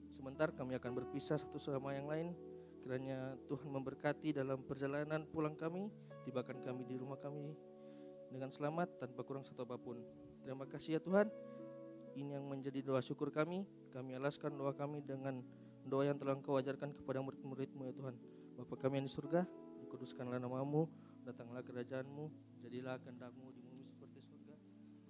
Sebentar kami akan berpisah satu sama yang lain. Kiranya Tuhan memberkati dalam perjalanan pulang kami, tibakan kami di rumah kami dengan selamat tanpa kurang satu apapun. Terima kasih ya Tuhan. Ini yang menjadi doa syukur kami. Kami alaskan doa kami dengan doa yang telah Engkau ajarkan kepada murid-murid-Mu ya Tuhan. Bapa kami yang di surga, dikuduskanlah nama-Mu, datanglah kerajaan-Mu, jadilah kehendak-Mu di bumi seperti surga.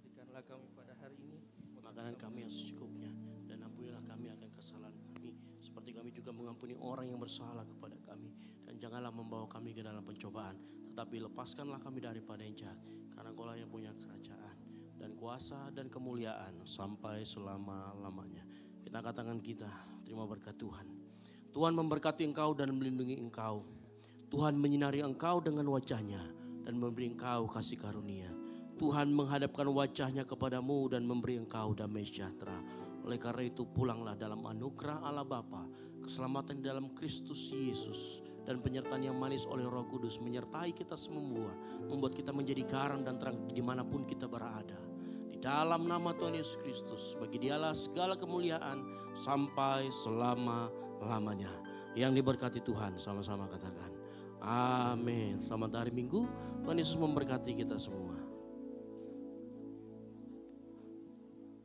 Berikanlah kami pada hari ini makanan kami yang secukupnya, dan ampunilah kami akan kesalahan kami, seperti kami juga mengampuni orang yang bersalah kepada kami. Dan janganlah membawa kami ke dalam pencobaan, tetapi lepaskanlah kami daripada yang jahat, karena Engkau lah yang punya kerajaan dan kuasa dan kemuliaan sampai selama-lamanya. Kita angkat tangan kita, terima berkat Tuhan. Tuhan memberkati engkau dan melindungi engkau. Tuhan menyinari engkau dengan wajah-Nya dan memberi engkau kasih karunia. Tuhan menghadapkan wajah-Nya kepadamu dan memberi engkau damai sejahtera. Oleh karena itu pulanglah dalam anugerah Allah Bapa, keselamatan di dalam Kristus Yesus, dan penyertaan yang manis oleh Roh Kudus menyertai kita semua, membuat kita menjadi garam dan terang dimanapun kita berada. Di dalam nama Tuhan Yesus Kristus, bagi Dialah segala kemuliaan sampai selama-lamanya. Yang diberkati Tuhan, sama-sama katakan amin. Selamat hari Minggu, Tuhan Yesus memberkati kita semua.